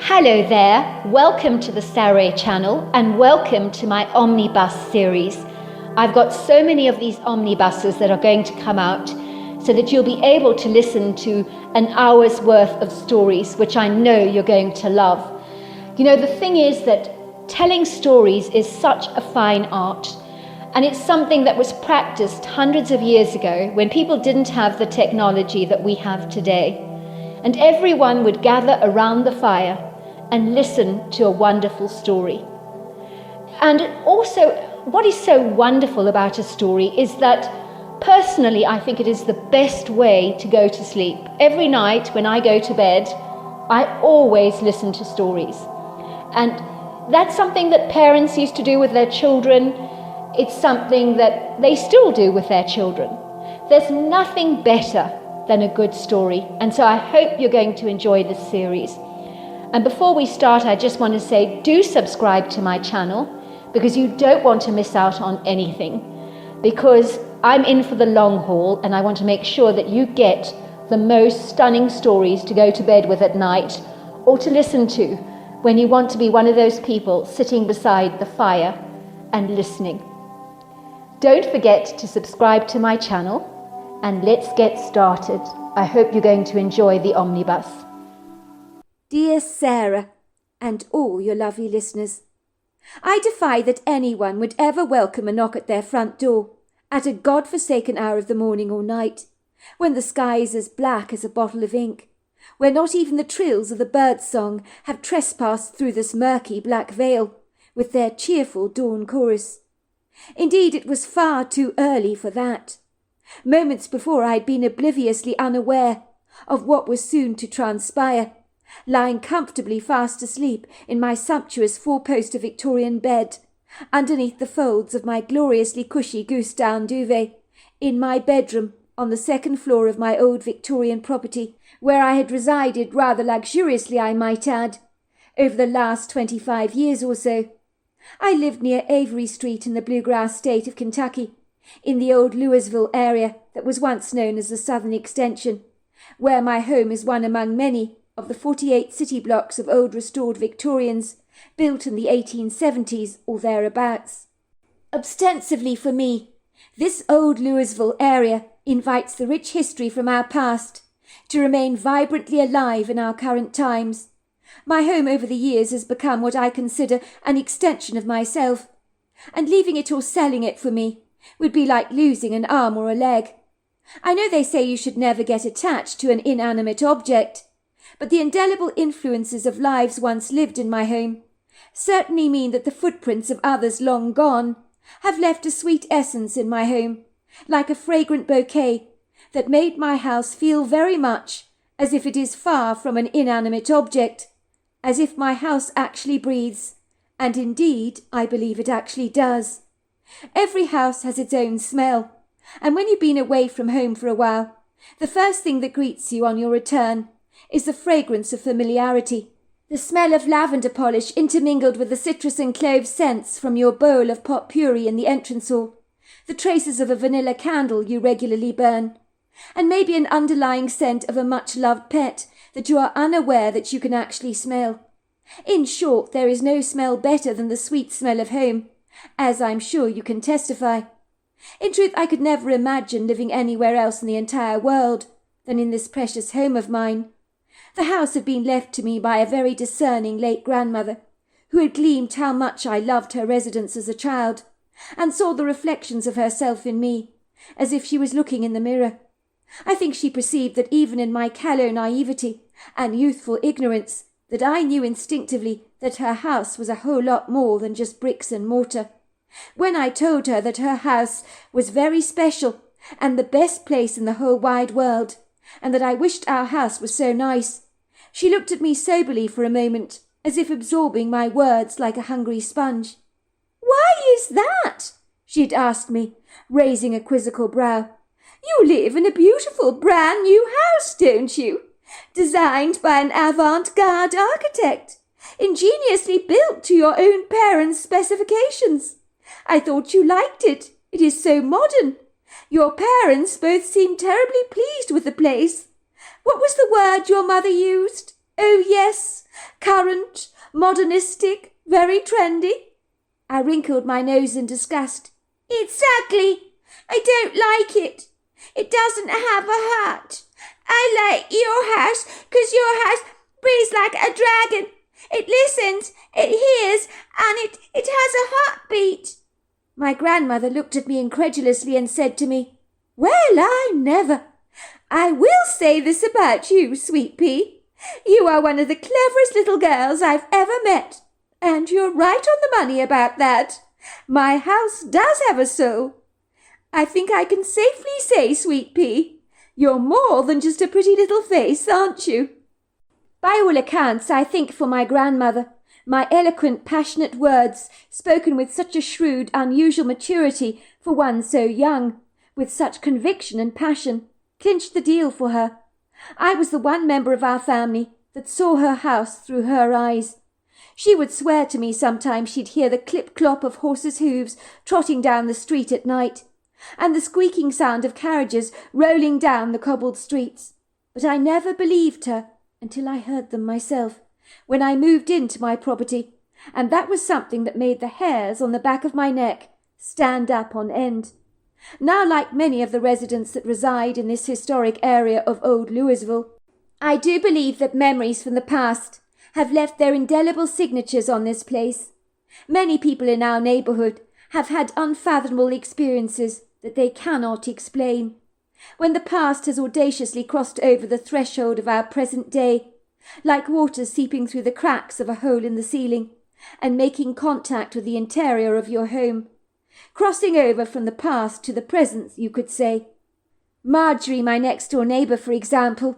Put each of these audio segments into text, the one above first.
Hello there, welcome to the Saroy channel and welcome to my Omnibus series. I've got so many of these omnibuses that are going to come out so that you'll be able to listen to an hour's worth of stories, which I know you're going to love. You know, the thing is that telling stories is such a fine art, and it's something that was practiced hundreds of years ago when people didn't have the technology that we have today. And everyone would gather around the fire and listen to a wonderful story. And also, what is so wonderful about a story is that personally, I think it is the best way to go to sleep. Every night when I go to bed, I always listen to stories. And that's something that parents used to do with their children. It's something that they still do with their children. There's nothing better than a good story. And so I hope you're going to enjoy this series. And before we start, I just want to say, do subscribe to my channel because you don't want to miss out on anything. Because I'm in for the long haul and I want to make sure that you get the most stunning stories to go to bed with at night or to listen to when you want to be one of those people sitting beside the fire and listening. Don't forget to subscribe to my channel and let's get started. I hope you're going to enjoy the omnibus. Dear Sarah, and all your lovely listeners, I defy that anyone would ever welcome a knock at their front door at a God-forsaken hour of the morning or night, when the sky is as black as a bottle of ink, where not even the trills of the bird's song have trespassed through this murky black veil with their cheerful dawn chorus. Indeed, it was far too early for that. Moments before I had been obliviously unaware of what was soon to transpire, lying comfortably fast asleep in my sumptuous four-poster Victorian bed, underneath the folds of my gloriously cushy goose-down duvet, in my bedroom on the second floor of my old Victorian property, where I had resided rather luxuriously, I might add, over the last 25 years or so. I lived near Avery Street in the bluegrass state of Kentucky, in the old Louisville area that was once known as the Southern Extension, where my home is one among many of the 48 city blocks of old restored Victorians built in the 1870s or thereabouts. Ostensibly for me, this old Louisville area invites the rich history from our past to remain vibrantly alive in our current times. My home over the years has become what I consider an extension of myself, and leaving it or selling it for me would be like losing an arm or a leg. I know they say you should never get attached to an inanimate object, but the indelible influences of lives once lived in my home certainly mean that the footprints of others long gone have left a sweet essence in my home, like a fragrant bouquet that made my house feel very much as if it is far from an inanimate object, as if my house actually breathes, and indeed I believe it actually does. Every house has its own smell, and when you've been away from home for a while, the first thing that greets you on your return is the fragrance of familiarity, the smell of lavender polish intermingled with the citrus and clove scents from your bowl of pot puree in the entrance hall, the traces of a vanilla candle you regularly burn, and maybe an underlying scent of a much-loved pet that you are unaware that you can actually smell. In short, there is no smell better than the sweet smell of home, as I'm sure you can testify. In truth, I could never imagine living anywhere else in the entire world than in this precious home of mine. The house had been left to me by a very discerning late grandmother, who had gleaned how much I loved her residence as a child, and saw the reflections of herself in me, as if she was looking in the mirror. I think she perceived that even in my callow naivety and youthful ignorance, that I knew instinctively that her house was a whole lot more than just bricks and mortar. When I told her that her house was very special and the best place in the whole wide world, and that I wished our house was so nice, she looked at me soberly for a moment, as if absorbing my words like a hungry sponge. "Why is that?" she'd asked me, raising a quizzical brow. "You live in a beautiful brand new house, don't you? Designed by an avant-garde architect, ingeniously built to your own parents' specifications. I thought you liked it. It is so modern. Your parents both seem terribly pleased with the place. What was the word your mother used? Oh, yes, current, modernistic, very trendy. I wrinkled my nose in disgust. It's ugly. I don't like it. It doesn't have a heart. I like your house 'cause your house breathes like a dragon. It listens, it hears, and it has a heartbeat. My grandmother looked at me incredulously and said to me, Well, I never. I will say this about you, Sweet Pea. You are one of the cleverest little girls I've ever met. And you're right on the money about that. My house does have a soul. I think I can safely say, Sweet Pea, you're more than just a pretty little face, aren't you? By all accounts, I think for my grandmother, my eloquent, passionate words, spoken with such a shrewd, unusual maturity for one so young, with such conviction and passion, clinched the deal for her. I was the one member of our family that saw her house through her eyes. She would swear to me sometimes she'd hear the clip-clop of horses' hooves trotting down the street at night, and the squeaking sound of carriages rolling down the cobbled streets. But I never believed her until I heard them myself, when I moved into my property, and that was something that made the hairs on the back of my neck stand up on end. Now, like many of the residents that reside in this historic area of old Louisville, I do believe that memories from the past have left their indelible signatures on this place. Many people in our neighbourhood have had unfathomable experiences that they cannot explain. When the past has audaciously crossed over the threshold of our present day, like water seeping through the cracks of a hole in the ceiling and making contact with the interior of your home, crossing over from the past to the present, you could say. Marjorie, my next-door neighbour, for example,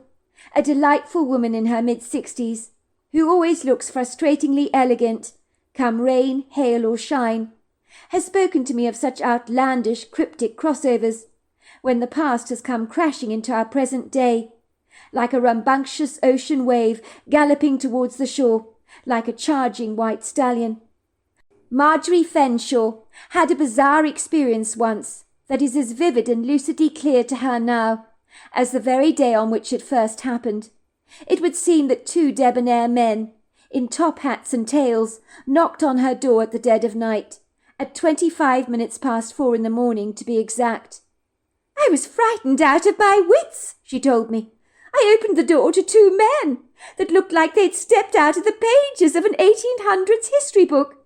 a delightful woman in her mid-60s, who always looks frustratingly elegant, come rain, hail or shine, has spoken to me of such outlandish, cryptic crossovers, when the past has come crashing into our present day, like a rambunctious ocean wave galloping towards the shore, like a charging white stallion. Marjorie Fenshaw had a bizarre experience once that is as vivid and lucidly clear to her now as the very day on which it first happened. It would seem that two debonair men, in top hats and tails, knocked on her door at the dead of night, at 25 minutes past 4 in the morning to be exact. I was frightened out of my wits, she told me. I opened the door to two men that looked like they'd stepped out of the pages of an 1800s history book.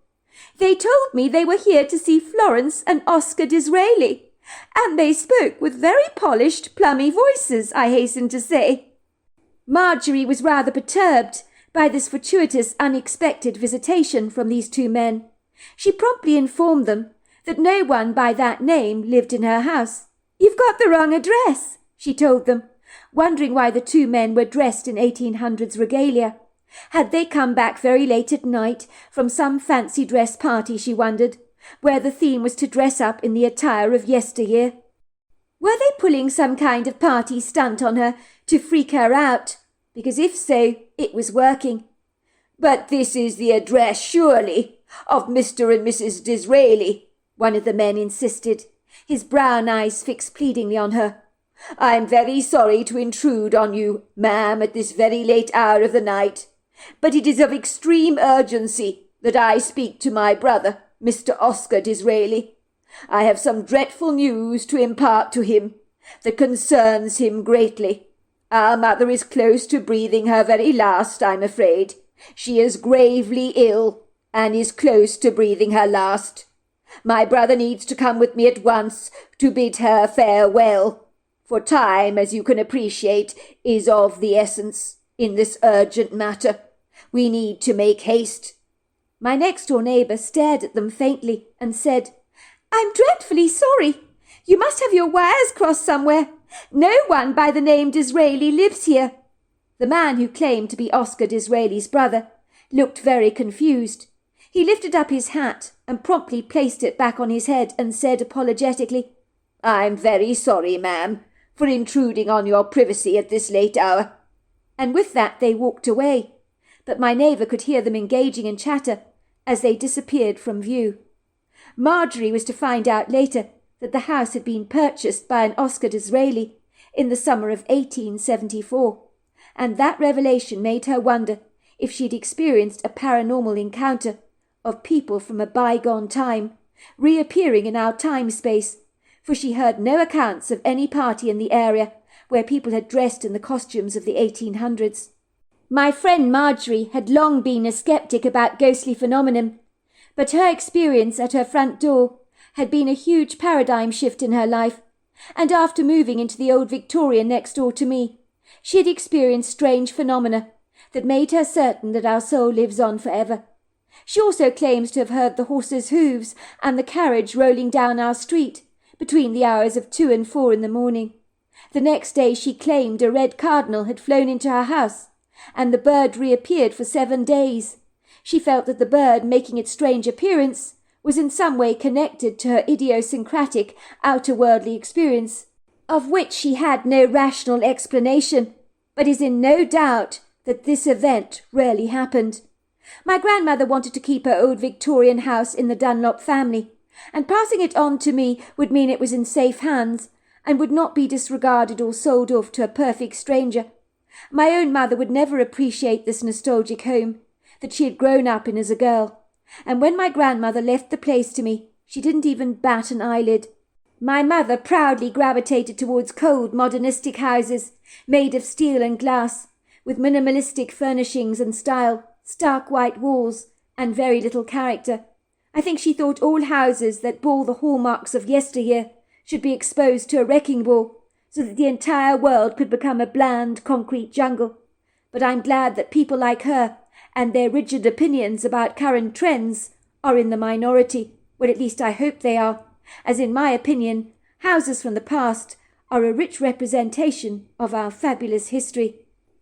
They told me they were here to see Florence and Oscar Disraeli, and they spoke with very polished, plummy voices, I hasten to say. Marjorie was rather perturbed by this fortuitous, unexpected visitation from these two men. She promptly informed them that no one by that name lived in her house. You've got the wrong address, she told them, wondering why the two men were dressed in 1800s regalia. Had they come back very late at night from some fancy dress party, she wondered, where the theme was to dress up in the attire of yesteryear? Were they pulling some kind of party stunt on her to freak her out? Because if so, it was working. But this is the address, surely, of Mr. and Mrs. Disraeli, one of the men insisted, his brown eyes fixed pleadingly on her. I'm very sorry to intrude on you, ma'am, at this very late hour of the night, but it is of extreme urgency that I speak to my brother, Mr. Oscar Disraeli. I have some dreadful news to impart to him that concerns him greatly. Our mother is close to breathing her very last, I'm afraid. She is gravely ill and is close to breathing her last. My brother needs to come with me at once to bid her farewell, for time, as you can appreciate, is of the essence in this urgent matter. We need to make haste. My next-door neighbour stared at them faintly and said, I'm dreadfully sorry. You must have your wires crossed somewhere. No one by the name Disraeli lives here. The man who claimed to be Oscar Disraeli's brother looked very confused. He lifted up his hat and promptly placed it back on his head and said apologetically, I'm very sorry, ma'am, for intruding on your privacy at this late hour. And with that they walked away, but my neighbour could hear them engaging in chatter as they disappeared from view. Marjorie was to find out later that the house had been purchased by an Oscar Disraeli in the summer of 1874, and that revelation made her wonder if she'd experienced a paranormal encounter of people from a bygone time reappearing in our time-space, for she heard no accounts of any party in the area where people had dressed in the costumes of the 1800s. My friend Marjorie had long been a skeptic about ghostly phenomenon, but her experience at her front door had been a huge paradigm shift in her life, and after moving into the old Victorian next door to me, she had experienced strange phenomena that made her certain that our soul lives on forever. She also claims to have heard the horse's hooves and the carriage rolling down our street between the hours of 2 and 4 in the morning. The next day she claimed a red cardinal had flown into her house, and the bird reappeared for 7 days. She felt that the bird making its strange appearance was in some way connected to her idiosyncratic outer-worldly experience, of which she had no rational explanation, but is in no doubt that this event rarely happened. My grandmother wanted to keep her old Victorian house in the Dunlop family, and passing it on to me would mean it was in safe hands and would not be disregarded or sold off to a perfect stranger. My own mother would never appreciate this nostalgic home that she had grown up in as a girl, and when my grandmother left the place to me, she didn't even bat an eyelid. My mother proudly gravitated towards cold, modernistic houses made of steel and glass, with minimalistic furnishings and style, stark white walls, and very little character. I think she thought all houses that bore the hallmarks of yesteryear should be exposed to a wrecking ball, so that the entire world could become a bland, concrete jungle. But I'm glad that people like her and their rigid opinions about current trends are in the minority, well, at least I hope they are, as in my opinion, houses from the past are a rich representation of our fabulous history.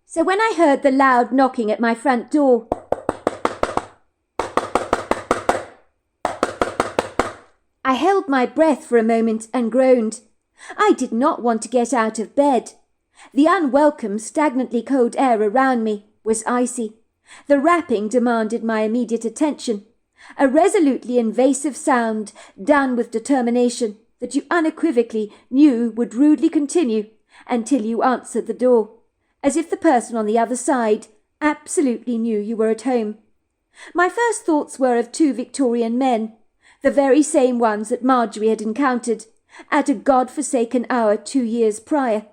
So when I heard the loud knocking at my front door, I held my breath for a moment and groaned. I did not want to get out of bed. The unwelcome, stagnantly cold air around me was icy. The rapping demanded my immediate attention, a resolutely invasive sound done with determination that you unequivocally knew would rudely continue until you answered the door, as if the person on the other side absolutely knew you were at home. My first thoughts were of 2 Victorian men, the very same ones that Marjorie had encountered at a God-forsaken hour 2 years prior.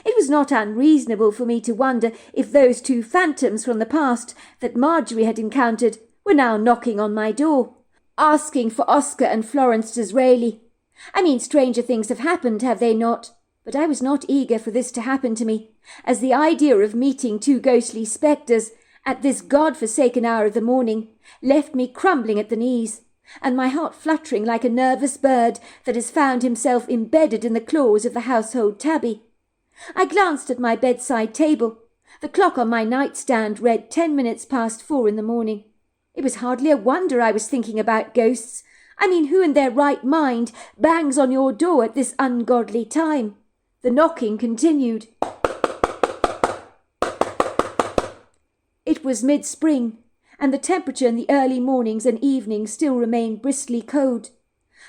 It was not unreasonable for me to wonder if those 2 phantoms from the past that Marjorie had encountered were now knocking on my door, asking for Oscar and Florence Disraeli. I mean, stranger things have happened, have they not? But I was not eager for this to happen to me, as the idea of meeting 2 ghostly spectres at this God-forsaken hour of the morning left me crumbling at the knees, and my heart fluttering like a nervous bird that has found himself embedded in the claws of the household tabby. I glanced at my bedside table. The clock on my nightstand read 10 minutes past 4 in the morning. It was hardly a wonder I was thinking about ghosts. I mean, who in their right mind bangs on your door at this ungodly time? The knocking continued. It was mid-spring, and the temperature in the early mornings and evenings still remained briskly cold.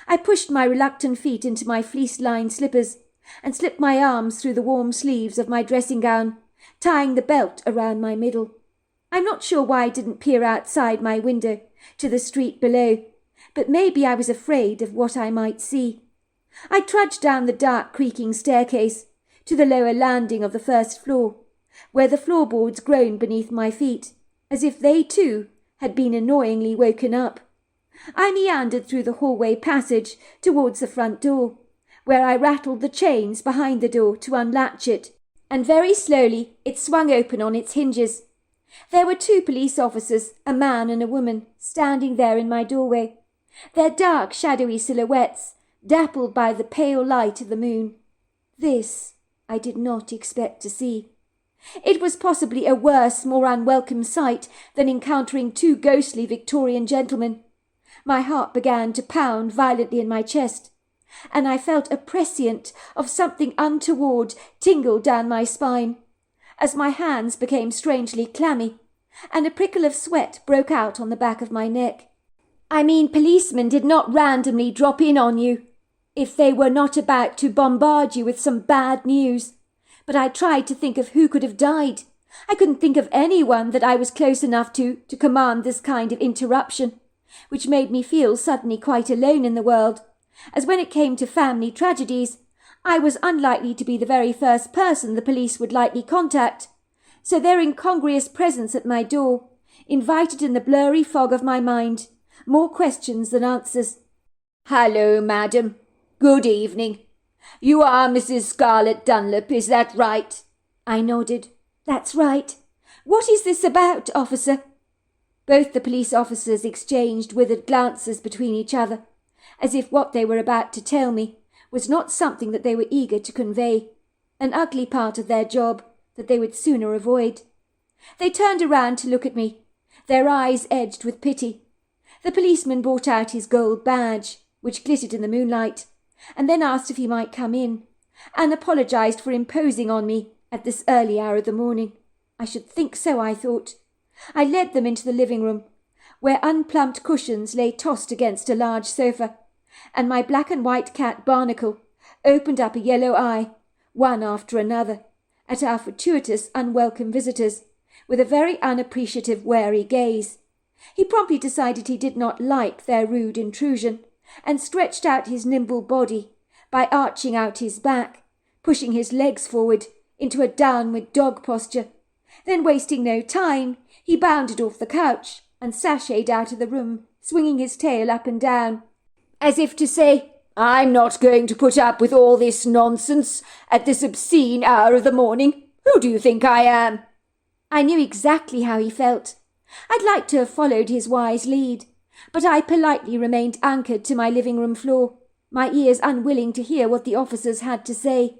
I pushed my reluctant feet into my fleece-lined slippers and slipped my arms through the warm sleeves of my dressing gown, tying the belt around my middle. I'm not sure why I didn't peer outside my window to the street below, but maybe I was afraid of what I might see. I trudged down the dark creaking staircase to the lower landing of the first floor, where the floorboards groaned beneath my feet, as if they too had been annoyingly woken up. I meandered through the hallway passage towards the front door, where I rattled the chains behind the door to unlatch it, and very slowly it swung open on its hinges. There were 2 police officers, a man and a woman, standing there in my doorway, their dark, shadowy silhouettes dappled by the pale light of the moon. This I did not expect to see. It was possibly a worse, more unwelcome sight than encountering 2 ghostly Victorian gentlemen. My heart began to pound violently in my chest, and I felt a prescient of something untoward tingle down my spine, as my hands became strangely clammy, and a prickle of sweat broke out on the back of my neck. I mean, policemen did not randomly drop in on you, if they were not about to bombard you with some bad news. But I tried to think of who could have died, I couldn't think of anyone that I was close enough to command this kind of interruption, which made me feel suddenly quite alone in the world, as when it came to family tragedies, I was unlikely to be the very first person the police would likely contact, so their incongruous presence at my door invited in the blurry fog of my mind more questions than answers. "Hello, madam. Good evening. You are Mrs. Scarlett Dunlop, is that right?" I nodded. "That's right. What is this about, officer?" Both the police officers exchanged withered glances between each other, as if what they were about to tell me was not something that they were eager to convey, an ugly part of their job that they would sooner avoid. They turned around to look at me, their eyes edged with pity. The policeman brought out his gold badge, which glittered in the moonlight, and then asked if he might come in, and apologized for imposing on me at this early hour of the morning. I should think so, I thought. I led them into the living room, where unplumped cushions lay tossed against a large sofa, and my black and white cat Barnacle opened up a yellow eye, one after another, at our fortuitous unwelcome visitors, with a very unappreciative wary gaze. He promptly decided he did not like their rude intrusion, and stretched out his nimble body by arching out his back, pushing his legs forward into a downward dog posture. Then, wasting no time, he bounded off the couch and sashayed out of the room, swinging his tail up and down, as if to say, "I'm not going to put up with all this nonsense at this obscene hour of the morning. Who do you think I am?" I knew exactly how he felt. I'd like to have followed his wise lead, but I politely remained anchored to my living-room floor, my ears unwilling to hear what the officers had to say.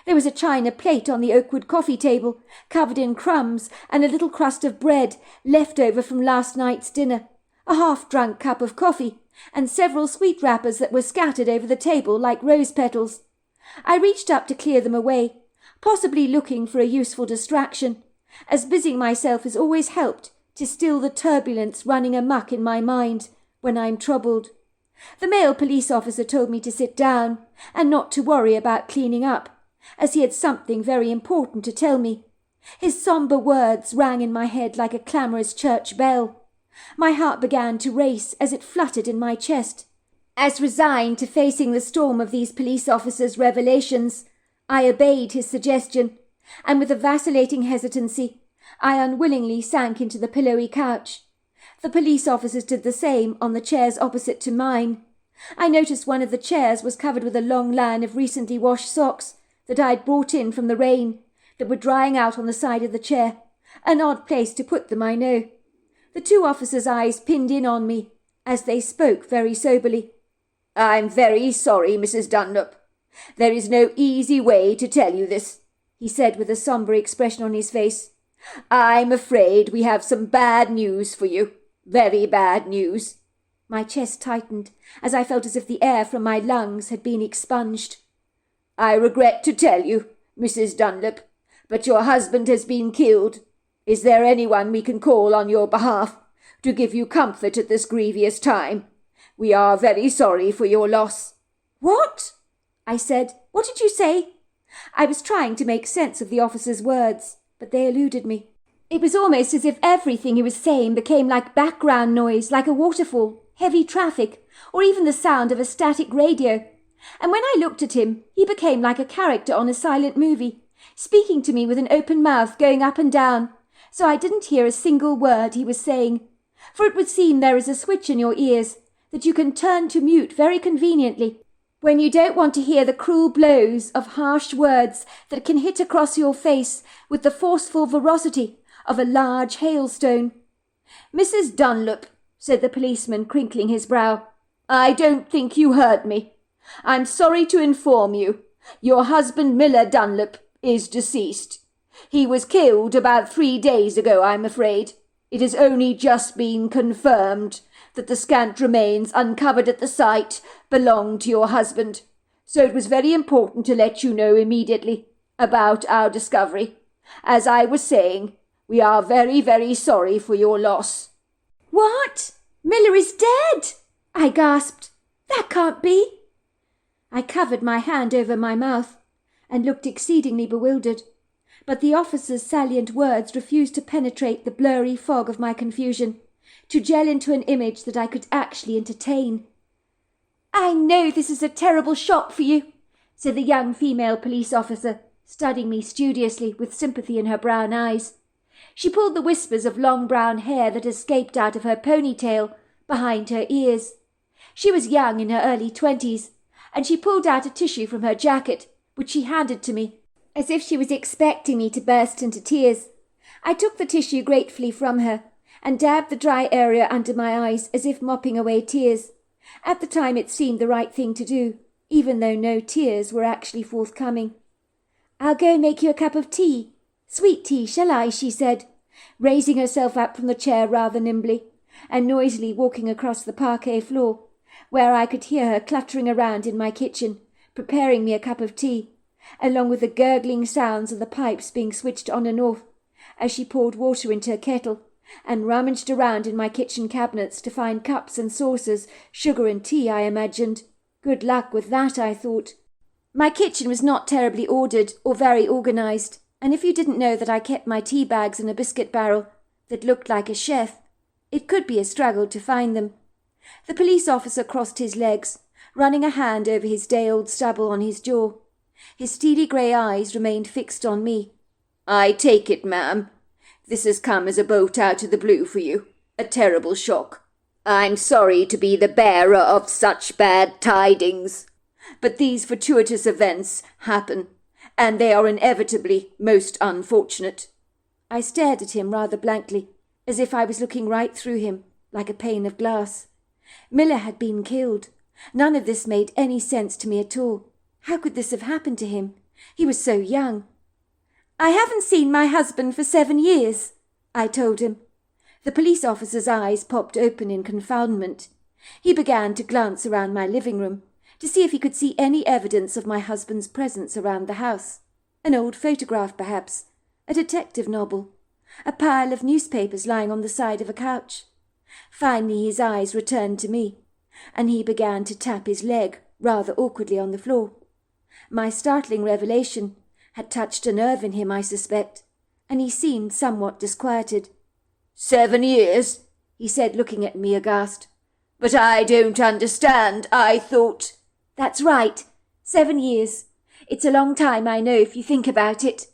There was a china plate on the oakwood coffee table, covered in crumbs, and a little crust of bread left over from last night's dinner, a half-drunk cup of coffee, and several sweet wrappers that were scattered over the table like rose petals. I reached up to clear them away, possibly looking for a useful distraction, as busying myself has always helped to still the turbulence running amuck in my mind when I'm troubled. The male police officer told me to sit down and not to worry about cleaning up, as he had something very important to tell me. His sombre words rang in my head like a clamorous church bell. My heart began to race as it fluttered in my chest. As resigned to facing the storm of these police officers' revelations, I obeyed his suggestion, and with a vacillating hesitancy, I unwillingly sank into the pillowy couch. The police officers did the same on the chairs opposite to mine. I noticed one of the chairs was covered with a long line of recently washed socks that I had brought in from the rain, that were drying out on the side of the chair. An odd place to put them, I know. The two officers' eyes pinned in on me as they spoke very soberly. "I'm very sorry, Mrs. Dunlop. There is no easy way to tell you this," he said with a sombre expression on his face. "I'm afraid we have some bad news for you. Very bad news." My chest tightened as I felt as if the air from my lungs had been expunged. "I regret to tell you, Mrs. Dunlop, but your husband has been killed. Is there anyone we can call on your behalf to give you comfort at this grievous time? We are very sorry for your loss." "What?" I said. "What did you say?" I was trying to make sense of the officer's words, but they eluded me. It was almost as if everything he was saying became like background noise, like a waterfall, heavy traffic, or even the sound of a static radio. And when I looked at him, he became like a character on a silent movie, speaking to me with an open mouth going up and down, so I didn't hear a single word he was saying. For it would seem there is a switch in your ears that you can turn to mute very conveniently when you don't want to hear the cruel blows of harsh words that can hit across your face with the forceful ferocity of a large hailstone. "Mrs. Dunlop," said the policeman, crinkling his brow, "I don't think you heard me. I'm sorry to inform you, your husband Miller Dunlop is deceased. He was killed about 3 days ago, I'm afraid. It has only just been confirmed that the scant remains uncovered at the site belonged to your husband, so it was very important to let you know immediately about our discovery. As I was saying, we are very, very sorry for your loss." "What? Miller is dead?" I gasped. "That can't be." I covered my hand over my mouth and looked exceedingly bewildered. but the officer's salient words refused to penetrate the blurry fog of my confusion, to gel into an image that I could actually entertain. "I know this is a terrible shock for you," said the young female police officer, studying me studiously with sympathy in her brown eyes. She pulled the whispers of long brown hair that escaped out of her ponytail behind her ears. She was young, in her early 20s, and she pulled out a tissue from her jacket, which she handed to me, as if she was expecting me to burst into tears. I took the tissue gratefully from her, and dabbed the dry area under my eyes as if mopping away tears. At the time it seemed the right thing to do, even though no tears were actually forthcoming. "I'll go and make you a cup of tea. Sweet tea, shall I?" she said, raising herself up from the chair rather nimbly, and noisily walking across the parquet floor, where I could hear her cluttering around in my kitchen, preparing me a cup of tea, along with the gurgling sounds of the pipes being switched on and off, as she poured water into a kettle, and rummaged around in my kitchen cabinets to find cups and saucers, sugar and tea, I imagined. Good luck with that, I thought. My kitchen was not terribly ordered or very organised, and if you didn't know that I kept my tea bags in a biscuit barrel that looked like a chef, it could be a struggle to find them. The police officer crossed his legs, running a hand over his day-old stubble on his jaw. His steely grey eyes remained fixed on me. "I take it, ma'am. This has come as a bolt out of the blue for you. A terrible shock. I'm sorry to be the bearer of such bad tidings. But these fortuitous events happen, and they are inevitably most unfortunate." I stared at him rather blankly, as if I was looking right through him, like a pane of glass. Miller had been killed. None of this made any sense to me at all. How could this have happened to him? He was so young. "I haven't seen my husband for 7 years," I told him. The police officer's eyes popped open in confoundment. He began to glance around my living room, to see if he could see any evidence of my husband's presence around the house. An old photograph, perhaps. A detective novel. A pile of newspapers lying on the side of a couch. Finally his eyes returned to me, and he began to tap his leg rather awkwardly on the floor. My startling revelation had touched a nerve in him, I suspect, and he seemed somewhat disquieted. 7 years, he said, looking at me aghast. "But I don't understand. I thought—" "That's right. 7 years. It's a long time, I know, if you think about it."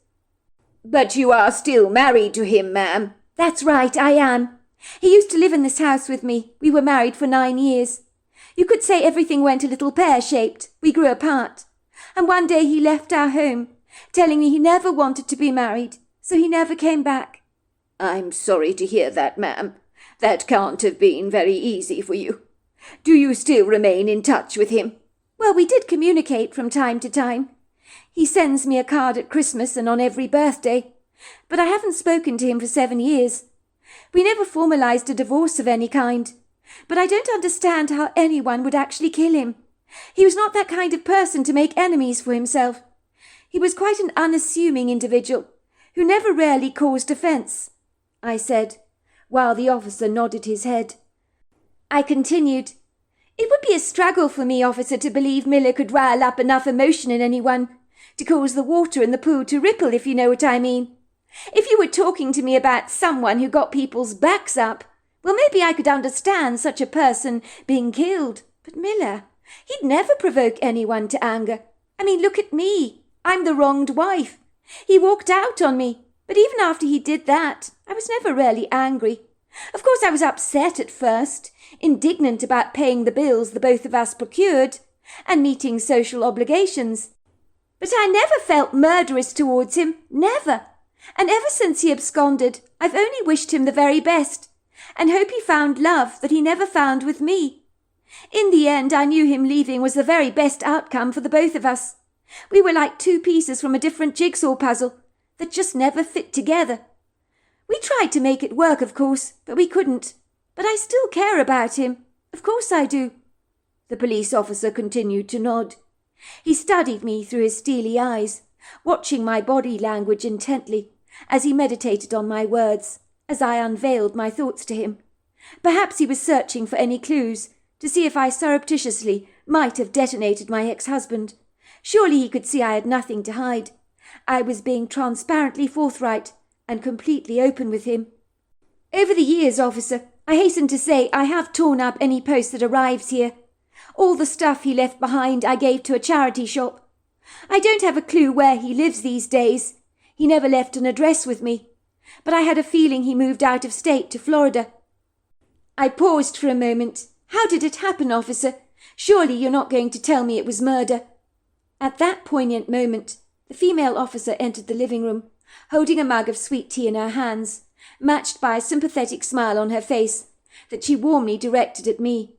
"But you are still married to him, ma'am." "That's right, I am. He used to live in this house with me. We were married for 9 years. You could say everything went a little pear-shaped. We grew apart. And one day he left our home, telling me he never wanted to be married, so he never came back." "I'm sorry to hear that, ma'am. That can't have been very easy for you. Do you still remain in touch with him?" "Well, we did communicate from time to time. He sends me a card at Christmas and on every birthday, but I haven't spoken to him for 7 years. We never formalized a divorce of any kind, but I don't understand how anyone would actually kill him. He was not that kind of person to make enemies for himself. He was quite an unassuming individual, who never really caused offence," I said, while the officer nodded his head. I continued, "It would be a struggle for me, officer, to believe Miller could rile up enough emotion in anyone to cause the water in the pool to ripple, if you know what I mean. If you were talking to me about someone who got people's backs up, well, maybe I could understand such a person being killed. But Miller, he'd never provoke anyone to anger. I mean, look at me. I'm the wronged wife. He walked out on me, but even after he did that, I was never really angry. Of course, I was upset at first, indignant about paying the bills the both of us procured, and meeting social obligations. But I never felt murderous towards him, never. And ever since he absconded, I've only wished him the very best, and hope he found love that he never found with me. In the end, I knew him leaving was the very best outcome for the both of us. We were like 2 pieces from a different jigsaw puzzle that just never fit together. We tried to make it work, of course, but we couldn't. But I still care about him. Of course I do." The police officer continued to nod. He studied me through his steely eyes, watching my body language intently as he meditated on my words, as I unveiled my thoughts to him. Perhaps he was searching for any clues to see if I surreptitiously might have detonated my ex-husband. Surely he could see I had nothing to hide. I was being transparently forthright and completely open with him. Over the years, officer, I hasten to say I have torn up any post that arrives here. All the stuff he left behind I gave to a charity shop. I don't have a clue where he lives these days. He never left an address with me, but I had a feeling he moved out of state to Florida. I paused for a moment. How did it happen, officer? Surely you're not going to tell me it was murder. At that poignant moment, the female officer entered the living room, holding a mug of sweet tea in her hands, matched by a sympathetic smile on her face that she warmly directed at me.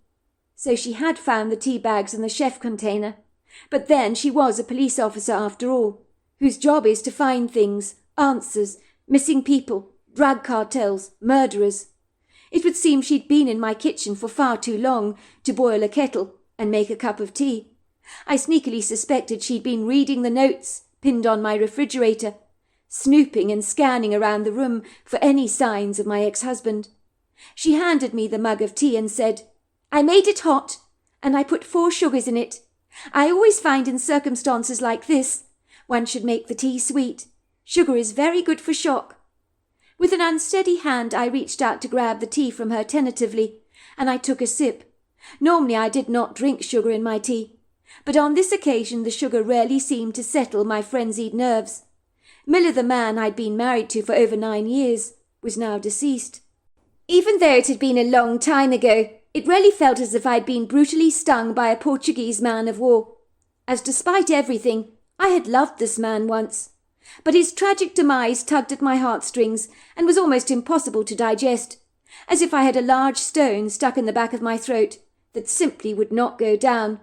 So she had found the tea bags in the chef container. But then she was a police officer after all, whose job is to find things, answers, missing people, drug cartels, murderers. It would seem she'd been in my kitchen for far too long to boil a kettle and make a cup of tea. I sneakily suspected she'd been reading the notes pinned on my refrigerator, snooping and scanning around the room for any signs of my ex-husband. She handed me the mug of tea and said, "I made it hot, and I put 4 sugars in it. I always find in circumstances like this, one should make the tea sweet. Sugar is very good for shock." With an unsteady hand I reached out to grab the tea from her tentatively, and I took a sip. Normally I did not drink sugar in my tea, but on this occasion the sugar rarely seemed to settle my frenzied nerves. Miller, the man I'd been married to for over 9 years, was now deceased. Even though it had been a long time ago, it really felt as if I'd been brutally stung by a Portuguese man of war, as despite everything, I had loved this man once. But his tragic demise tugged at my heartstrings and was almost impossible to digest, as if I had a large stone stuck in the back of my throat that simply would not go down.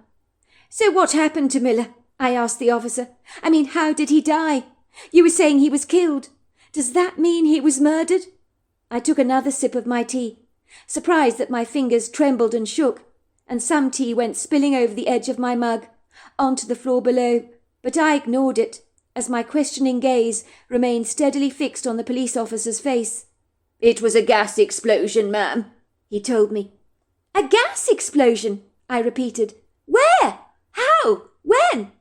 "So what happened to Miller?" I asked the officer. "I mean, how did he die? You were saying he was killed. Does that mean he was murdered?" I took another sip of my tea, surprised that my fingers trembled and shook, and some tea went spilling over the edge of my mug, onto the floor below, but I ignored it, as my questioning gaze remained steadily fixed on the police officer's face. "It was a gas explosion, ma'am," he told me. "A gas explosion?" I repeated. "Where? How? When?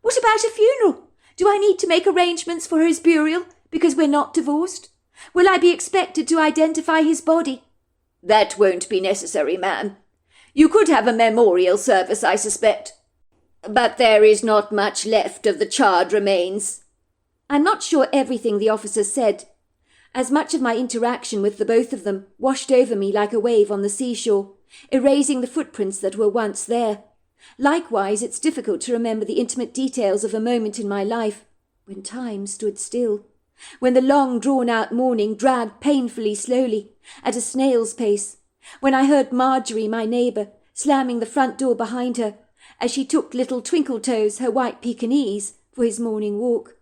What about a funeral? Do I need to make arrangements for his burial because we're not divorced? Will I be expected to identify his body?" "That won't be necessary, ma'am. You could have a memorial service, I suspect. But there is not much left of the charred remains." I'm not sure everything the officer said, as much of my interaction with the both of them washed over me like a wave on the seashore, erasing the footprints that were once there. Likewise, it's difficult to remember the intimate details of a moment in my life when time stood still, when the long drawn-out morning dragged painfully slowly, at a snail's pace, when I heard Marjorie, my neighbour, slamming the front door behind her, as she took little Twinkletoes, her white Pekingese, for his morning walk.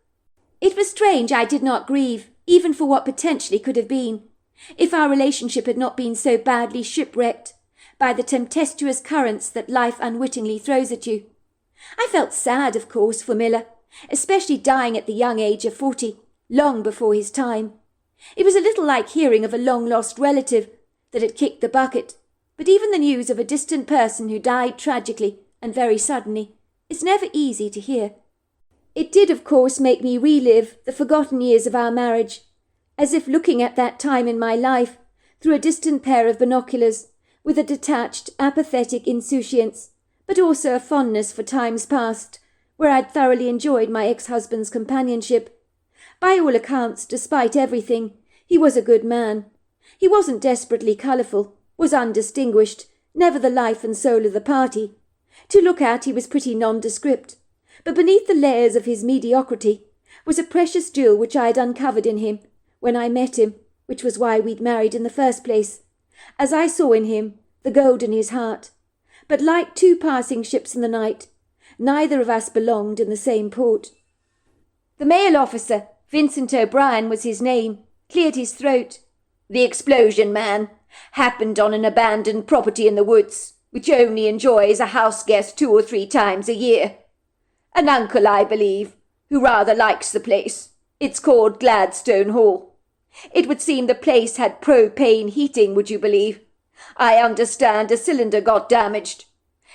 It was strange I did not grieve, even for what potentially could have been, if our relationship had not been so badly shipwrecked by the tempestuous currents that life unwittingly throws at you. I felt sad, of course, for Miller, especially dying at the young age of 40, long before his time. It was a little like hearing of a long-lost relative that had kicked the bucket, but even the news of a distant person who died tragically and very suddenly is never easy to hear. It did, of course, make me relive the forgotten years of our marriage, as if looking at that time in my life through a distant pair of binoculars, with a detached, apathetic insouciance, but also a fondness for times past, where I'd thoroughly enjoyed my ex-husband's companionship. By all accounts, despite everything, he was a good man. He wasn't desperately colourful, was undistinguished, never the life and soul of the party. To look at, he was pretty nondescript, but beneath the layers of his mediocrity was a precious jewel which I had uncovered in him when I met him, which was why we'd married in the first place, as I saw in him the gold in his heart. But like 2 passing ships in the night, neither of us belonged in the same port. The male officer, Vincent O'Brien was his name, cleared his throat. "The explosion, man, happened on an abandoned property in the woods, which only enjoys a house guest 2 or 3 times a year. An uncle, I believe, who rather likes the place. It's called Gladstone Hall. It would seem the place had propane heating, would you believe? I understand a cylinder got damaged.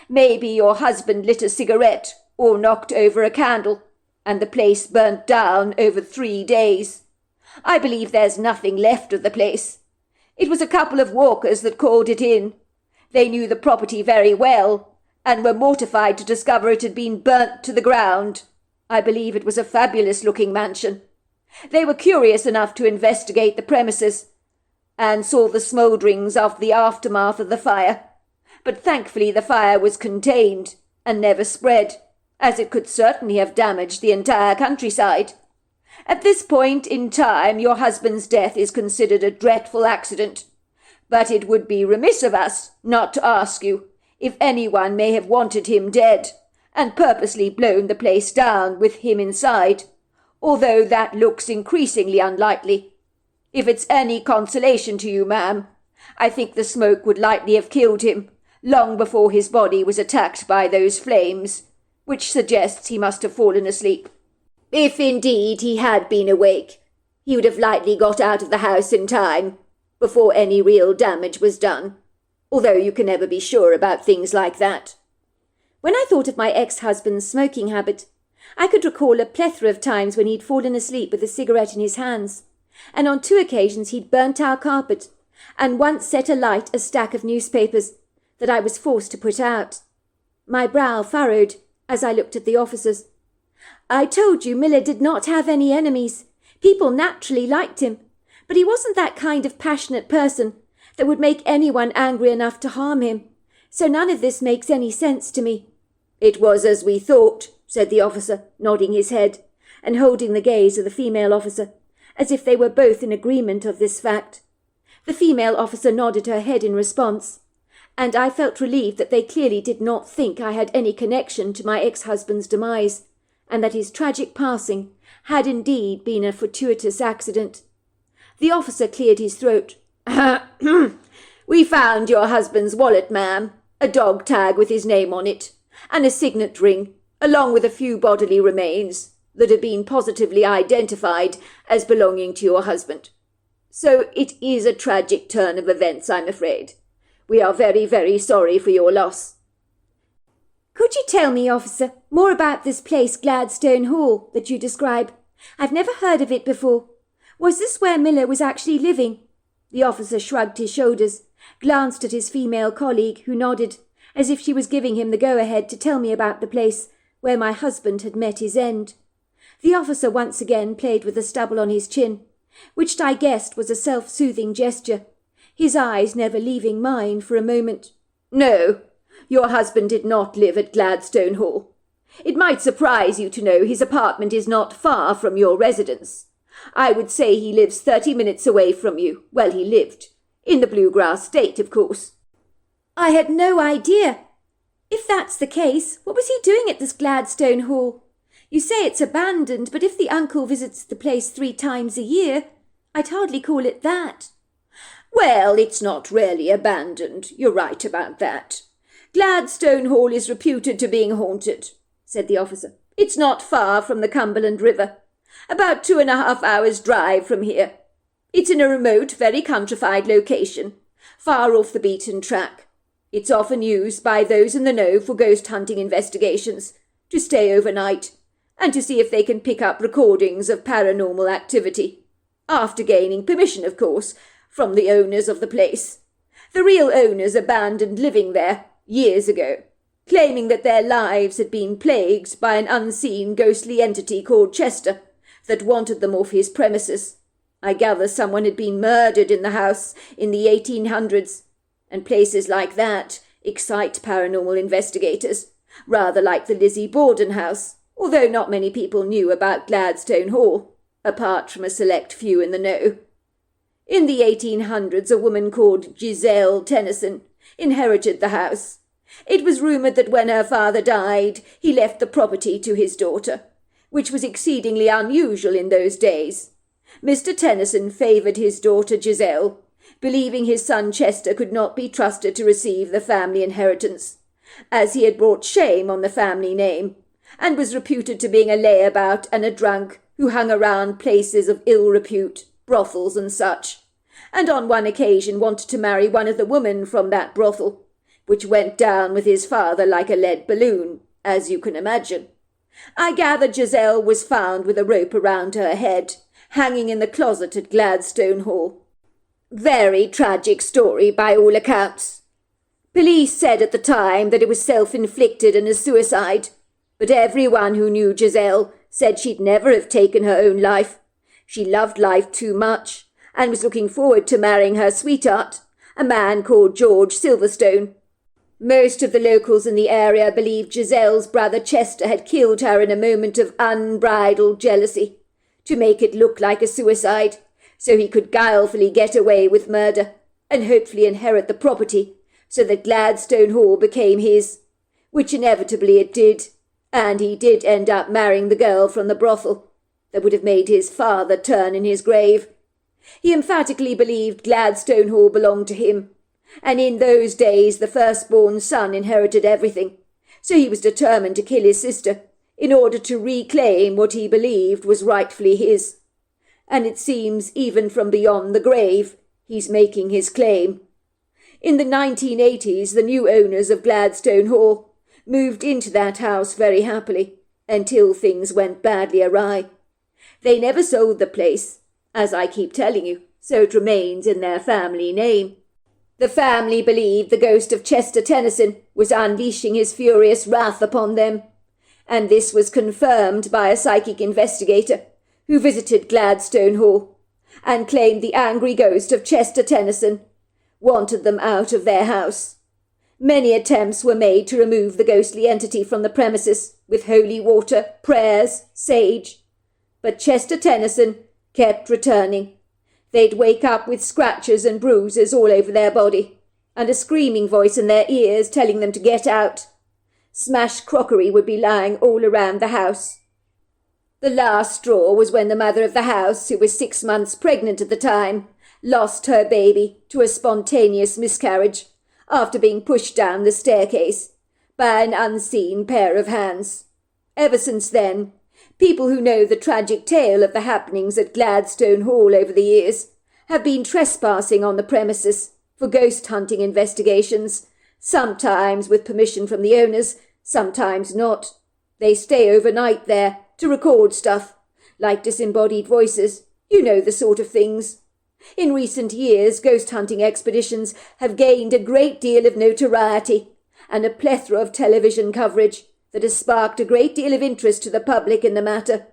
Maybe your husband lit a cigarette or knocked over a candle. and the place burnt down over 3 days. I believe there's nothing left of the place. It was a couple of walkers that called it in. They knew the property very well, and were mortified to discover it had been burnt to the ground. I believe it was a fabulous-looking mansion. They were curious enough to investigate the premises, and saw the smoulderings of the aftermath of the fire. But thankfully the fire was contained, and never spread, as it could certainly have damaged the entire countryside. At this point in time your husband's death is considered a dreadful accident, but it would be remiss of us not to ask you if anyone may have wanted him dead, and purposely blown the place down with him inside, although that looks increasingly unlikely. If it's any consolation to you, ma'am, I think the smoke would likely have killed him long before his body was attacked by those flames, which suggests he must have fallen asleep. If indeed he had been awake, he would have likely got out of the house in time, before any real damage was done, although you can never be sure about things like that. When I thought of my ex-husband's smoking habit, I could recall a plethora of times when he'd fallen asleep with a cigarette in his hands, and on 2 occasions he'd burnt our carpet, and once set alight a stack of newspapers that I was forced to put out. My brow furrowed as I looked at the officers. I told you Miller did not have any enemies. People naturally liked him, but he wasn't that kind of passionate person that would make anyone angry enough to harm him, so none of this makes any sense to me. It was as we thought, said the officer, nodding his head, and holding the gaze of the female officer, as if they were both in agreement of this fact. The female officer nodded her head in response, and I felt relieved that they clearly did not think I had any connection to my ex-husband's demise, and that his tragic passing had indeed been a fortuitous accident. The officer cleared his throat. We found your husband's wallet, ma'am, a dog tag with his name on it, and a signet ring, along with a few bodily remains that have been positively identified as belonging to your husband. So it is a tragic turn of events, I'm afraid. We are very, very sorry for your loss. Could you tell me, officer, more about this place, Gladstone Hall, that you describe? I've never heard of it before. Was this where Miller was actually living? The officer shrugged his shoulders, glanced at his female colleague, who nodded, as if she was giving him the go-ahead to tell me about the place where my husband had met his end. The officer once again played with the stubble on his chin, which I guessed was a self-soothing gesture, his eyes never leaving mine for a moment. No, your husband did not live at Gladstone Hall. It might surprise you to know his apartment is not far from your residence. I would say he lives 30 minutes away from you. Well, he lived. In the Bluegrass State, of course. I had no idea. If that's the case, what was he doing at this Gladstone Hall? You say it's abandoned, but if the uncle visits the place 3 times a year, I'd hardly call it that. Well, it's not really abandoned. You're right about that. Gladstone Hall is reputed to being haunted, said the officer. It's not far from the Cumberland River, about 2.5 hours' drive from here. It's in a remote, very countrified location, far off the beaten track. It's often used by those in the know for ghost hunting investigations, to stay overnight, and to see if they can pick up recordings of paranormal activity, after gaining permission, of course, from the owners of the place. The real owners abandoned living there years ago, claiming that their lives had been plagued by an unseen ghostly entity called Chester that wanted them off his premises. I gather someone had been murdered in the house in the 1800s, and places like that excite paranormal investigators, rather like the Lizzie Borden house, although not many people knew about Gladstone Hall, apart from a select few in the know. In the 1800s, a woman called Giselle Tennyson inherited the house. It was rumoured that when her father died, he left the property to his daughter, which was exceedingly unusual in those days. Mr. Tennyson favoured his daughter Giselle, believing his son Chester could not be trusted to receive the family inheritance, as he had brought shame on the family name, and was reputed to being a layabout and a drunk who hung around places of ill repute, brothels and such, and on one occasion wanted to marry one of the women from that brothel, which went down with his father like a lead balloon, as you can imagine. I gather Giselle was found with a rope around her head, hanging in the closet at Gladstone Hall. Very tragic story by all accounts. Police said at the time that it was self-inflicted and a suicide, but everyone who knew Giselle said she'd never have taken her own life. She loved life too much and was looking forward to marrying her sweetheart, a man called George Silverstone. Most of the locals in the area believed Giselle's brother Chester had killed her in a moment of unbridled jealousy, to make it look like a suicide, so he could guilefully get away with murder and hopefully inherit the property, so that Gladstone Hall became his, which inevitably it did, and he did end up marrying the girl from the brothel that would have made his father turn in his grave. He emphatically believed Gladstone Hall belonged to him, and in those days the firstborn son inherited everything, so he was determined to kill his sister in order to reclaim what he believed was rightfully his. And it seems even from beyond the grave he's making his claim. In the 1980s, the new owners of Gladstone Hall moved into that house very happily, until things went badly awry. They never sold the place, as I keep telling you, so it remains in their family name. The family believed the ghost of Chester Tennyson was unleashing his furious wrath upon them, and this was confirmed by a psychic investigator who visited Gladstone Hall and claimed the angry ghost of Chester Tennyson wanted them out of their house. Many attempts were made to remove the ghostly entity from the premises with holy water, prayers, sage, but Chester Tennyson kept returning. They'd wake up with scratches and bruises all over their body, and a screaming voice in their ears telling them to get out. Smashed crockery would be lying all around the house. The last straw was when the mother of the house, who was 6 months pregnant at the time, lost her baby to a spontaneous miscarriage after being pushed down the staircase by an unseen pair of hands. Ever since then, people who know the tragic tale of the happenings at Gladstone Hall over the years have been trespassing on the premises for ghost hunting investigations, sometimes with permission from the owners, sometimes not. They stay overnight there to record stuff, like disembodied voices, you know, the sort of things. In recent years, ghost hunting expeditions have gained a great deal of notoriety and a plethora of television coverage that has sparked a great deal of interest to the public in the matter.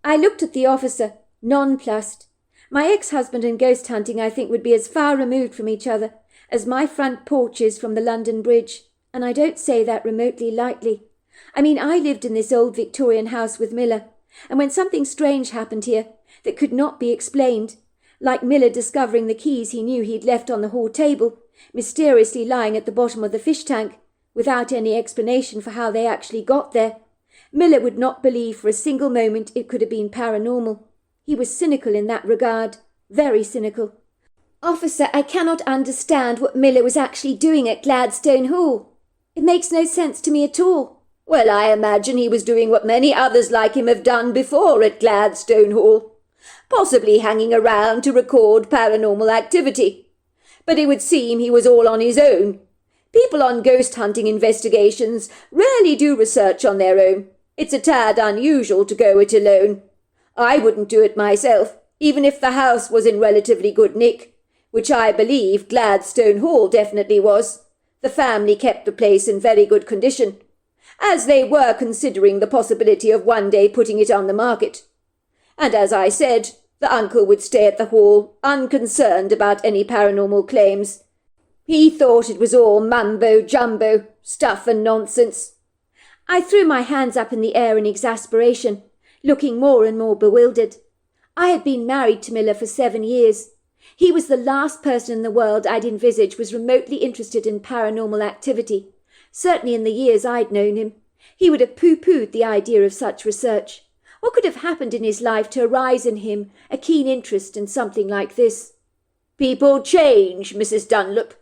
I looked at the officer, nonplussed. My ex-husband and ghost hunting, I think, would be as far removed from each other as my front porch is from the London Bridge, and I don't say that remotely lightly. I mean, I lived in this old Victorian house with Miller, and when something strange happened here that could not be explained, like Miller discovering the keys he knew he'd left on the hall table, mysteriously lying at the bottom of the fish tank, without any explanation for how they actually got there, Miller would not believe for a single moment it could have been paranormal. He was cynical in that regard, very cynical. Officer, I cannot understand what Miller was actually doing at Gladstone Hall. It makes no sense to me at all. Well, I imagine he was doing what many others like him have done before at Gladstone Hall, possibly hanging around to record paranormal activity. But it would seem he was all on his own. People on ghost hunting investigations rarely do research on their own. It's a tad unusual to go it alone. I wouldn't do it myself, even if the house was in relatively good nick, which I believe Gladstone Hall definitely was. The family kept the place in very good condition, as they were considering the possibility of one day putting it on the market. And as I said, the uncle would stay at the hall, unconcerned about any paranormal claims. He thought it was all mumbo-jumbo, stuff and nonsense. I threw my hands up in the air in exasperation, looking more and more bewildered. I had been married to Miller for 7 years. He was the last person in the world I'd envisaged was remotely interested in paranormal activity. Certainly in the years I'd known him, he would have pooh-poohed the idea of such research. What could have happened in his life to arise in him a keen interest in something like this? "People change, Mrs. Dunlop,"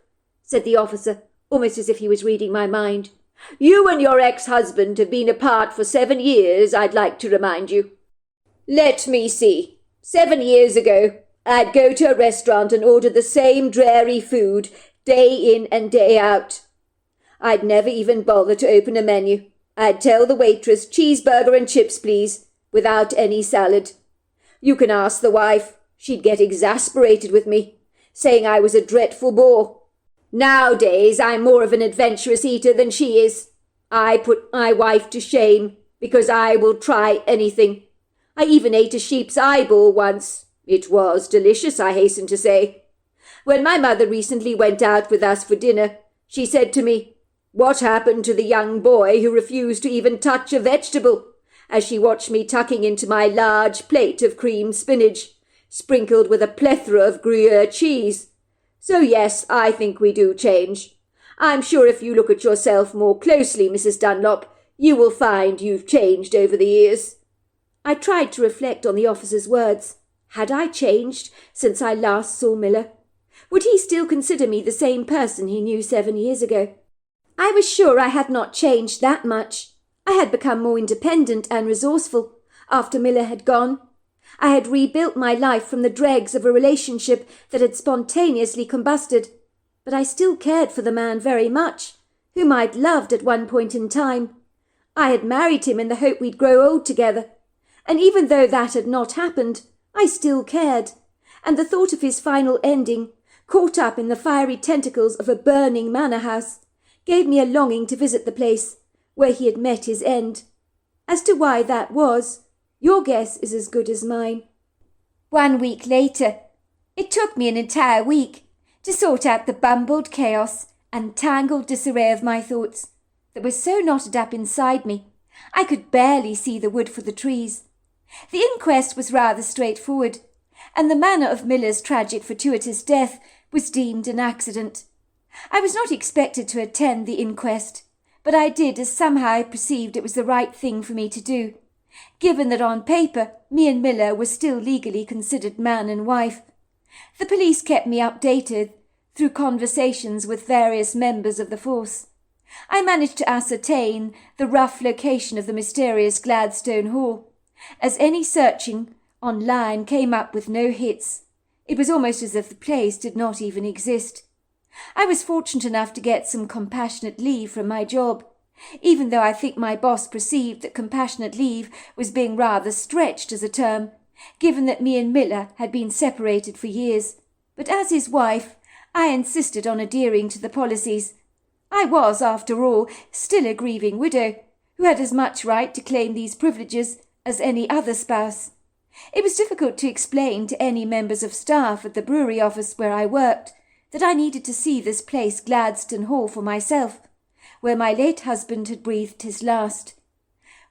said the officer, almost as if he was reading my mind. "You and your ex-husband have been apart for 7 years, I'd like to remind you. Let me see. 7 years ago, I'd go to a restaurant and order the same dreary food, day in and day out. I'd never even bother to open a menu. I'd tell the waitress, cheeseburger and chips, please, without any salad. You can ask the wife. She'd get exasperated with me, saying I was a dreadful bore. Nowadays I'm more of an adventurous eater than she is. I put my wife to shame because I will try anything. I even ate a sheep's eyeball once. It was delicious, I hasten to say. When my mother recently went out with us for dinner, she said to me, "What happened to the young boy who refused to even touch a vegetable?" as she watched me tucking into my large plate of cream spinach, sprinkled with a plethora of Gruyere cheese. So yes, I think we do change. I'm sure if you look at yourself more closely, Mrs. Dunlop, you will find you've changed over the years. I tried to reflect on the officer's words. Had I changed since I last saw Miller? Would he still consider me the same person he knew 7 years ago? I was sure I had not changed that much. I had become more independent and resourceful after Miller had gone. I had rebuilt my life from the dregs of a relationship that had spontaneously combusted, but I still cared for the man very much, whom I'd loved at one point in time. I had married him in the hope we'd grow old together, and even though that had not happened, I still cared, and the thought of his final ending, caught up in the fiery tentacles of a burning manor house, gave me a longing to visit the place where he had met his end. As to why that was, your guess is as good as mine. 1 week later, it took me an entire week to sort out the bumbled chaos and tangled disarray of my thoughts that were so knotted up inside me I could barely see the wood for the trees. The inquest was rather straightforward, and the manner of Miller's tragic fortuitous death was deemed an accident. I was not expected to attend the inquest, but I did as somehow I perceived it was the right thing for me to do, given that on paper me and Miller were still legally considered man and wife. The police kept me updated through conversations with various members of the force. I managed to ascertain the rough location of the mysterious Gladstone Hall, as any searching online came up with no hits. It was almost as if the place did not even exist. I was fortunate enough to get some compassionate leave from my job, even though I think my boss perceived that compassionate leave was being rather stretched as a term, given that me and Miller had been separated for years. But as his wife, I insisted on adhering to the policies. I was, after all, still a grieving widow, who had as much right to claim these privileges as any other spouse. It was difficult to explain to any members of staff at the brewery office where I worked that I needed to see this place Gladstone Hall for myself, where my late husband had breathed his last.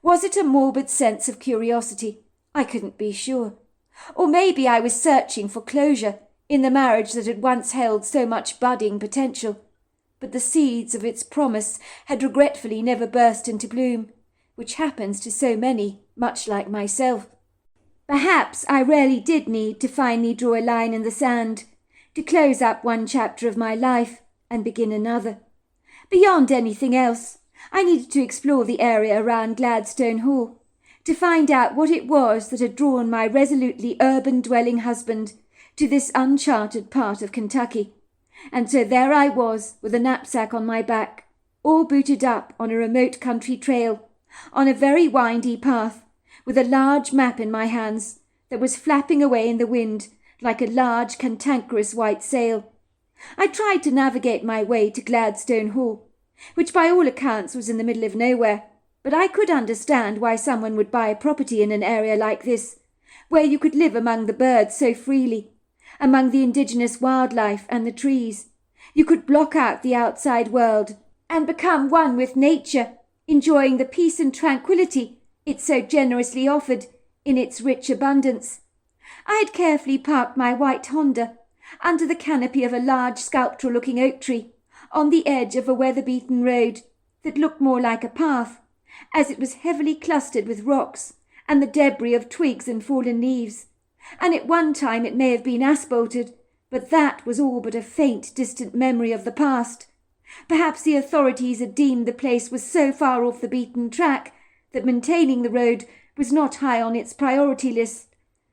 Was it a morbid sense of curiosity? I couldn't be sure. Or maybe I was searching for closure in the marriage that had once held so much budding potential, but the seeds of its promise had regretfully never burst into bloom, which happens to so many, much like myself. Perhaps I really did need to finally draw a line in the sand, to close up one chapter of my life and begin another. Beyond anything else, I needed to explore the area around Gladstone Hall, to find out what it was that had drawn my resolutely urban-dwelling husband to this uncharted part of Kentucky. And so there I was, with a knapsack on my back, all booted up on a remote country trail, on a very windy path, with a large map in my hands that was flapping away in the wind like a large cantankerous white sail. I tried to navigate my way to Gladstone Hall, which by all accounts was in the middle of nowhere, but I could understand why someone would buy a property in an area like this, where you could live among the birds so freely, among the indigenous wildlife and the trees. You could block out the outside world and become one with nature, enjoying the peace and tranquility it so generously offered in its rich abundance. I had carefully parked my white Honda under the canopy of a large sculptural-looking oak tree on the edge of a weather-beaten road that looked more like a path, as it was heavily clustered with rocks and the debris of twigs and fallen leaves, and at one time it may have been asphalted, but that was all but a faint, distant memory of the past. Perhaps the authorities had deemed the place was so far off the beaten track that maintaining the road was not high on its priority list,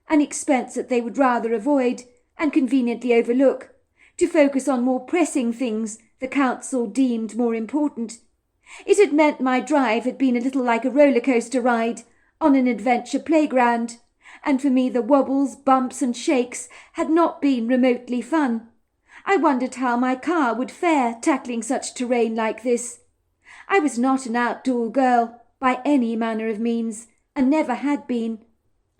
an expense that they would rather avoid and conveniently overlook, to focus on more pressing things the council deemed more important. It had meant my drive had been a little like a roller coaster ride on an adventure playground, and for me the wobbles, bumps and shakes had not been remotely fun. I wondered how my car would fare tackling such terrain like this. I was not an outdoor girl by any manner of means, and never had been.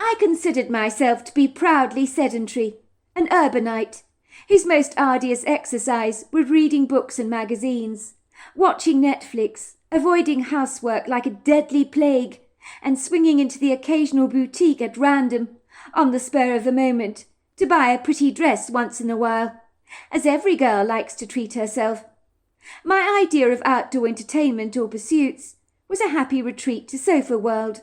I considered myself to be proudly sedentary, an urbanite, whose most arduous exercise was reading books and magazines, watching Netflix, avoiding housework like a deadly plague, and swinging into the occasional boutique at random, on the spur of the moment, to buy a pretty dress once in a while, as every girl likes to treat herself. My idea of outdoor entertainment or pursuits was a happy retreat to sofa world,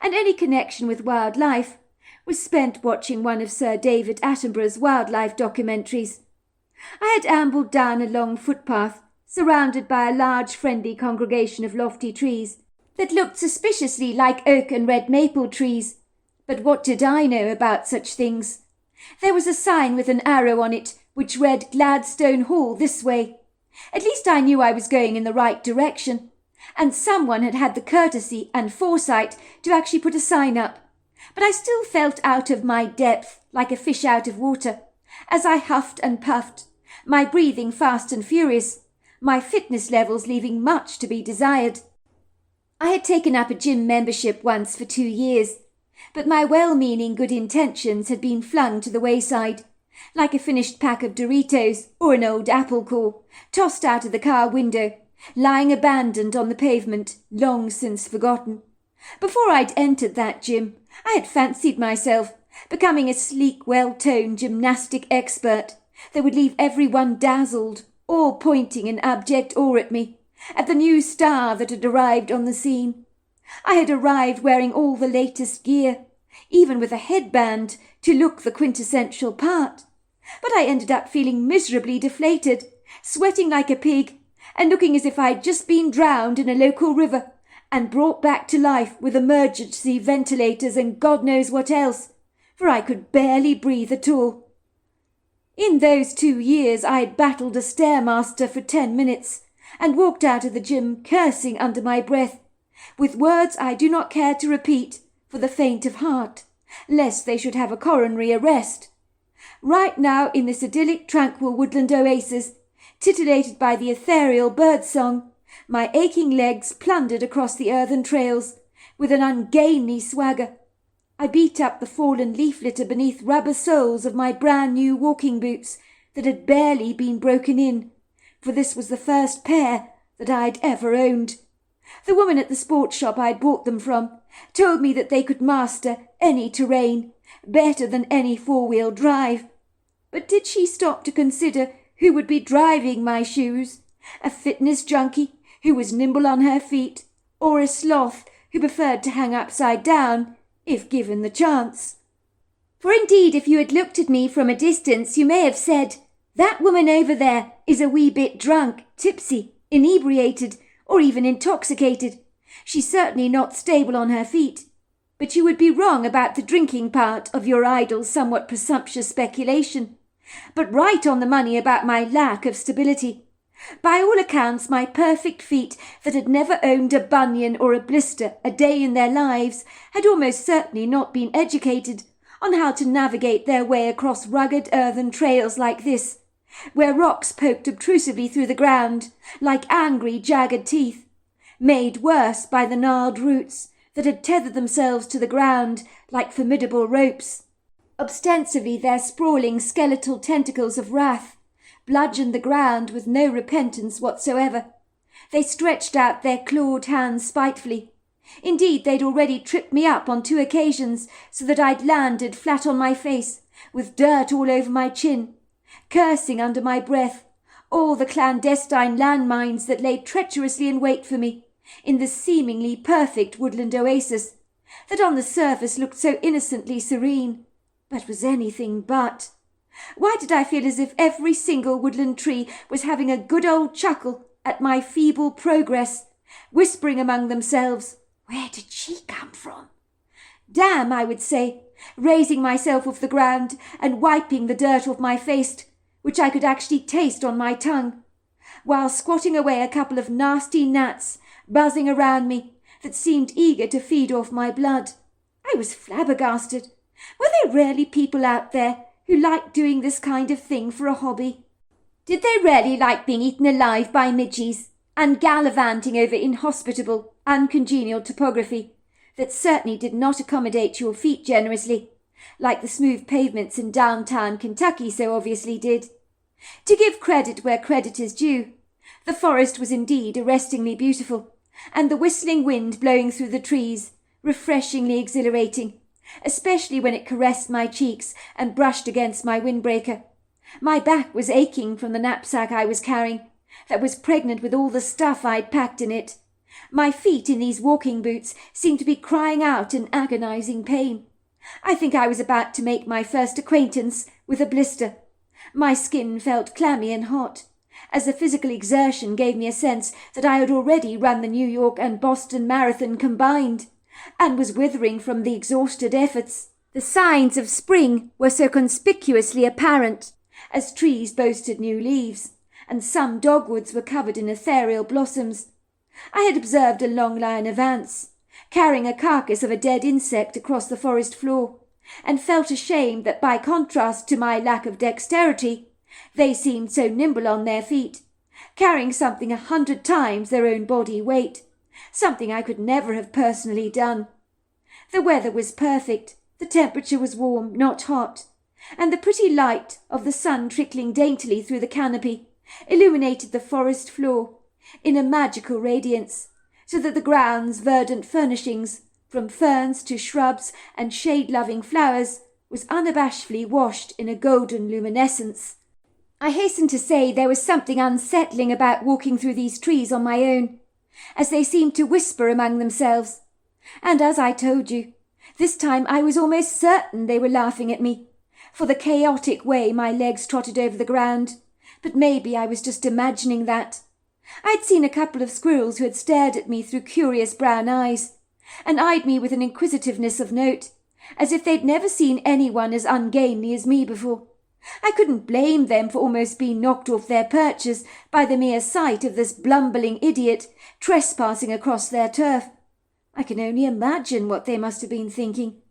and any connection with wildlife was spent watching one of Sir David Attenborough's wildlife documentaries. I had ambled down a long footpath, surrounded by a large friendly congregation of lofty trees that looked suspiciously like oak and red maple trees. But what did I know about such things? There was a sign with an arrow on it which read Gladstone Hall this way. At least I knew I was going in the right direction, and someone had had the courtesy and foresight to actually put a sign up. But I still felt out of my depth, like a fish out of water, as I huffed and puffed, my breathing fast and furious, my fitness levels leaving much to be desired. I had taken up a gym membership once for 2 years, but my well-meaning good intentions had been flung to the wayside, like a finished pack of Doritos or an old apple core, tossed out of the car window, lying abandoned on the pavement, long since forgotten. Before I'd entered that gym, I had fancied myself becoming a sleek, well-toned gymnastic expert that would leave everyone dazzled, all pointing in abject awe at me, at the new star that had arrived on the scene. I had arrived wearing all the latest gear, even with a headband to look the quintessential part. But I ended up feeling miserably deflated, sweating like a pig, and looking as if I'd just been drowned in a local river and brought back to life with emergency ventilators and God knows what else, for I could barely breathe at all. In those 2 years I had battled a stairmaster for 10 minutes and walked out of the gym cursing under my breath, with words I do not care to repeat for the faint of heart, lest they should have a coronary arrest. Right now, in this idyllic, tranquil woodland oasis, titillated by the ethereal bird-song, my aching legs plundered across the earthen trails with an ungainly swagger. I beat up the fallen leaf litter beneath rubber soles of my brand-new walking boots that had barely been broken in, for this was the first pair that I'd ever owned. The woman at the sports shop I'd bought them from told me that they could master any terrain better than any four-wheel drive. But did she stop to consider who would be driving my shoes? A fitness junkie who was nimble on her feet, or a sloth who preferred to hang upside down if given the chance? For indeed, if you had looked at me from a distance, you may have said, "That woman over there is a wee bit drunk, tipsy, inebriated, or even intoxicated. She's certainly not stable on her feet." But you would be wrong about the drinking part of your idol's somewhat presumptuous speculation, but right on the money about my lack of stability. By all accounts, my perfect feet that had never owned a bunion or a blister a day in their lives had almost certainly not been educated on how to navigate their way across rugged earthen trails like this, where rocks poked obtrusively through the ground like angry, jagged teeth, made worse by the gnarled roots that had tethered themselves to the ground like formidable ropes. Ostensibly their sprawling skeletal tentacles of wrath bludgeoned the ground with no repentance whatsoever. They stretched out their clawed hands spitefully. Indeed, they'd already tripped me up on 2 occasions so that I'd landed flat on my face, with dirt all over my chin, cursing under my breath all the clandestine landmines that lay treacherously in wait for me in this seemingly perfect woodland oasis that on the surface looked so innocently serene, but was anything but. Why did I feel as if every single woodland tree was having a good old chuckle at my feeble progress, whispering among themselves, "Where did she come from?" "Damn," I would say, raising myself off the ground and wiping the dirt off my face, which I could actually taste on my tongue. while squatting away a couple of nasty gnats buzzing around me that seemed eager to feed off my blood. I was flabbergasted. Were there really people out there who liked doing this kind of thing for a hobby? Did they really like being eaten alive by midgies and gallivanting over inhospitable, uncongenial topography that certainly did not accommodate your feet generously, like the smooth pavements in downtown Kentucky so obviously did? To give credit where credit is due, the forest was indeed arrestingly beautiful, and the whistling wind blowing through the trees refreshingly exhilarating, especially when it caressed my cheeks and brushed against my windbreaker. My back was aching from the knapsack I was carrying, that was pregnant with all the stuff I'd packed in it. My feet in these walking boots seemed to be crying out in agonizing pain. I think I was about to make my first acquaintance with a blister. My skin felt clammy and hot, as the physical exertion gave me a sense that I had already run the New York and Boston Marathon combined, and was withering from the exhausted efforts. The signs of spring were so conspicuously apparent, as trees boasted new leaves, and some dogwoods were covered in ethereal blossoms. I had observed a long line of ants, carrying a carcass of a dead insect across the forest floor, and felt ashamed that by contrast to my lack of dexterity, they seemed so nimble on their feet, carrying something 100 times their own body weight, something I could never have personally done. The weather was perfect, the temperature was warm, not hot, and the pretty light of the sun trickling daintily through the canopy illuminated the forest floor in a magical radiance, so that the ground's verdant furnishings, from ferns to shrubs and shade-loving flowers, was unabashedly washed in a golden luminescence. I hasten to say there was something unsettling about walking through these trees on my own, as they seemed to whisper among themselves. And as I told you, this time I was almost certain they were laughing at me, for the chaotic way my legs trotted over the ground, but maybe I was just imagining that. I'd seen a couple of squirrels who had stared at me through curious brown eyes, and eyed me with an inquisitiveness of note, as if they'd never seen anyone as ungainly as me before. I couldn't blame them for almost being knocked off their perches by the mere sight of this blumbling idiot trespassing across their turf. I can only imagine what they must have been thinking.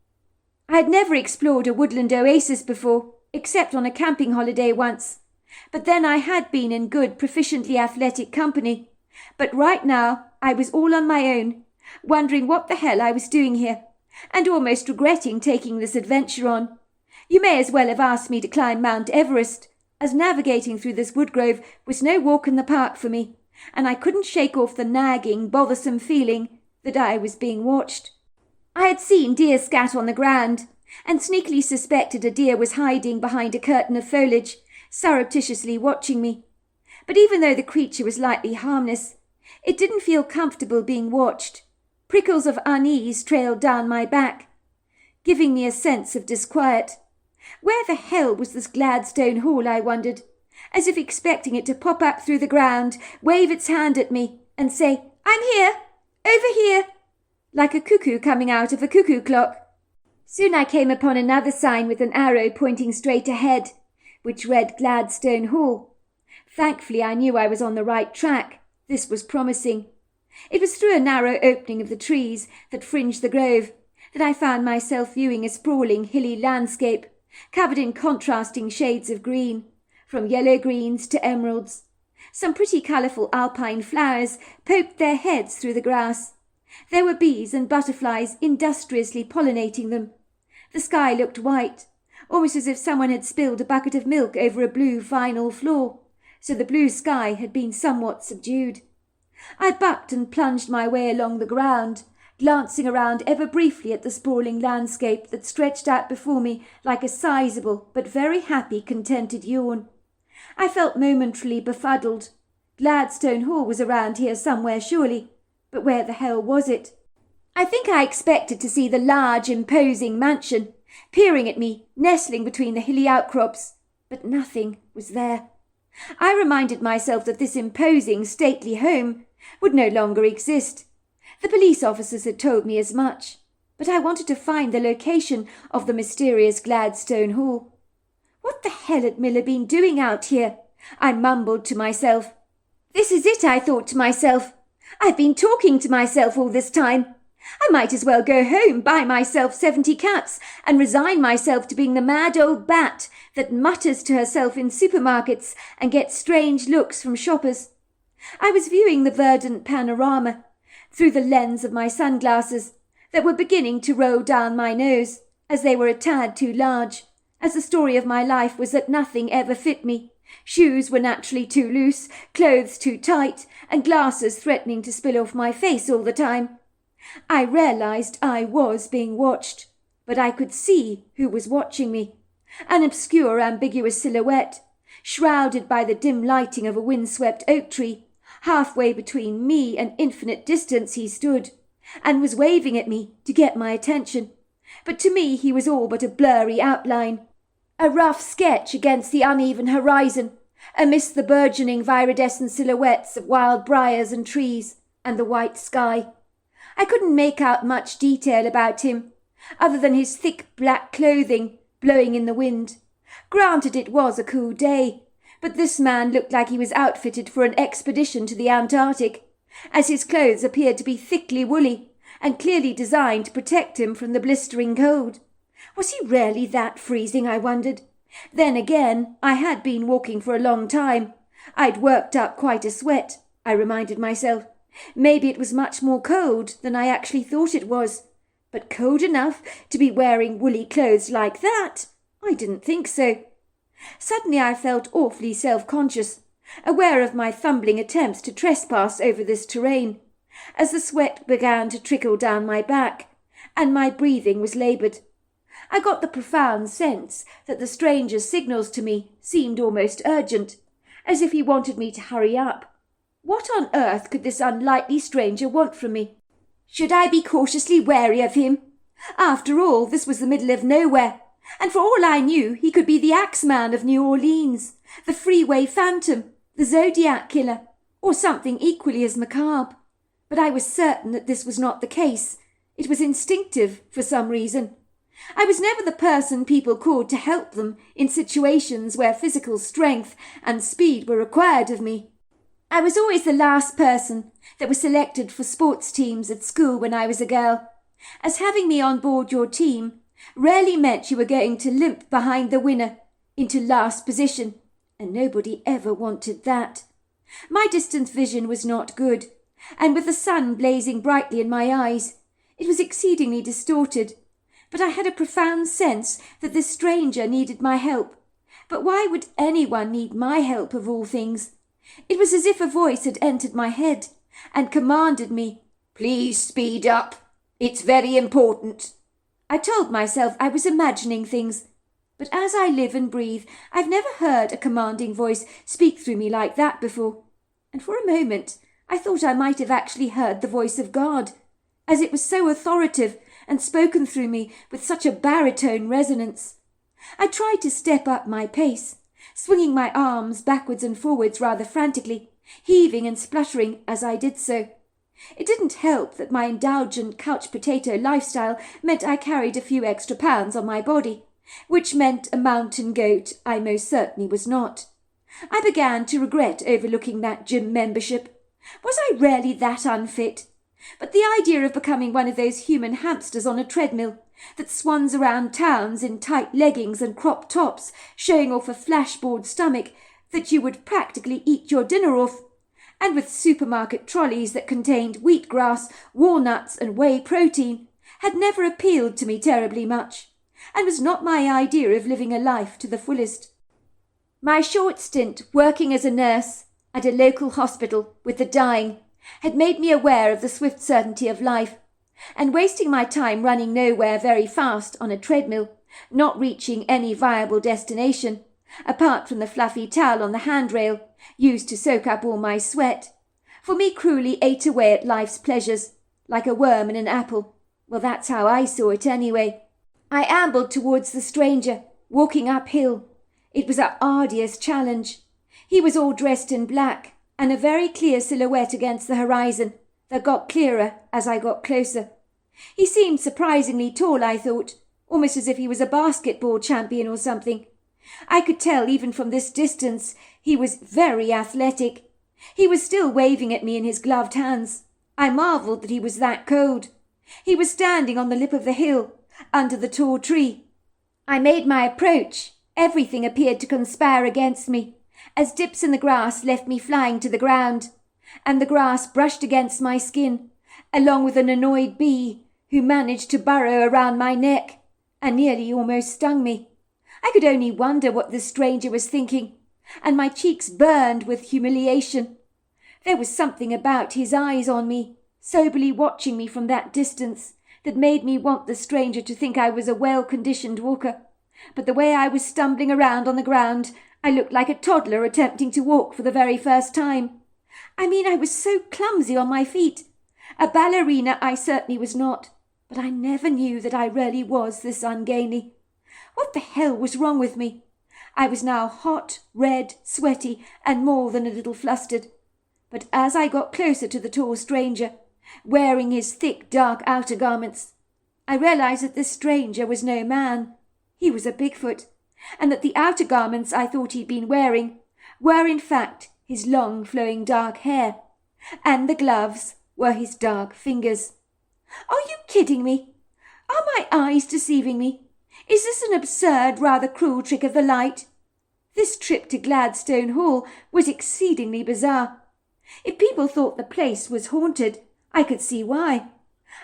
I had never explored a woodland oasis before, except on a camping holiday once, but then I had been in good, proficiently athletic company. But right now I was all on my own, wondering what the hell I was doing here, and almost regretting taking this adventure on. You may as well have asked me to climb Mount Everest, as navigating through this woodgrove was no walk in the park for me, and I couldn't shake off the nagging, bothersome feeling that I was being watched. I had seen deer scat on the ground, and sneakily suspected a deer was hiding behind a curtain of foliage, surreptitiously watching me. But even though the creature was likely harmless, it didn't feel comfortable being watched. Prickles of unease trailed down my back, giving me a sense of disquiet. Where the hell was this Gladstone Hall, I wondered, as if expecting it to pop up through the ground, wave its hand at me, and say, "I'm here, over here," like a cuckoo coming out of a cuckoo clock. Soon I came upon another sign with an arrow pointing straight ahead, which read Gladstone Hall. Thankfully I knew I was on the right track. This was promising. It was through a narrow opening of the trees that fringed the grove that I found myself viewing a sprawling hilly landscape, covered in contrasting shades of green, from yellow greens to emeralds. Some pretty colourful alpine flowers poked their heads through the grass. There were bees and butterflies industriously pollinating them. The sky looked white, almost as if someone had spilled a bucket of milk over a blue vinyl floor, so the blue sky had been somewhat subdued. I bucked and plunged my way along the ground, glancing around ever briefly at the sprawling landscape that stretched out before me like a sizable but very happy, contented yawn. I felt momentarily befuddled. Gladstone Hall was around here somewhere surely, but where the hell was it? I think I expected to see the large, imposing mansion, peering at me, nestling between the hilly outcrops, but nothing was there. I reminded myself that this imposing, stately home would no longer exist. The police officers had told me as much, but I wanted to find the location of the mysterious Gladstone Hall. What the hell had Miller been doing out here? I mumbled to myself. This is it, I thought to myself. I've been talking to myself all this time. I might as well go home, buy myself 70 cats, and resign myself to being the mad old bat that mutters to herself in supermarkets and gets strange looks from shoppers. I was viewing the verdant panorama through the lens of my sunglasses that were beginning to roll down my nose, as they were a tad too large, as the story of my life was that nothing ever fit me. Shoes were naturally too loose, clothes too tight, and glasses threatening to spill off my face all the time. I realized I was being watched, but I could see who was watching me. An obscure, ambiguous silhouette, shrouded by the dim lighting of a windswept oak tree. Halfway between me and infinite distance he stood, and was waving at me to get my attention. But to me he was all but a blurry outline, a rough sketch against the uneven horizon, amidst the burgeoning viridescent silhouettes of wild briars and trees, and the white sky. I couldn't make out much detail about him, other than his thick black clothing blowing in the wind. Granted, it was a cool day, but this man looked like he was outfitted for an expedition to the Antarctic, as his clothes appeared to be thickly woolly and clearly designed to protect him from the blistering cold. Was he really that freezing, I wondered? Then again, I had been walking for a long time. I'd worked up quite a sweat, I reminded myself. Maybe it was much more cold than I actually thought it was. But cold enough to be wearing woolly clothes like that? I didn't think so. Suddenly I felt awfully self-conscious, aware of my fumbling attempts to trespass over this terrain, as the sweat began to trickle down my back, and my breathing was laboured. I got the profound sense that the stranger's signals to me seemed almost urgent, as if he wanted me to hurry up. What on earth could this unlikely stranger want from me? Should I be cautiously wary of him? After all, this was the middle of nowhere, and for all I knew, he could be the Axeman of New Orleans, the freeway phantom, the Zodiac killer, or something equally as macabre. But I was certain that this was not the case. It was instinctive for some reason. I was never the person people called to help them in situations where physical strength and speed were required of me. I was always the last person that was selected for sports teams at school when I was a girl, as having me on board your team rarely meant you were going to limp behind the winner into last position, and nobody ever wanted that. My distant vision was not good, and with the sun blazing brightly in my eyes, it was exceedingly distorted. But I had a profound sense that this stranger needed my help. But why would anyone need my help of all things? It was as if a voice had entered my head and commanded me, "Please speed up. It's very important." I told myself I was imagining things, but as I live and breathe, I've never heard a commanding voice speak through me like that before. And for a moment, I thought I might have actually heard the voice of God, as it was so authoritative and spoken through me with such a baritone resonance. I tried to step up my pace, swinging my arms backwards and forwards rather frantically, heaving and spluttering as I did so. It didn't help that my indulgent couch potato lifestyle meant I carried a few extra pounds on my body, which meant a mountain goat I most certainly was not. I began to regret overlooking that gym membership. Was I really that unfit? But the idea of becoming one of those human hamsters on a treadmill that swans around towns in tight leggings and crop tops, showing off a flashboard stomach that you would practically eat your dinner off, and with supermarket trolleys that contained wheatgrass, walnuts and whey protein, had never appealed to me terribly much, and was not my idea of living a life to the fullest. My short stint working as a nurse at a local hospital with the dying had made me aware of the swift certainty of life, and wasting my time running nowhere very fast on a treadmill, not reaching any viable destination, apart from the fluffy towel on the handrail, used to soak up all my sweat, for me cruelly ate away at life's pleasures, like a worm in an apple. Well, that's how I saw it anyway. I ambled towards the stranger, walking uphill. It was an arduous challenge. He was all dressed in black, and a very clear silhouette against the horizon that got clearer as I got closer. He seemed surprisingly tall, I thought, almost as if he was a basketball champion or something. I could tell even from this distance he was very athletic. He was still waving at me in his gloved hands. I marvelled that he was that cold. He was standing on the lip of the hill, under the tall tree. I made my approach. Everything appeared to conspire against me, as dips in the grass left me flying to the ground, and the grass brushed against my skin, along with an annoyed bee who managed to burrow around my neck and nearly almost stung me. I could only wonder what this stranger was thinking, and my cheeks burned with humiliation. There was something about his eyes on me, soberly watching me from that distance, that made me want the stranger to think I was a well-conditioned walker. But the way I was stumbling around on the ground, I looked like a toddler attempting to walk for the very first time. I was so clumsy on my feet. A ballerina I certainly was not, but I never knew that I really was this ungainly. What the hell was wrong with me? I was now hot, red, sweaty, and more than a little flustered. But as I got closer to the tall stranger, wearing his thick, dark outer garments, I realized that this stranger was no man. He was a Bigfoot, and that the outer garments I thought he'd been wearing were in fact his long flowing dark hair, and the gloves were his dark fingers. Are you kidding me? Are my eyes deceiving me? Is this an absurd, rather cruel trick of the light? This trip to Gladstone Hall was exceedingly bizarre. If people thought the place was haunted, I could see why.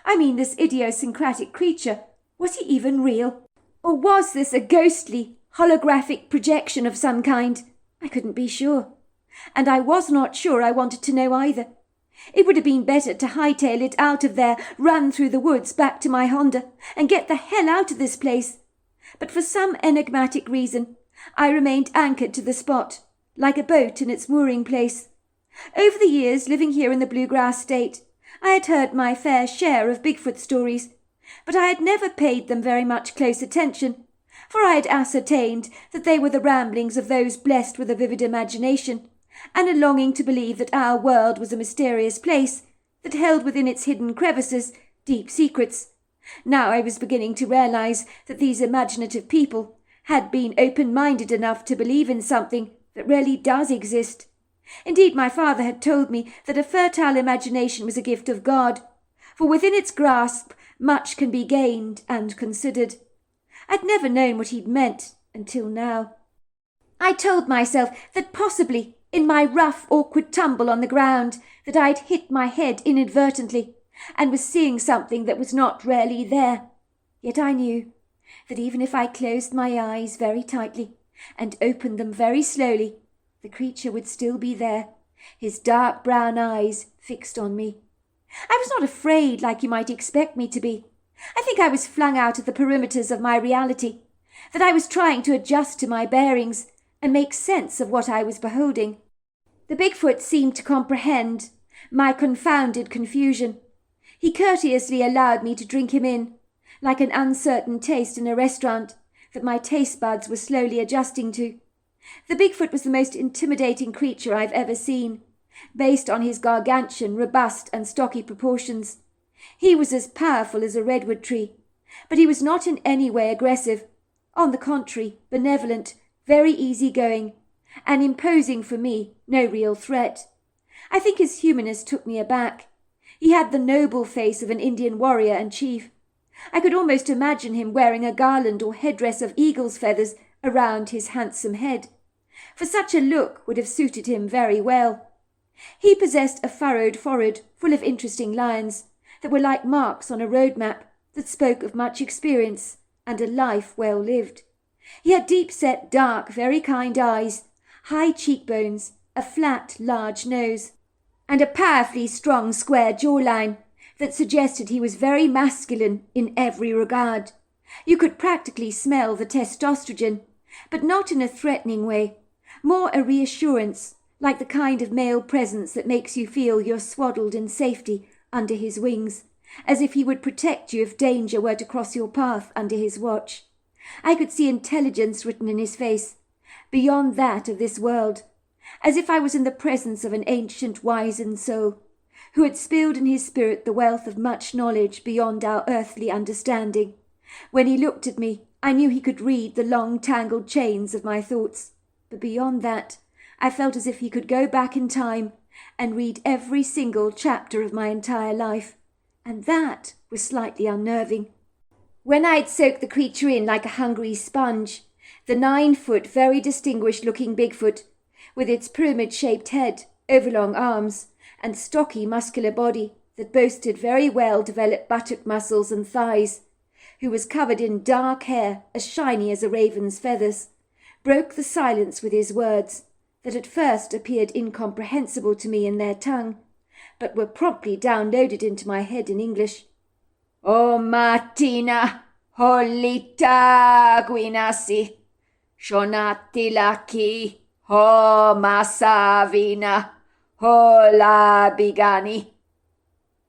This idiosyncratic creature, was he even real? Or was this a ghostly, holographic projection of some kind? I couldn't be sure. And I was not sure I wanted to know either. It would have been better to hightail it out of there, run through the woods back to my Honda, and get the hell out of this place. But for some enigmatic reason, I remained anchored to the spot, like a boat in its mooring place. Over the years living here in the Bluegrass State, I had heard my fair share of Bigfoot stories, but I had never paid them very much close attention, for I had ascertained that they were the ramblings of those blessed with a vivid imagination, and a longing to believe that our world was a mysterious place that held within its hidden crevices deep secrets. Now I was beginning to realize that these imaginative people had been open-minded enough to believe in something that really does exist. Indeed, my father had told me that a fertile imagination was a gift of God, for within its grasp much can be gained and considered. I'd never known what he'd meant until now. I told myself that possibly, in my rough, awkward tumble on the ground, that I'd hit my head inadvertently, and was seeing something that was not really there. Yet I knew that even if I closed my eyes very tightly and opened them very slowly, the creature would still be there, his dark brown eyes fixed on me. I was not afraid like you might expect me to be. I think I was flung out of the perimeters of my reality, that I was trying to adjust to my bearings and make sense of what I was beholding. The Bigfoot seemed to comprehend my confounded confusion. He courteously allowed me to drink him in, like an uncertain taste in a restaurant that my taste buds were slowly adjusting to. The Bigfoot was the most intimidating creature I've ever seen, based on his gargantuan, robust, and stocky proportions. He was as powerful as a redwood tree, but he was not in any way aggressive. On the contrary, benevolent, very easy-going, and imposing for me no real threat. I think his humanness took me aback. He had the noble face of an Indian warrior and chief. I could almost imagine him wearing a garland or headdress of eagle's feathers around his handsome head, for such a look would have suited him very well. He possessed a furrowed forehead full of interesting lines that were like marks on a road map that spoke of much experience and a life well lived. He had deep-set, dark, very kind eyes, high cheekbones, a flat, large nose, and a powerfully strong square jawline that suggested he was very masculine in every regard. You could practically smell the testosterone, but not in a threatening way, more a reassurance, like the kind of male presence that makes you feel you're swaddled in safety under his wings, as if he would protect you if danger were to cross your path under his watch. I could see intelligence written in his face, beyond that of this world, as if I was in the presence of an ancient wizened soul, who had spilled in his spirit the wealth of much knowledge beyond our earthly understanding. When he looked at me, I knew he could read the long tangled chains of my thoughts, but beyond that, I felt as if he could go back in time and read every single chapter of my entire life, and that was slightly unnerving. When I'd soaked the creature in like a hungry sponge, the 9-foot, very distinguished-looking Bigfoot, with its pyramid-shaped head, overlong arms, and stocky muscular body that boasted very well-developed buttock muscles and thighs, who was covered in dark hair as shiny as a raven's feathers, broke the silence with his words that at first appeared incomprehensible to me in their tongue, but were promptly downloaded into my head in English. O mattina, holita guinasi, shonati laki, ho masavina, ho la bigani.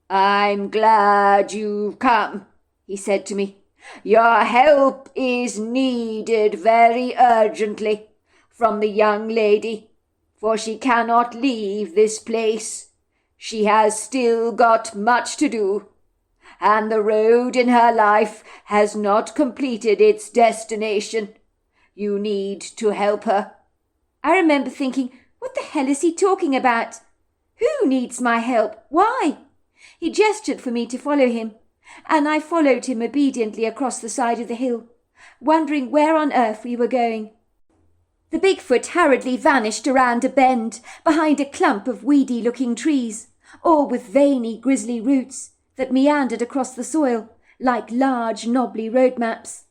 I'm glad you've come, he said to me. Your help is needed very urgently from the young lady, for she cannot leave this place. She has still got much to do, and the road in her life has not completed its destination. You need to help her. I remember thinking, what the hell is he talking about? Who needs my help? Why? He gestured for me to follow him, and I followed him obediently across the side of the hill, wondering where on earth we were going. The Bigfoot hurriedly vanished around a bend behind a clump of weedy-looking trees, all with veiny, grisly roots that meandered across the soil like large, knobbly road maps.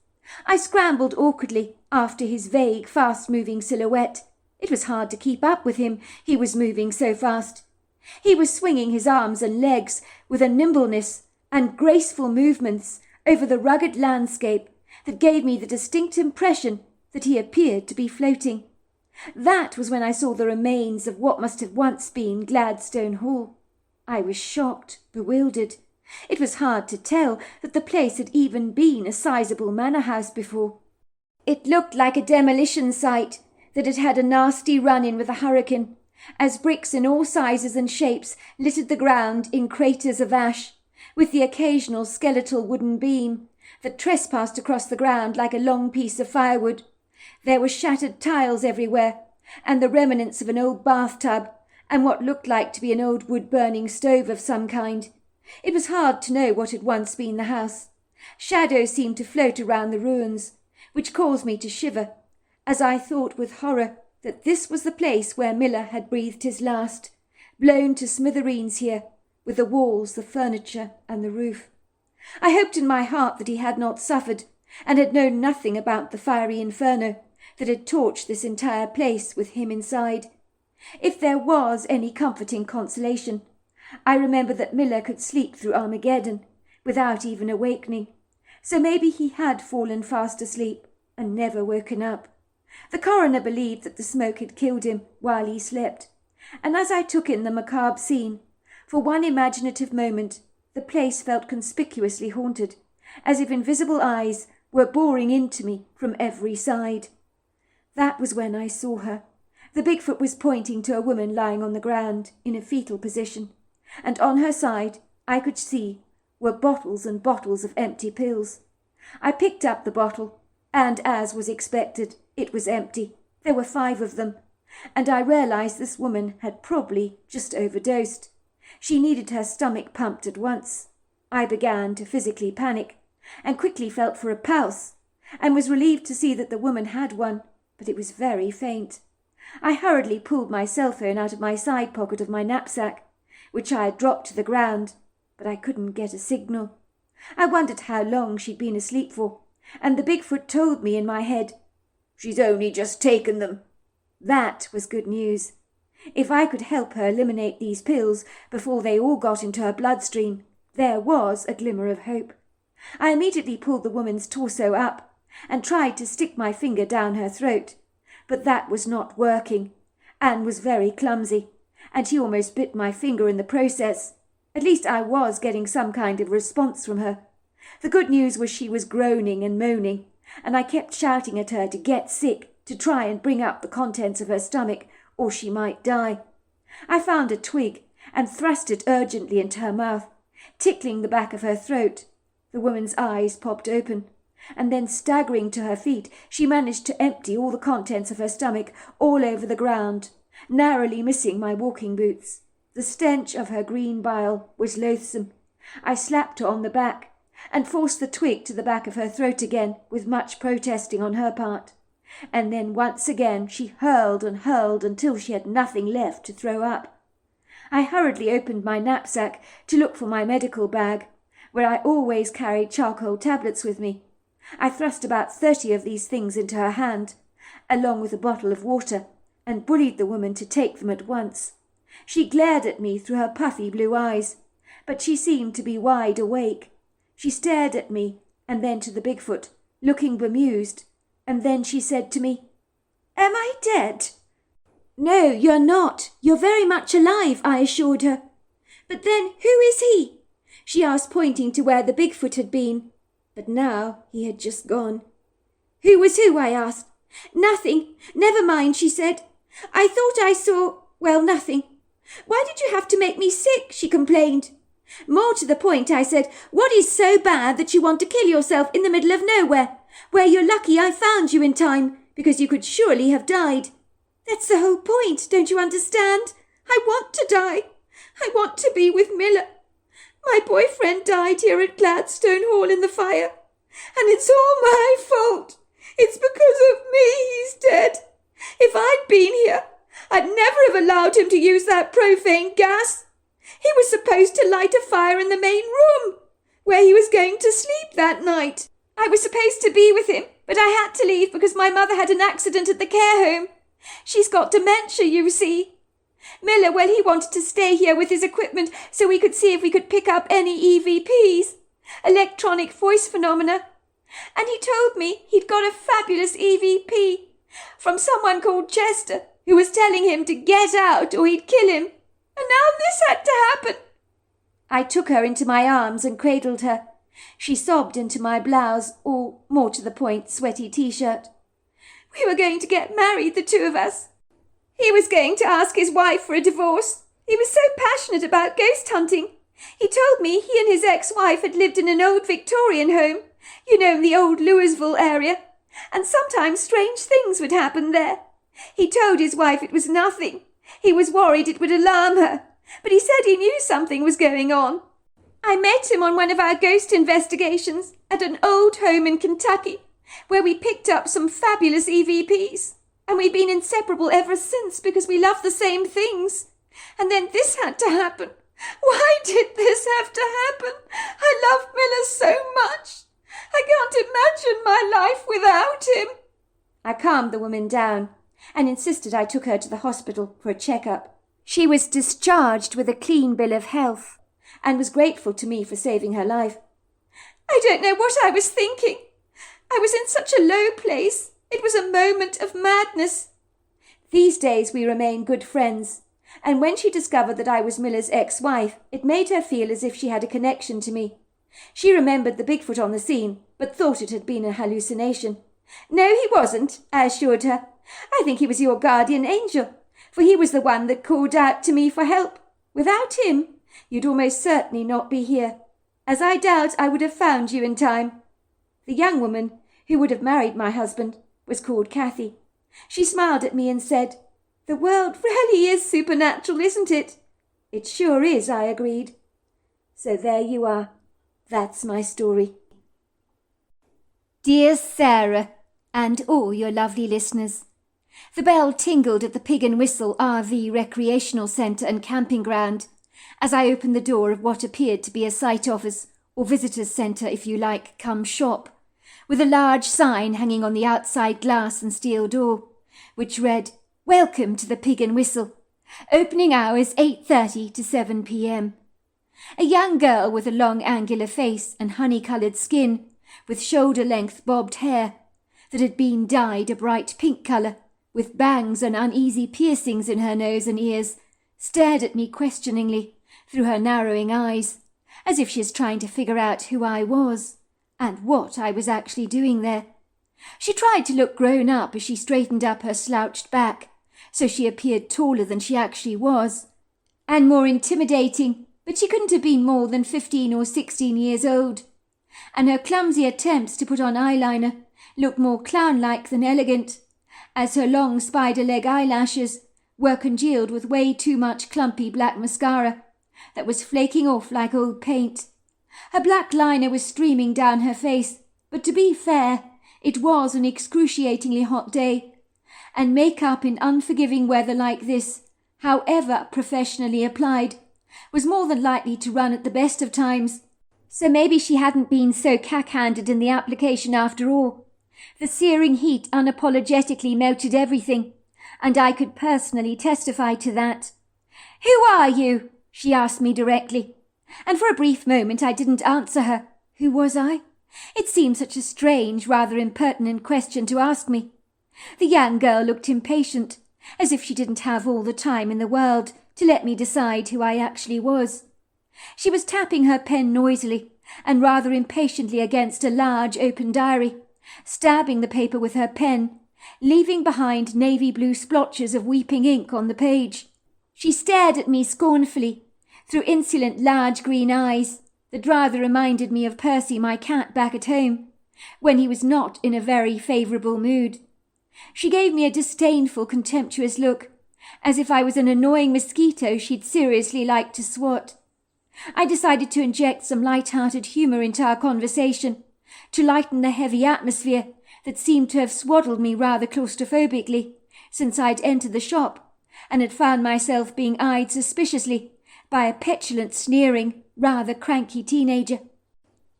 I scrambled awkwardly after his vague, fast-moving silhouette. It was hard to keep up with him, he was moving so fast. He was swinging his arms and legs with a nimbleness and graceful movements over the rugged landscape that gave me the distinct impression that he appeared to be floating. That was when I saw the remains of what must have once been Gladstone Hall. I was shocked, bewildered. It was hard to tell that the place had even been a sizable manor house before. It looked like a demolition site that had had a nasty run-in with a hurricane, as bricks in all sizes and shapes littered the ground in craters of ash, with the occasional skeletal wooden beam that trespassed across the ground like a long piece of firewood. There were shattered tiles everywhere, and the remnants of an old bathtub, and what looked like to be an old wood-burning stove of some kind. It was hard to know what had once been the house. Shadows seemed to float around the ruins, which caused me to shiver, as I thought with horror that this was the place where Miller had breathed his last, blown to smithereens here, with the walls, the furniture, and the roof. I hoped in my heart that he had not suffered, and had known nothing about the fiery inferno that had torched this entire place with him inside. If there was any comforting consolation, I remember that Miller could sleep through Armageddon without even awakening, so maybe he had fallen fast asleep and never woken up. The coroner believed that the smoke had killed him while he slept, and as I took in the macabre scene, for one imaginative moment the place felt conspicuously haunted, as if invisible eyes were boring into me from every side. That was when I saw her. The Bigfoot was pointing to a woman lying on the ground in a fetal position, and on her side, I could see, were bottles and bottles of empty pills. I picked up the bottle, and as was expected, it was empty. There were 5 of them, and I realized this woman had probably just overdosed. She needed her stomach pumped at once. I began to physically panic, and quickly felt for a pulse, and was relieved to see that the woman had one, but it was very faint. I hurriedly pulled my cell phone out of my side pocket of my knapsack, which I had dropped to the ground, but I couldn't get a signal. I wondered how long she'd been asleep for, and the Bigfoot told me in my head, "She's only just taken them." That was good news. If I could help her eliminate these pills before they all got into her bloodstream, there was a glimmer of hope. I immediately pulled the woman's torso up and tried to stick my finger down her throat, but that was not working. Anne was very clumsy, and she almost bit my finger in the process. At least I was getting some kind of response from her. The good news was she was groaning and moaning, and I kept shouting at her to get sick, to try and bring up the contents of her stomach, or she might die. I found a twig and thrust it urgently into her mouth, tickling the back of her throat. The woman's eyes popped open, and then staggering to her feet, she managed to empty all the contents of her stomach all over the ground, narrowly missing my walking boots. The stench of her green bile was loathsome. I slapped her on the back and forced the twig to the back of her throat again, with much protesting on her part. And then once again she hurled and hurled until she had nothing left to throw up. I hurriedly opened my knapsack to look for my medical bag, where I always carried charcoal tablets with me. I thrust about 30 of these things into her hand, along with a bottle of water, and bullied the woman to take them at once. She glared at me through her puffy blue eyes, but she seemed to be wide awake. She stared at me and then to the Bigfoot, looking bemused, and then she said to me, "Am I dead?" "No, you're not. You're very much alive," I assured her. "But then who is he?" she asked, pointing to where the Bigfoot had been. But now he had just gone. "Who was who?" I asked. "Nothing. Never mind," she said. "I thought I saw, well, nothing." "Why did you have to make me sick?" she complained. "More to the point," I said, "what is so bad that you want to kill yourself in the middle of nowhere, where you're lucky I found you in time, because you could surely have died?" "That's the whole point, don't you understand? I want to die. I want to be with Miller. My boyfriend died here at Gladstone Hall in the fire, and it's all my fault. It's because of me he's dead. If I'd been here, I'd never have allowed him to use that profane gas. He was supposed to light a fire in the main room, where he was going to sleep that night. I was supposed to be with him, but I had to leave because my mother had an accident at the care home. She's got dementia, you see. Miller, well, he wanted to stay here with his equipment so we could see if we could pick up any EVPs, electronic voice phenomena. And he told me he'd got a fabulous EVP from someone called Chester, who was telling him to get out or he'd kill him. And now this had to happen." I took her into my arms and cradled her. She sobbed into my blouse, or, more to the point, sweaty T-shirt. "We were going to get married, the two of us. He was going to ask his wife for a divorce. He was so passionate about ghost hunting. He told me he and his ex-wife had lived in an old Victorian home, you know, in the old Louisville area, and sometimes strange things would happen there. He told his wife it was nothing. He was worried it would alarm her, but he said he knew something was going on. I met him on one of our ghost investigations at an old home in Kentucky, where we picked up some fabulous EVPs, and we've been inseparable ever since because we love the same things. And then this had to happen. Why did this have to happen? I love Miller so much. I can't imagine my life without him." I calmed the woman down and insisted I took her to the hospital for a checkup. She was discharged with a clean bill of health and was grateful to me for saving her life. "I don't know what I was thinking. I was in such a low place. It was a moment of madness." These days we remain good friends, and when she discovered that I was Miller's ex-wife, it made her feel as if she had a connection to me. She remembered the Bigfoot on the scene, but thought it had been a hallucination. "No, he wasn't," I assured her. "I think he was your guardian angel, for he was the one that called out to me for help. Without him, you'd almost certainly not be here, as I doubt I would have found you in time." The young woman, who would have married my husband, was called Kathy. She smiled at me and said, "The world really is supernatural, isn't it?" "It sure is," I agreed. So there you are. That's my story. Dear Sarah, and all your lovely listeners, the bell tingled at the Pig and Whistle RV Recreational Centre and Camping Ground as I opened the door of what appeared to be a sight office, or visitors' centre if you like, come shop, with a large sign hanging on the outside glass and steel door, which read, "Welcome to the Pig and Whistle. Opening hours 8:30 to 7 p.m. A young girl with a long angular face and honey-coloured skin, with shoulder-length bobbed hair that had been dyed a bright pink colour, with bangs and uneasy piercings in her nose and ears, stared at me questioningly through her narrowing eyes, as if she was trying to figure out who I was and what I was actually doing there. She tried to look grown up as she straightened up her slouched back, so she appeared taller than she actually was, and more intimidating, but she couldn't have been more than 15 or 16 years old, and her clumsy attempts to put on eyeliner looked more clown-like than elegant, as her long spider-leg eyelashes were congealed with way too much clumpy black mascara that was flaking off like old paint. Her black liner was streaming down her face, but to be fair, it was an excruciatingly hot day, and makeup in unforgiving weather like this, however professionally applied, was more than likely to run at the best of times. So maybe she hadn't been so cack-handed in the application after all. The searing heat unapologetically melted everything, and I could personally testify to that. "Who are you?" she asked me directly, and for a brief moment I didn't answer her. Who was I? It seemed such a strange, rather impertinent question to ask me. The young girl looked impatient, as if she didn't have all the time in the world to let me decide who I actually was. She was tapping her pen noisily and rather impatiently against a large open diary, stabbing the paper with her pen, leaving behind navy blue splotches of weeping ink on the page. She stared at me scornfully, through insolent large green eyes that rather reminded me of Percy, my cat, back at home, when he was not in a very favourable mood. She gave me a disdainful, contemptuous look, as if I was an annoying mosquito she'd seriously like to swat. I decided to inject some light-hearted humour into our conversation, to lighten the heavy atmosphere that seemed to have swaddled me rather claustrophobically since I'd entered the shop, and had found myself being eyed suspiciously by a petulant, sneering, rather cranky teenager.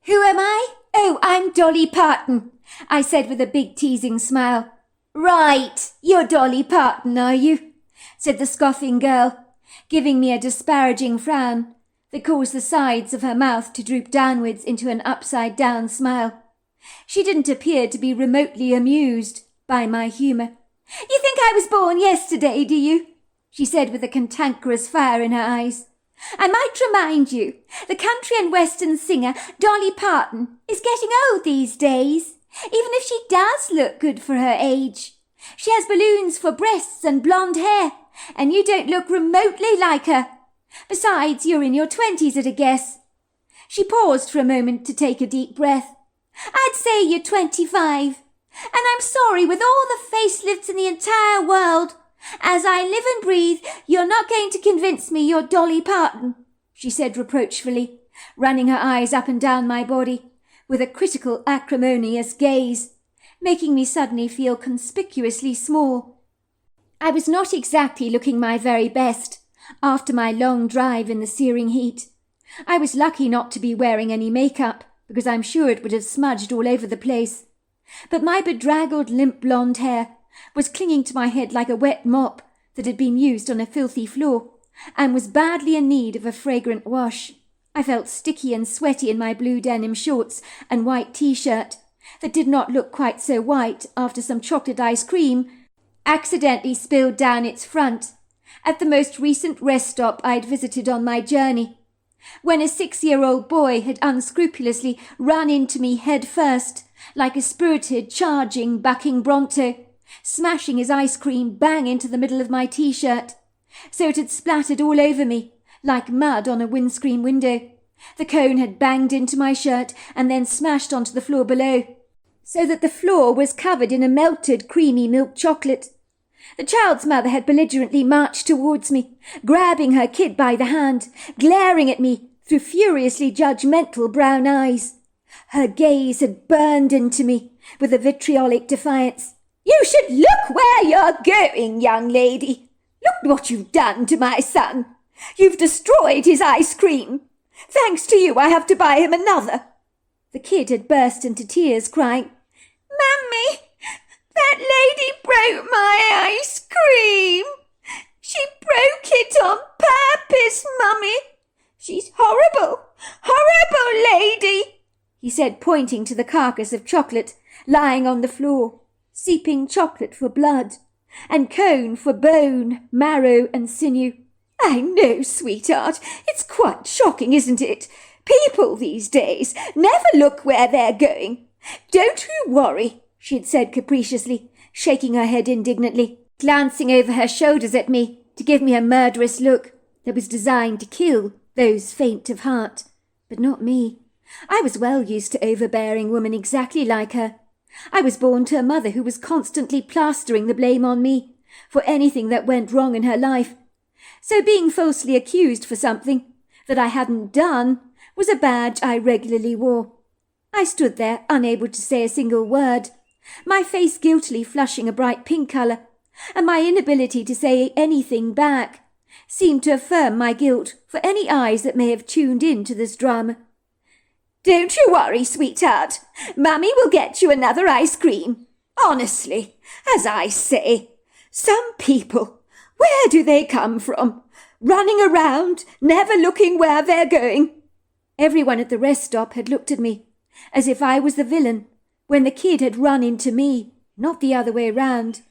"Who am I? Oh, I'm Dolly Parton," I said with a big teasing smile. "Right, you're Dolly Parton, are you?" said the scoffing girl, giving me a disparaging frown that caused the sides of her mouth to droop downwards into an upside-down smile. She didn't appear to be remotely amused by my humour. "You think I was born yesterday, do you?" she said with a cantankerous fire in her eyes. "I might remind you, the country and western singer Dolly Parton is getting old these days, even if she does look good for her age. She has balloons for breasts and blonde hair, and you don't look remotely like her. Besides, you're in your 20s at a guess." She paused for a moment to take a deep breath. "I'd say you're 25, and I'm sorry with all the facelifts in the entire world. As I live and breathe, you're not going to convince me you're Dolly Parton," she said reproachfully, running her eyes up and down my body with a critical, acrimonious gaze, making me suddenly feel conspicuously small. I was not exactly looking my very best after my long drive in the searing heat. I was lucky not to be wearing any makeup, because I'm sure it would have smudged all over the place. But my bedraggled, limp blonde hair was clinging to my head like a wet mop that had been used on a filthy floor, and was badly in need of a fragrant wash. I felt sticky and sweaty in my blue denim shorts and white t-shirt that did not look quite so white after some chocolate ice cream accidentally spilled down its front at the most recent rest stop I'd visited on my journey, when a 6-year-old boy had unscrupulously run into me head first like a spirited, charging, bucking Bronto, smashing his ice cream bang into the middle of my t-shirt, so it had splattered all over me, like mud on a windscreen window. The cone had banged into my shirt and then smashed onto the floor below, so that the floor was covered in a melted, creamy milk chocolate. The child's mother had belligerently marched towards me, grabbing her kid by the hand, glaring at me through furiously judgmental brown eyes. Her gaze had burned into me with a vitriolic defiance. "You should look where you're going, young lady. Look what you've done to my son. You've destroyed his ice cream. Thanks to you, I have to buy him another." The kid had burst into tears, crying, "Mummy, that lady broke my ice cream. She broke it on purpose, Mummy. She's horrible, horrible lady," he said, pointing to the carcass of chocolate lying on the floor, seeping chocolate for blood, and cone for bone, marrow, and sinew. "I know, sweetheart, it's quite shocking, isn't it? People these days never look where they're going. Don't you worry," she had said capriciously, shaking her head indignantly, glancing over her shoulders at me to give me a murderous look that was designed to kill those faint of heart, but not me. I was well used to overbearing women exactly like her. I was born to a mother who was constantly plastering the blame on me for anything that went wrong in her life. So being falsely accused for something that I hadn't done was a badge I regularly wore. I stood there, unable to say a single word, my face guiltily flushing a bright pink colour, and my inability to say anything back seemed to affirm my guilt for any eyes that may have tuned in to this drama. "Don't you worry, sweetheart. Mummy will get you another ice cream. Honestly, as I say, some people, where do they come from? Running around, never looking where they're going." Everyone at the rest stop had looked at me, as if I was the villain, when the kid had run into me, not the other way round.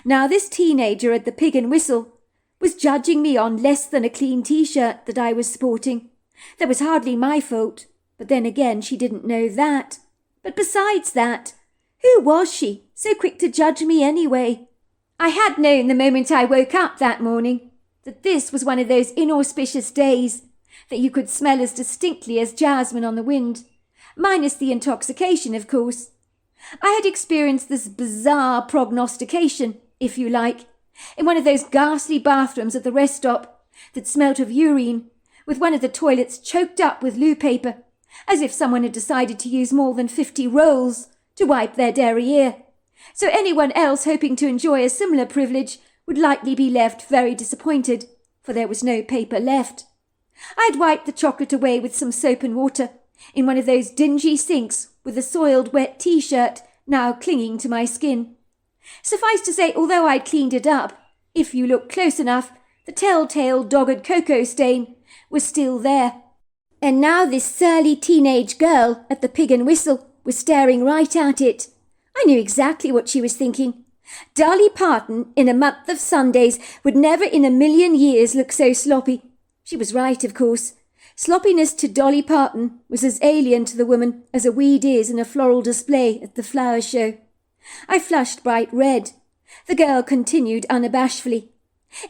Now this teenager at the Pig and Whistle was judging me on less than a clean T-shirt that I was sporting. That was hardly my fault, but then again she didn't know that. But besides that, who was she, so quick to judge me anyway? I had known the moment I woke up that morning that this was one of those inauspicious days that you could smell as distinctly as jasmine on the wind, minus the intoxication, of course. I had experienced this bizarre prognostication, if you like, in one of those ghastly bathrooms at the rest stop that smelt of urine, with one of the toilets choked up with loo paper, as if someone had decided to use more than 50 rolls to wipe their derriere. So anyone else hoping to enjoy a similar privilege would likely be left very disappointed, for there was no paper left. I'd wiped the chocolate away with some soap and water in one of those dingy sinks with a soiled wet T-shirt now clinging to my skin. Suffice to say, although I'd cleaned it up, if you looked close enough, the telltale dogged cocoa stain was still there. And now this surly teenage girl at the Pig and Whistle was staring right at it. I knew exactly what she was thinking. Dolly Parton, in a month of Sundays, would never in a million years look so sloppy. She was right, of course. Sloppiness to Dolly Parton was as alien to the woman as a weed is in a floral display at the flower show. I flushed bright red. The girl continued unabashedly.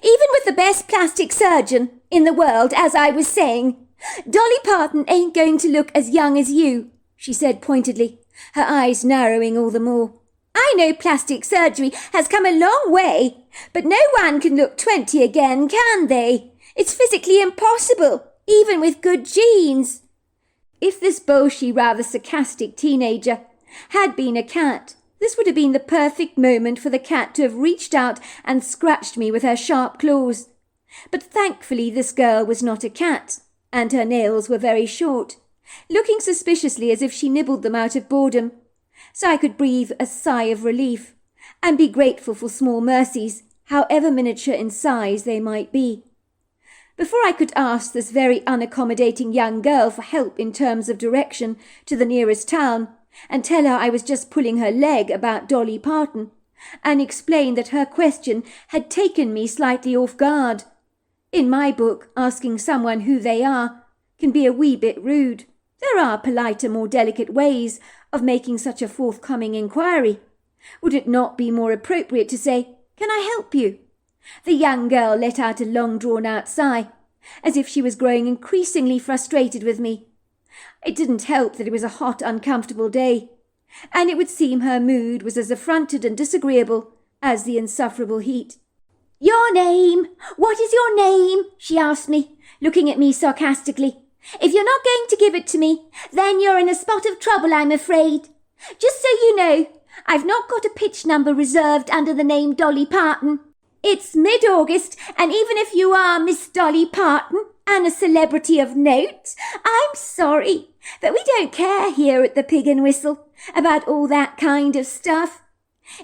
"Even with the best plastic surgeon in the world, as I was saying, Dolly Parton ain't going to look as young as you," she said pointedly, her eyes narrowing all the more. "I know plastic surgery has come a long way, but no one can look 20 again, can they? It's physically impossible, even with good genes." If this bolshy, rather sarcastic teenager had been a cat, this would have been the perfect moment for the cat to have reached out and scratched me with her sharp claws. But thankfully this girl was not a cat, and her nails were very short, looking suspiciously as if she nibbled them out of boredom. So I could breathe a sigh of relief, and be grateful for small mercies, however miniature in size they might be. Before I could ask this very unaccommodating young girl for help in terms of direction to the nearest town, and tell her I was just pulling her leg about Dolly Parton, and explain that her question had taken me slightly off guard. In my book, asking someone who they are can be a wee bit rude. There are politer, more delicate ways of making such a forthcoming inquiry. Would it not be more appropriate to say, "Can I help you?" The young girl let out a long drawn-out sigh, as if she was growing increasingly frustrated with me. It didn't help that it was a hot, uncomfortable day, and it would seem her mood was as affronted and disagreeable as the insufferable heat. "Your name? What is your name?" she asked me, looking at me sarcastically. "If you're not going to give it to me, then you're in a spot of trouble, I'm afraid. Just so you know, I've not got a pitch number reserved under the name Dolly Parton. It's mid-August, and even if you are Miss Dolly Parton and a celebrity of note, I'm sorry, but we don't care here at the Pig and Whistle about all that kind of stuff.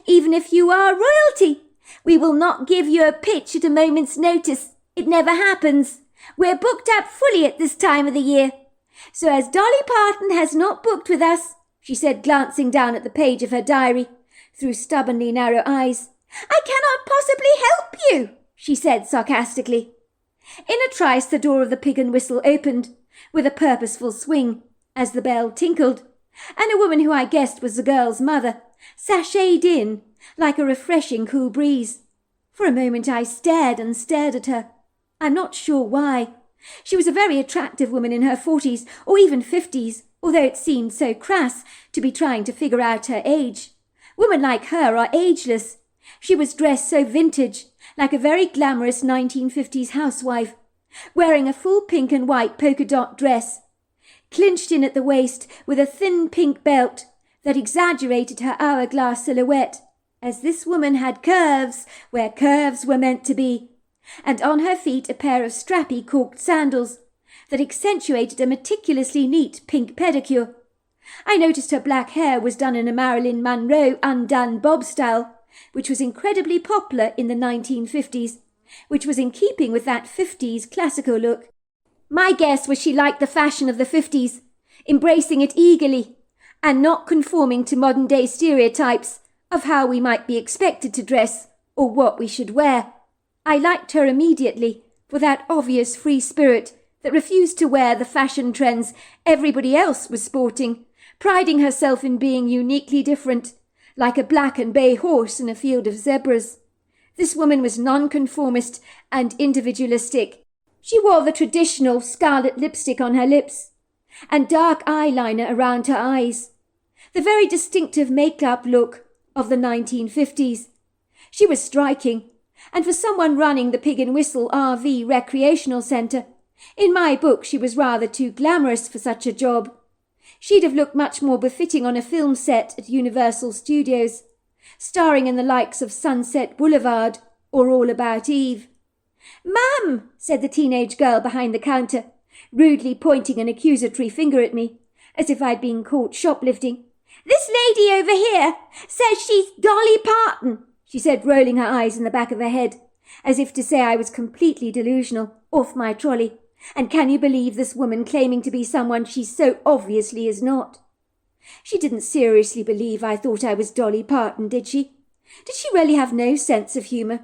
Even if you are royalty, we will not give you a pitch at a moment's notice. It never happens. We're booked up fully at this time of the year. So as Dolly Parton has not booked with us," she said, glancing down at the page of her diary through stubbornly narrow eyes, "I cannot possibly help you," she said sarcastically. In a trice the door of the Pig and Whistle opened, with a purposeful swing, as the bell tinkled, and a woman who I guessed was the girl's mother sashayed in like a refreshing cool breeze. For a moment I stared and stared at her. I'm not sure why. She was a very attractive woman in her 40s or even 50s, although it seemed so crass to be trying to figure out her age. Women like her are ageless. She was dressed so vintage, like a very glamorous 1950s housewife, wearing a full pink and white polka dot dress, clinched in at the waist with a thin pink belt that exaggerated her hourglass silhouette, as this woman had curves where curves were meant to be, and on her feet a pair of strappy corked sandals that accentuated a meticulously neat pink pedicure. I noticed her black hair was done in a Marilyn Monroe undone bob style, which was incredibly popular in the 1950s, which was in keeping with that 50s classical look. My guess was she liked the fashion of the 50s, embracing it eagerly, and not conforming to modern-day stereotypes of how we might be expected to dress or what we should wear. I liked her immediately for that obvious free spirit that refused to wear the fashion trends everybody else was sporting, priding herself in being uniquely different, like a black and bay horse in a field of zebras. This woman was nonconformist and individualistic. She wore the traditional scarlet lipstick on her lips and dark eyeliner around her eyes, the very distinctive make-up look of the 1950s. She was striking, and for someone running the Pig and Whistle RV recreational centre, in my book she was rather too glamorous for such a job. She'd have looked much more befitting on a film set at Universal Studios, starring in the likes of Sunset Boulevard or All About Eve. "Ma'am," said the teenage girl behind the counter, rudely pointing an accusatory finger at me, as if I'd been caught shoplifting. "This lady over here says she's Dolly Parton," she said, rolling her eyes in the back of her head, as if to say I was completely delusional, off my trolley. And can you believe this woman claiming to be someone she so obviously is not? She didn't seriously believe I thought I was Dolly Parton, did she? Did she really have no sense of humour?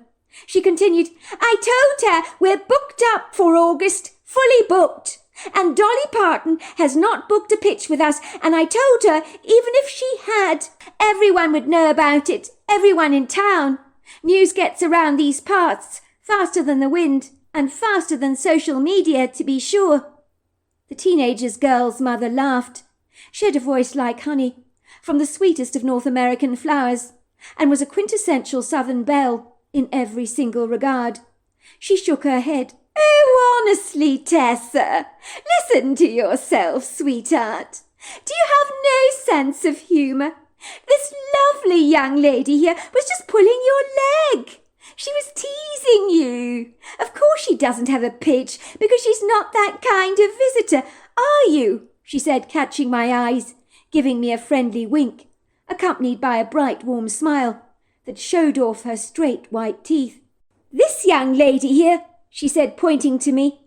She continued, "I told her we're booked up for August, fully booked. And Dolly Parton has not booked a pitch with us, and I told her even if she had, everyone would know about it, everyone in town. News gets around these parts faster than the wind, and faster than social media, to be sure." The teenager's girl's mother laughed. She had a voice like honey, from the sweetest of North American flowers, and was a quintessential Southern belle in every single regard. She shook her head. "Oh, honestly, Tessa, listen to yourself, sweetheart. Do you have no sense of humour? This lovely young lady here was just pulling your leg. She was teasing you. Of course she doesn't have a pitch, because she's not that kind of visitor, are you?" she said, catching my eyes, giving me a friendly wink, accompanied by a bright, warm smile that showed off her straight white teeth. "This young lady here," she said, pointing to me,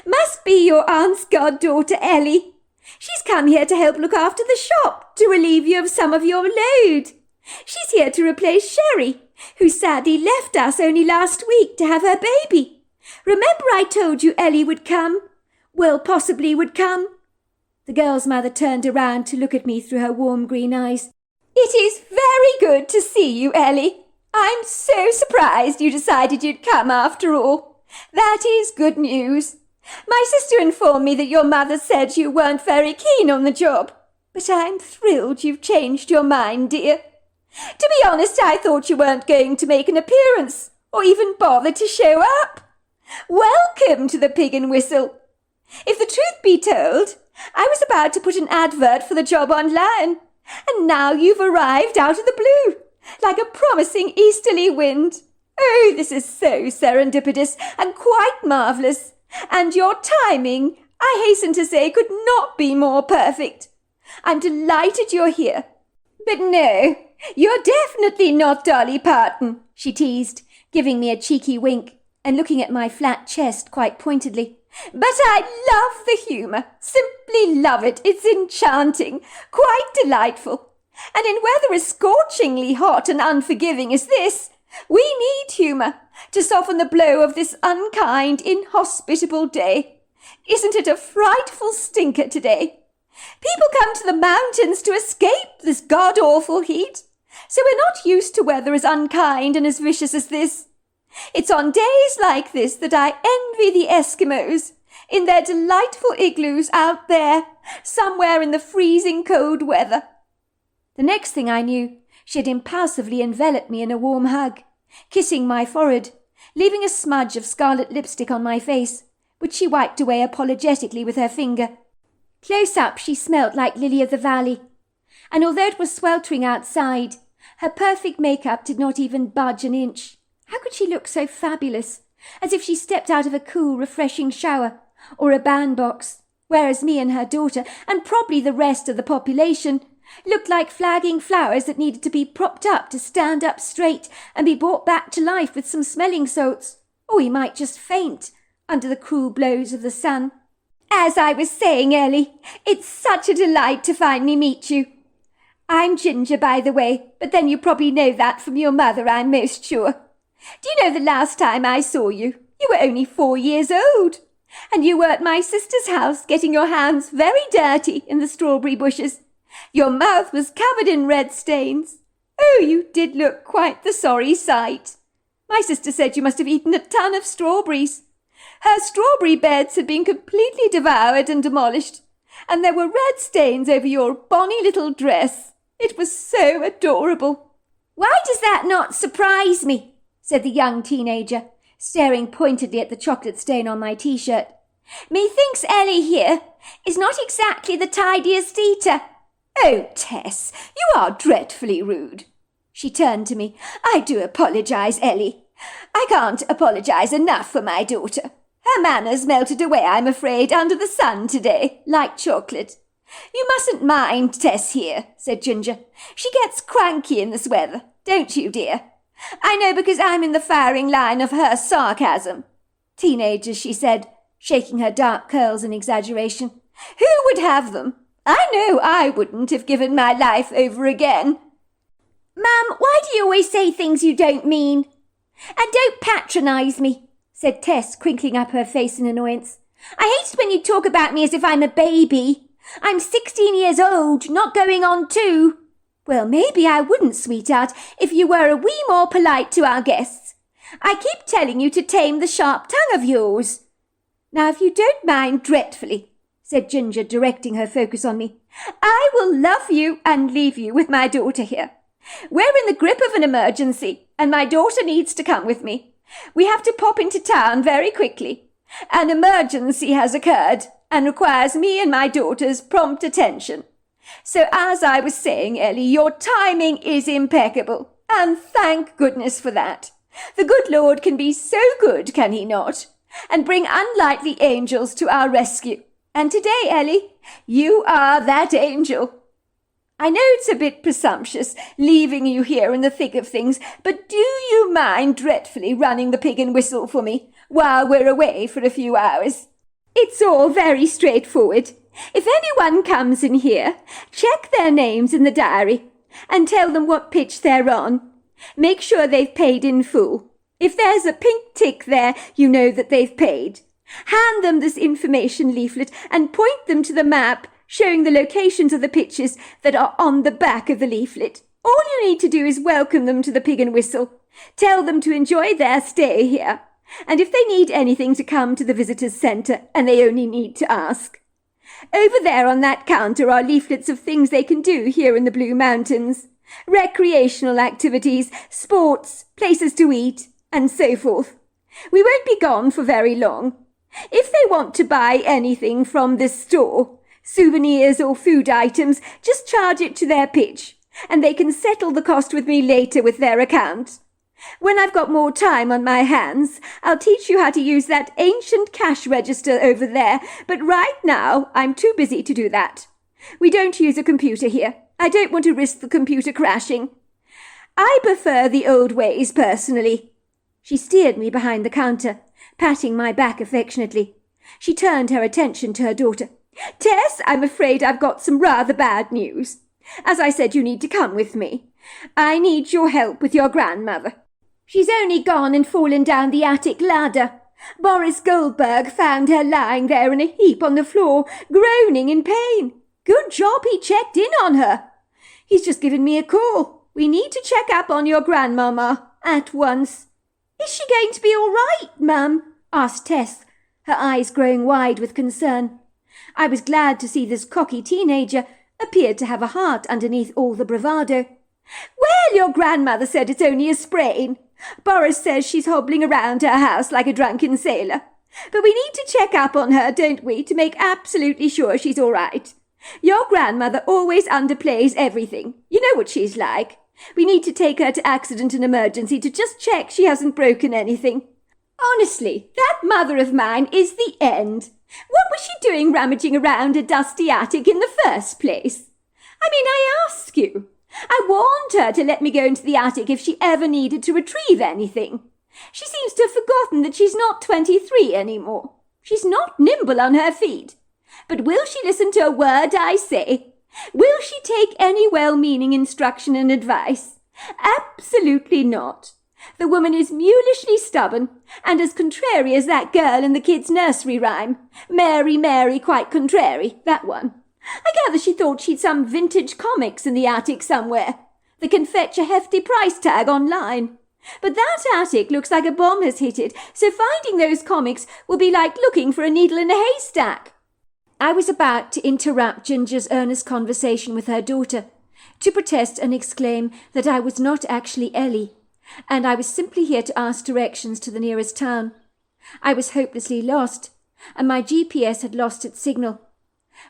"must be your aunt's goddaughter Ellie. She's come here to help look after the shop, to relieve you of some of your load. She's here to replace Sherry, who sadly left us only last week to have her baby. Remember I told you Ellie would come? Well, possibly would come." The girl's mother turned around to look at me through her warm green eyes. "It is very good to see you, Ellie. I'm so surprised you decided you'd come after all. That is good news. My sister informed me that your mother said you weren't very keen on the job, but I'm thrilled you've changed your mind, dear. To be honest, I thought you weren't going to make an appearance, or even bother to show up. Welcome to the Pig and Whistle. If the truth be told, I was about to put an advert for the job online, and now you've arrived out of the blue, like a promising easterly wind. Oh, this is so serendipitous and quite marvellous, and your timing, I hasten to say, could not be more perfect. I'm delighted you're here. But no, you're definitely not Dolly Parton," she teased, giving me a cheeky wink and looking at my flat chest quite pointedly. "But I love the humour, simply love it. It's enchanting, quite delightful. And in weather as scorchingly hot and unforgiving as this, we need humour to soften the blow of this unkind, inhospitable day. Isn't it a frightful stinker today? People come to the mountains to escape this god-awful heat, so we're not used to weather as unkind and as vicious as this. It's on days like this that I envy the Eskimos in their delightful igloos out there, somewhere in the freezing cold weather." The next thing I knew, She had impulsively enveloped me in a warm hug, kissing my forehead, leaving a smudge of scarlet lipstick on my face, which she wiped away apologetically with her finger. Close up she smelt like Lily of the Valley, and although it was sweltering outside, her perfect makeup did not even budge an inch. How could she look so fabulous, as if she stepped out of a cool, refreshing shower or a bandbox, whereas me and her daughter, and probably the rest of the population, looked like flagging flowers that needed to be propped up to stand up straight and be brought back to life with some smelling salts, or we might just faint under the cruel blows of the sun. As I was saying, Ellie, it's such a delight to finally meet you. I'm Ginger, by the way, but then you probably know that from your mother, I'm most sure. Do you know the last time I saw you, you were only 4 years old, and you were at my sister's house getting your hands very dirty in the strawberry bushes. Your mouth was covered in red stains. Oh, you did look quite the sorry sight. My sister said you must have eaten a ton of strawberries. Her strawberry beds had been completely devoured and demolished, and there were red stains over your bonny little dress. It was so adorable. Why does that not surprise me? Said the young teenager, staring pointedly at the chocolate stain on my T-shirt. Methinks Ellie here is not exactly the tidiest eater. Oh, Tess, you are dreadfully rude. She turned to me. I do apologise, Ellie. I can't apologise enough for my daughter. Her manners melted away, I'm afraid, under the sun today, like chocolate. You mustn't mind Tess here, said Ginger. She gets cranky in this weather, don't you, dear? I know because I'm in the firing line of her sarcasm. Teenagers, she said, shaking her dark curls in exaggeration. Who would have them? I know I wouldn't have given my life over again. Mum, why do you always say things you don't mean? And don't patronise me, said Tess, crinkling up her face in annoyance. I hate it when you talk about me as if I'm a baby. I'm 16 years old, not going on 2. Well, maybe I wouldn't, sweetheart, if you were a wee more polite to our guests. I keep telling you to tame the sharp tongue of yours. Now, if you don't mind dreadfully, said Ginger, directing her focus on me, I will love you and leave you with my daughter here. We're in the grip of an emergency, and my daughter needs to come with me. We have to pop into town very quickly. An emergency has occurred and requires me and my daughter's prompt attention. So as I was saying, Ellie, your timing is impeccable, and thank goodness for that. The good Lord can be so good, can he not? And bring unlikely angels to our rescue. And today, Ellie, you are that angel. I know it's a bit presumptuous, leaving you here in the thick of things, but do you mind dreadfully running the pig and whistle for me while we're away for a few hours? It's all very straightforward. If anyone comes in here, check their names in the diary and tell them what pitch they're on. Make sure they've paid in full. If there's a pink tick there, you know that they've paid. Hand them this information leaflet and point them to the map showing the locations of the pitches that are on the back of the leaflet. All you need to do is welcome them to the Pig and Whistle. Tell them to enjoy their stay here. And if they need anything, to come to the visitors' centre, and they only need to ask. Over there on that counter are leaflets of things they can do here in the Blue Mountains. Recreational activities, sports, places to eat, and so forth. We won't be gone for very long. If they want to buy anything from this store, souvenirs or food items, just charge it to their pitch, and they can settle the cost with me later with their account. When I've got more time on my hands, I'll teach you how to use that ancient cash register over there, but right now I'm too busy to do that. We don't use a computer here. I don't want to risk the computer crashing. I prefer the old ways personally. She steered me behind the counter, patting my back affectionately. She turned her attention to her daughter. Tess, I'm afraid I've got some rather bad news. As I said, you need to come with me. I need your help with your grandmother. She's only gone and fallen down the attic ladder. Boris Goldberg found her lying there in a heap on the floor, groaning in pain. Good job he checked in on her. He's just given me a call. We need to check up on your grandmama at once. Is she going to be all right, Mum? Asked Tess, her eyes growing wide with concern. I was glad to see this cocky teenager appeared to have a heart underneath all the bravado. Well, your grandmother said it's only a sprain. Boris says she's hobbling around her house like a drunken sailor. But we need to check up on her, don't we, to make absolutely sure she's all right. Your grandmother always underplays everything. You know what she's like. We need to take her to accident and emergency to just check she hasn't broken anything. Honestly, that mother of mine is the end. What was she doing rummaging around a dusty attic in the first place? I mean, I ask you. I warned her to let me go into the attic if she ever needed to retrieve anything. She seems to have forgotten that she's not 23 anymore. She's not nimble on her feet. But will she listen to a word I say? Will she take any well-meaning instruction and advice? Absolutely not. The woman is mulishly stubborn, and as contrary as that girl in the kids' nursery rhyme. Mary, Mary, quite contrary, that one. I gather she thought she'd some vintage comics in the attic somewhere that can fetch a hefty price tag online. But that attic looks like a bomb has hit it, so finding those comics will be like looking for a needle in a haystack. I was about to interrupt Ginger's earnest conversation with her daughter, to protest and exclaim that I was not actually Ellie, and I was simply here to ask directions to the nearest town. I was hopelessly lost, and my GPS had lost its signal,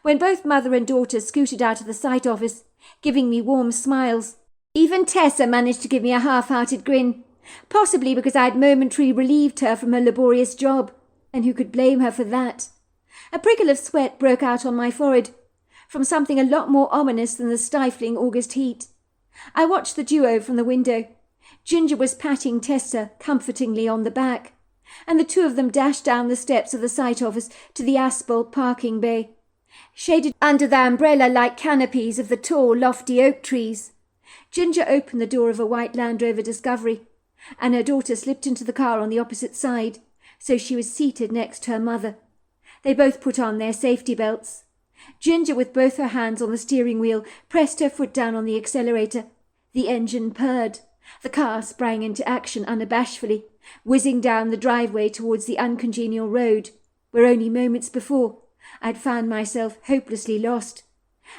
when both mother and daughter scooted out of the sight office, giving me warm smiles. Even Tessa managed to give me a half-hearted grin, possibly because I had momentarily relieved her from her laborious job, and who could blame her for that? A prickle of sweat broke out on my forehead, from something a lot more ominous than the stifling August heat. I watched the duo from the window. Ginger was patting Tessa comfortingly on the back, and the two of them dashed down the steps of the sight office to the asphalt parking bay, shaded under the umbrella-like canopies of the tall, lofty oak trees. Ginger opened the door of a white Land Rover Discovery, and her daughter slipped into the car on the opposite side, so she was seated next to her mother. They both put on their safety belts. Ginger, with both her hands on the steering wheel, pressed her foot down on the accelerator. The engine purred. The car sprang into action unabashedly, whizzing down the driveway towards the uncongenial road, where only moments before I'd found myself hopelessly lost,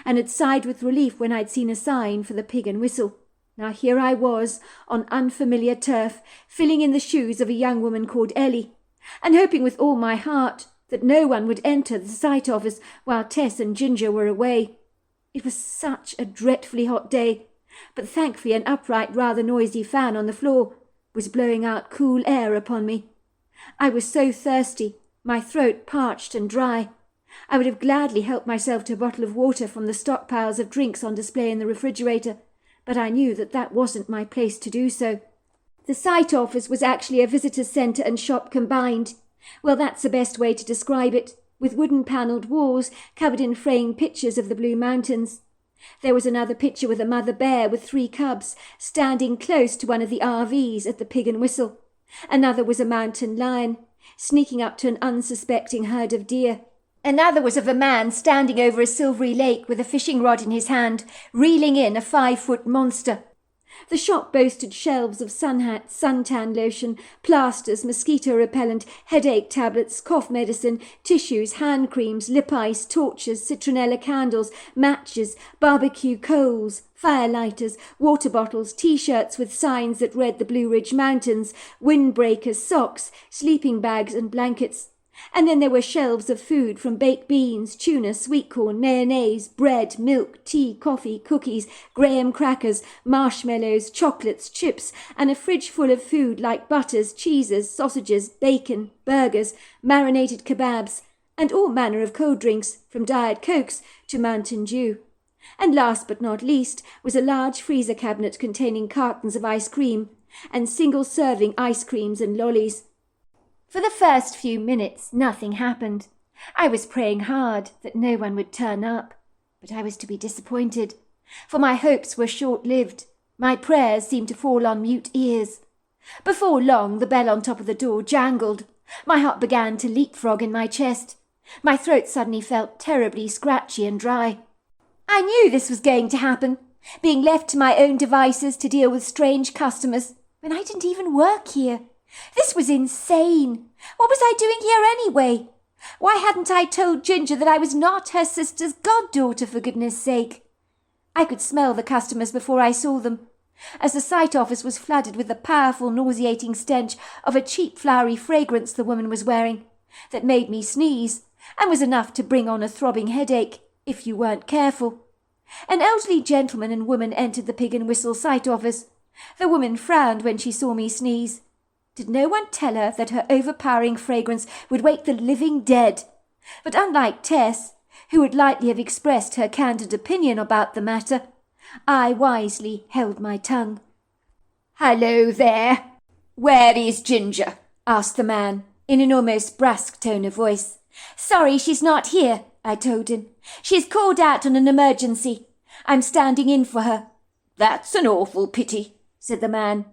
and had sighed with relief when I'd seen a sign for the Pig and Whistle. Now here I was, on unfamiliar turf, filling in the shoes of a young woman called Ellie, and hoping with all my heart that no one would enter the sight office while Tess and Ginger were away. It was such a dreadfully hot day, but thankfully an upright, rather noisy fan on the floor was blowing out cool air upon me. I was so thirsty, my throat parched and dry. I would have gladly helped myself to a bottle of water from the stockpiles of drinks on display in the refrigerator, but I knew that that wasn't my place to do so. The sight office was actually a visitor's centre and shop combined. Well, that's the best way to describe it, with wooden-panelled walls covered in framed pictures of the Blue Mountains. There was another picture with a mother bear with 3 cubs standing close to one of the RVs at the Pig and Whistle. Another was a mountain lion, sneaking up to an unsuspecting herd of deer. Another was of a man standing over a silvery lake with a fishing rod in his hand, reeling in a 5-foot monster. The shop boasted shelves of sun hats, suntan lotion, plasters, mosquito repellent, headache tablets, cough medicine, tissues, hand creams, lip ice, torches, citronella candles, matches, barbecue coals, firelighters, water bottles, T-shirts with signs that read the Blue Ridge Mountains, windbreakers, socks, sleeping bags and blankets. And then there were shelves of food, from baked beans, tuna, sweet corn, mayonnaise, bread, milk, tea, coffee, cookies, graham crackers, marshmallows, chocolates, chips, and a fridge full of food like butters, cheeses, sausages, bacon, burgers, marinated kebabs, and all manner of cold drinks, from Diet Cokes to Mountain Dew. And last but not least was a large freezer cabinet containing cartons of ice cream, and single-serving ice creams and lollies. For the first few minutes, nothing happened. I was praying hard that no one would turn up, but I was to be disappointed, for my hopes were short-lived. My prayers seemed to fall on mute ears. Before long, the bell on top of the door jangled. My heart began to leapfrog in my chest. My throat suddenly felt terribly scratchy and dry. I knew this was going to happen, being left to my own devices to deal with strange customers when I didn't even work here. This was insane. What was I doing here anyway? Why hadn't I told Ginger that I was not her sister's goddaughter, for goodness sake? I could smell the customers before I saw them, as the sight office was flooded with the powerful, nauseating stench of a cheap, flowery fragrance the woman was wearing, that made me sneeze, and was enough to bring on a throbbing headache, if you weren't careful. An elderly gentleman and woman entered the Pig and Whistle sight office. The woman frowned when she saw me sneeze. Did no one tell her that her overpowering fragrance would wake the living dead? But unlike Tess, who would lightly have expressed her candid opinion about the matter, I wisely held my tongue. "Hello there. Where is Ginger?" asked the man, in an almost brusque tone of voice. Sorry, she's not here, I told him. She's called out on an emergency. I'm standing in for her. That's an awful pity, said the man,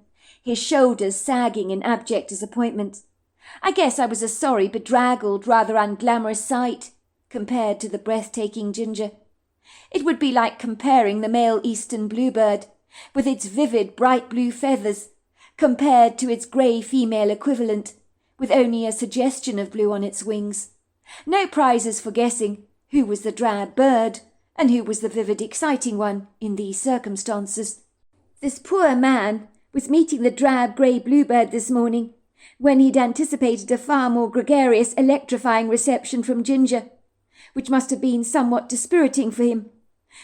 his shoulders sagging in abject disappointment. I guess I was a sorry, bedraggled, rather unglamorous sight, compared to the breathtaking Ginger. It would be like comparing the male eastern bluebird, with its vivid bright blue feathers, compared to its grey female equivalent, with only a suggestion of blue on its wings. No prizes for guessing who was the drab bird, and who was the vivid, exciting one in these circumstances. This poor man was meeting the drab grey bluebird this morning, when he'd anticipated a far more gregarious, electrifying reception from Ginger, which must have been somewhat dispiriting for him,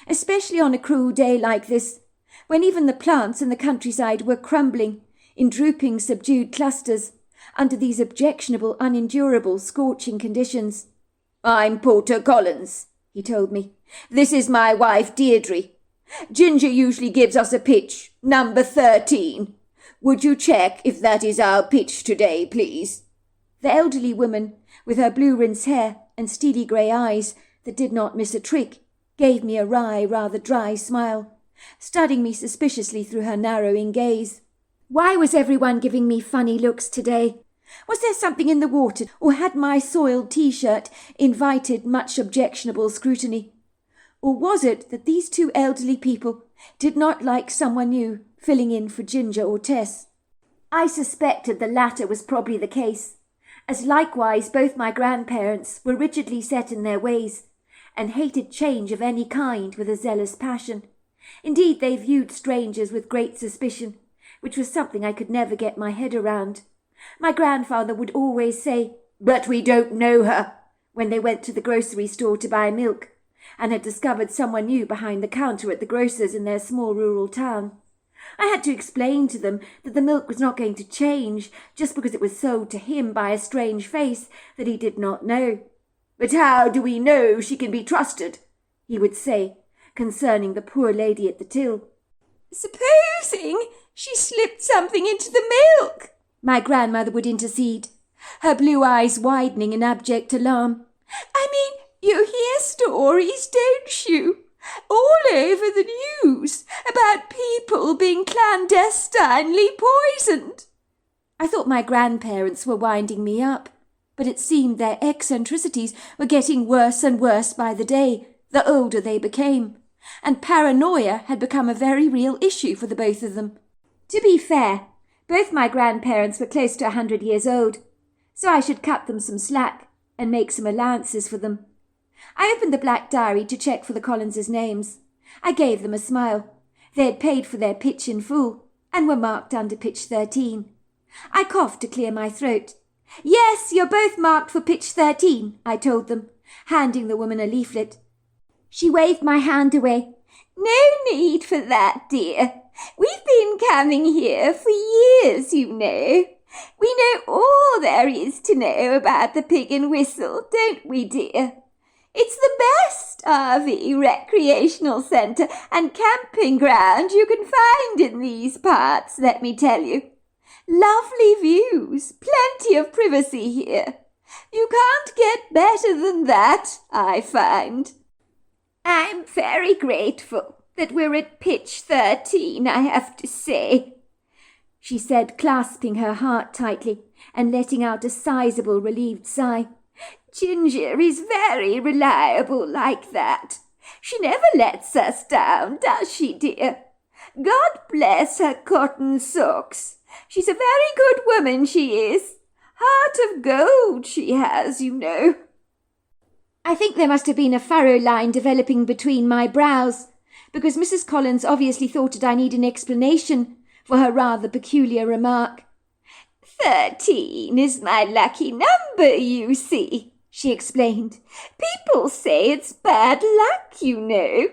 especially on a cruel day like this, when even the plants in the countryside were crumbling in drooping, subdued clusters under these objectionable, unendurable, scorching conditions. "I'm Porter Collins," he told me. "This is my wife Deirdre. Ginger usually gives us a pitch, number 13. Would you check if that is our pitch today, please?" The elderly woman, with her blue-rinsed hair and steely grey eyes that did not miss a trick, gave me a wry, rather dry smile, studying me suspiciously through her narrowing gaze. Why was everyone giving me funny looks today? Was there something in the water, or had my soiled T-shirt invited much objectionable scrutiny? Or was it that these two elderly people did not like someone new filling in for Ginger or Tess? I suspected the latter was probably the case, as likewise both my grandparents were rigidly set in their ways, and hated change of any kind with a zealous passion. Indeed, they viewed strangers with great suspicion, which was something I could never get my head around. My grandfather would always say, "But we don't know her," when they went to the grocery store to buy milk, and had discovered someone new behind the counter at the grocer's in their small rural town. I had to explain to them that the milk was not going to change just because it was sold to him by a strange face that he did not know. "But how do we know she can be trusted?" he would say, concerning the poor lady at the till. "Supposing she slipped something into the milk?" my grandmother would intercede, her blue eyes widening in abject alarm. "I mean, you hear stories, don't you, all over the news about people being clandestinely poisoned?" I thought my grandparents were winding me up, but it seemed their eccentricities were getting worse and worse by the day, the older they became, and paranoia had become a very real issue for the both of them. To be fair, both my grandparents were close to 100 years old, so I should cut them some slack and make some allowances for them. I opened the black diary to check for the Collinses' names. I gave them a smile. They had paid for their pitch in full, and were marked under pitch 13. I coughed to clear my throat. "Yes, you're both marked for pitch 13, I told them, handing the woman a leaflet. She waved my hand away. "No need for that, dear. We've been coming here for years, you know. We know all there is to know about the Pig and Whistle, don't we, dear? It's the best RV recreational centre and camping ground you can find in these parts, let me tell you. Lovely views, plenty of privacy here. You can't get better than that, I find." "I'm very grateful that we're at pitch 13, I have to say," she said, clasping her heart tightly and letting out a sizable relieved sigh. "Ginger is very reliable like that. She never lets us down, does she, dear? God bless her cotton socks. She's a very good woman, she is. Heart of gold she has, you know." I think there must have been a furrow line developing between my brows, because Mrs. Collins obviously thought that I need an explanation for her rather peculiar remark. 13 is my lucky number, you see, she explained. People say it's bad luck, you know.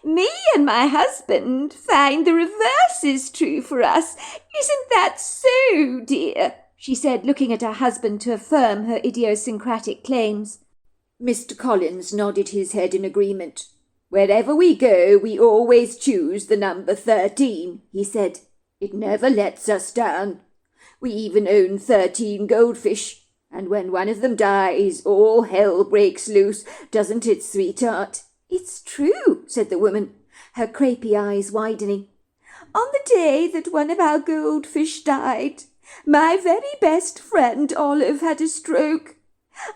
Me and my husband find the reverse is true for us. Isn't that so, dear? She said, looking at her husband to affirm her idiosyncratic claims. Mr. Collins nodded his head in agreement. Wherever we go, we always choose the number 13, he said. It never lets us down. We even own 13 goldfish, and when one of them dies, all hell breaks loose, doesn't it, sweetheart? It's true, said the woman, her crepey eyes widening. On the day that one of our goldfish died, my very best friend Olive had a stroke.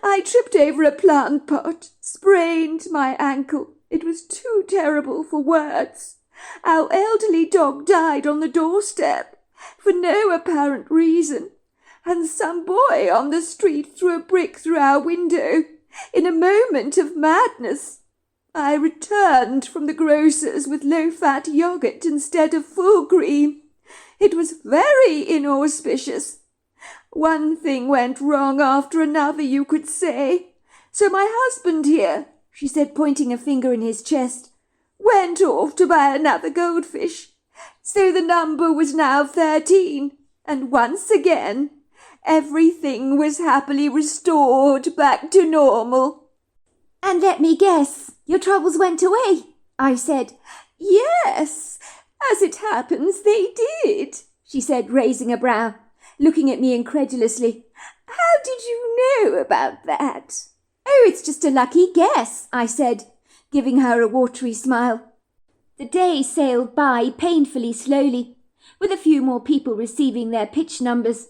I tripped over a plant pot, sprained my ankle. It was too terrible for words. Our elderly dog died on the doorstep, for no apparent reason, and some boy on the street threw a brick through our window in a moment of madness. I returned from the grocer's with low-fat yogurt instead of full cream. It was very inauspicious. One thing went wrong after another, you could say. So my husband here, she said, pointing a finger in his chest, went off to buy another goldfish. So the number was now 13, and once again, everything was happily restored back to normal. And let me guess, your troubles went away, I said. Yes, as it happens, they did, she said, raising a brow, looking at me incredulously. How did you know about that? Oh, it's just a lucky guess, I said, giving her a watery smile. The day sailed by painfully slowly, with a few more people receiving their pitch numbers.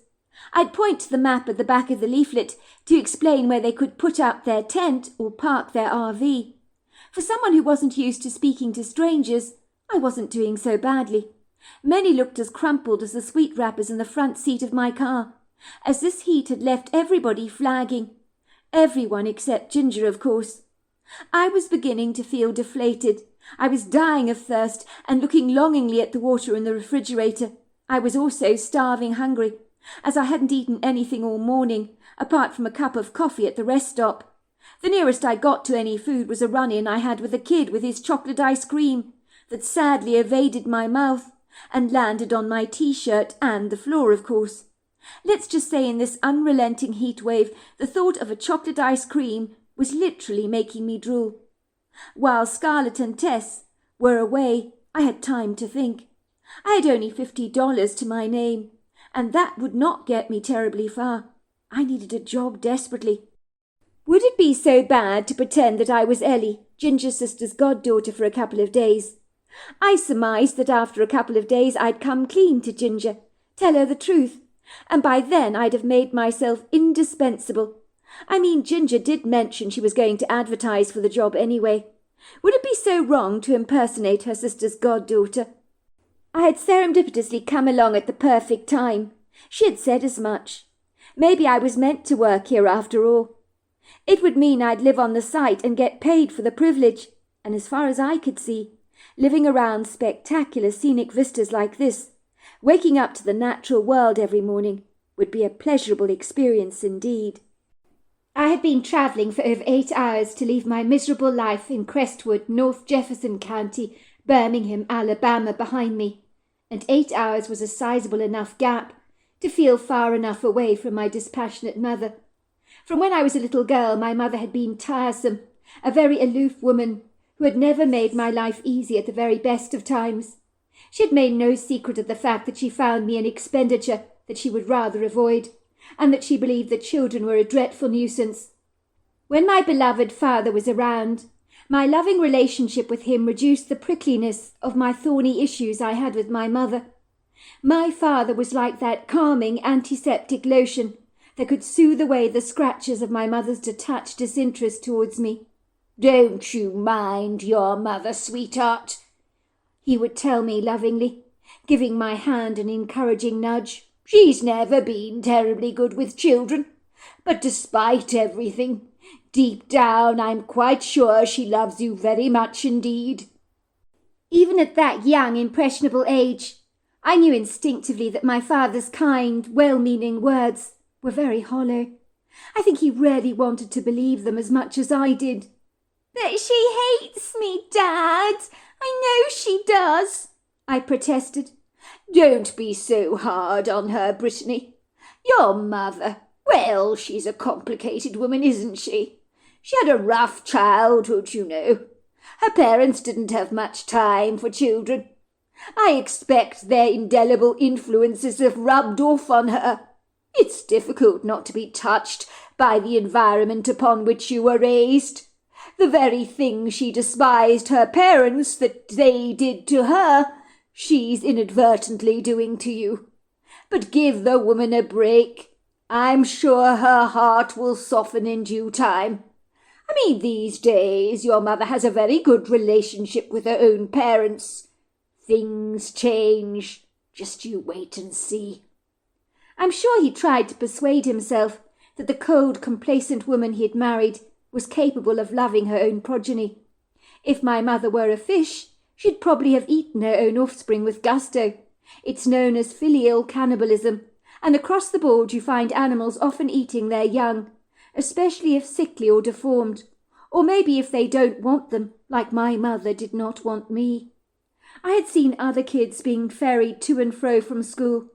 I'd point to the map at the back of the leaflet to explain where they could put up their tent or park their RV. For someone who wasn't used to speaking to strangers, I wasn't doing so badly. Many looked as crumpled as the sweet wrappers in the front seat of my car, as this heat had left everybody flagging. Everyone except Ginger, of course. I was beginning to feel deflated. I was dying of thirst and looking longingly at the water in the refrigerator. I was also starving hungry, as I hadn't eaten anything all morning, apart from a cup of coffee at the rest stop. The nearest I got to any food was a run-in I had with a kid with his chocolate ice cream, that sadly evaded my mouth and landed on my T-shirt and the floor, of course. Let's just say in this unrelenting heat wave, the thought of a chocolate ice cream was literally making me drool. While Scarlett and Tess were away, I had time to think. I had only $50 to my name, and that would not get me terribly far. I needed a job desperately. Would it be so bad to pretend that I was Ellie, Ginger's sister's goddaughter, for a couple of days? I surmised that after a couple of days I'd come clean to Ginger, tell her the truth, and by then I'd have made myself indispensable. I mean, Ginger did mention she was going to advertise for the job anyway. Would it be so wrong to impersonate her sister's goddaughter? I had serendipitously come along at the perfect time. She had said as much. Maybe I was meant to work here after all. It would mean I'd live on the site and get paid for the privilege, and as far as I could see, living around spectacular scenic vistas like this, waking up to the natural world every morning, would be a pleasurable experience indeed. I had been travelling for over 8 hours to leave my miserable life in Crestwood, North Jefferson County, Birmingham, Alabama, behind me, and 8 hours was a sizable enough gap to feel far enough away from my dispassionate mother. From when I was a little girl, my mother had been tiresome, a very aloof woman who had never made my life easy at the very best of times. She had made no secret of the fact that she found me an expenditure that she would rather avoid, and that she believed that children were a dreadful nuisance. When my beloved father was around, my loving relationship with him reduced the prickliness of my thorny issues I had with my mother. My father was like that calming antiseptic lotion that could soothe away the scratches of my mother's detached disinterest towards me. "Don't you mind your mother, sweetheart," he would tell me lovingly, giving my hand an encouraging nudge. "She's never been terribly good with children, but despite everything, deep down I'm quite sure she loves you very much indeed." Even at that young, impressionable age, I knew instinctively that my father's kind, well-meaning words were very hollow. I think he really wanted to believe them as much as I did. "But she hates me, Dad. I know she does," I protested. "Don't be so hard on her, Brittany. Your mother, well, she's a complicated woman, isn't she? She had a rough childhood, you know. Her parents didn't have much time for children. I expect their indelible influences have rubbed off on her. It's difficult not to be touched by the environment upon which you were raised. The very thing she despised her parents that they did to her, she's inadvertently doing to you. But give the woman a break. I'm sure her heart will soften in due time. I mean, these days your mother has a very good relationship with her own parents. Things change. Just you wait and see." I'm sure he tried to persuade himself that the cold, complacent woman he had married was capable of loving her own progeny. If my mother were a fish, she'd probably have eaten her own offspring with gusto. It's known as filial cannibalism, and across the board you find animals often eating their young, especially if sickly or deformed, or maybe if they don't want them, like my mother did not want me. I had seen other kids being ferried to and fro from school,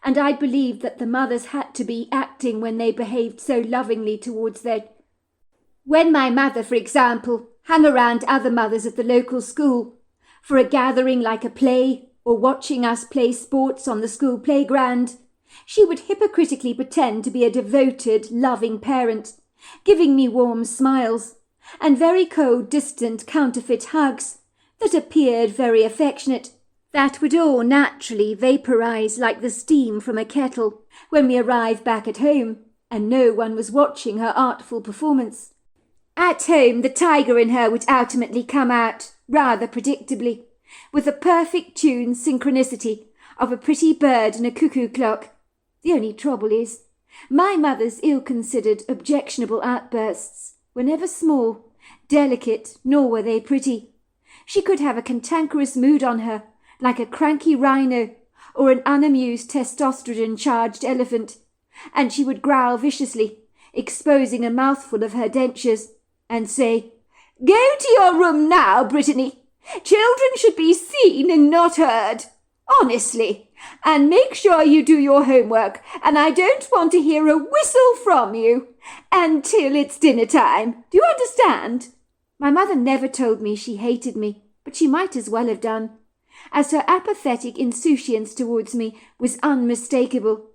and I believed that the mothers had to be acting when they behaved so lovingly towards their... When my mother, for example, hung around other mothers at the local school for a gathering like a play, or watching us play sports on the school playground, she would hypocritically pretend to be a devoted, loving parent, giving me warm smiles and very cold, distant, counterfeit hugs that appeared very affectionate. That would all naturally vaporize like the steam from a kettle when we arrived back at home and no one was watching her artful performance. At home, the tiger in her would ultimately come out, rather predictably, with a perfect tuned synchronicity of a pretty bird and a cuckoo clock. The only trouble is, my mother's ill-considered, objectionable outbursts were never small, delicate, nor were they pretty. She could have a cantankerous mood on her, like a cranky rhino or an unamused testosterone-charged elephant, and she would growl viciously, exposing a mouthful of her dentures, and say, "Go to your room now, Brittany. Children should be seen and not heard. Honestly. And make sure you do your homework, and I don't want to hear a whistle from you until it's dinner time. Do you understand?" My mother never told me she hated me, but she might as well have done, as her apathetic insouciance towards me was unmistakable.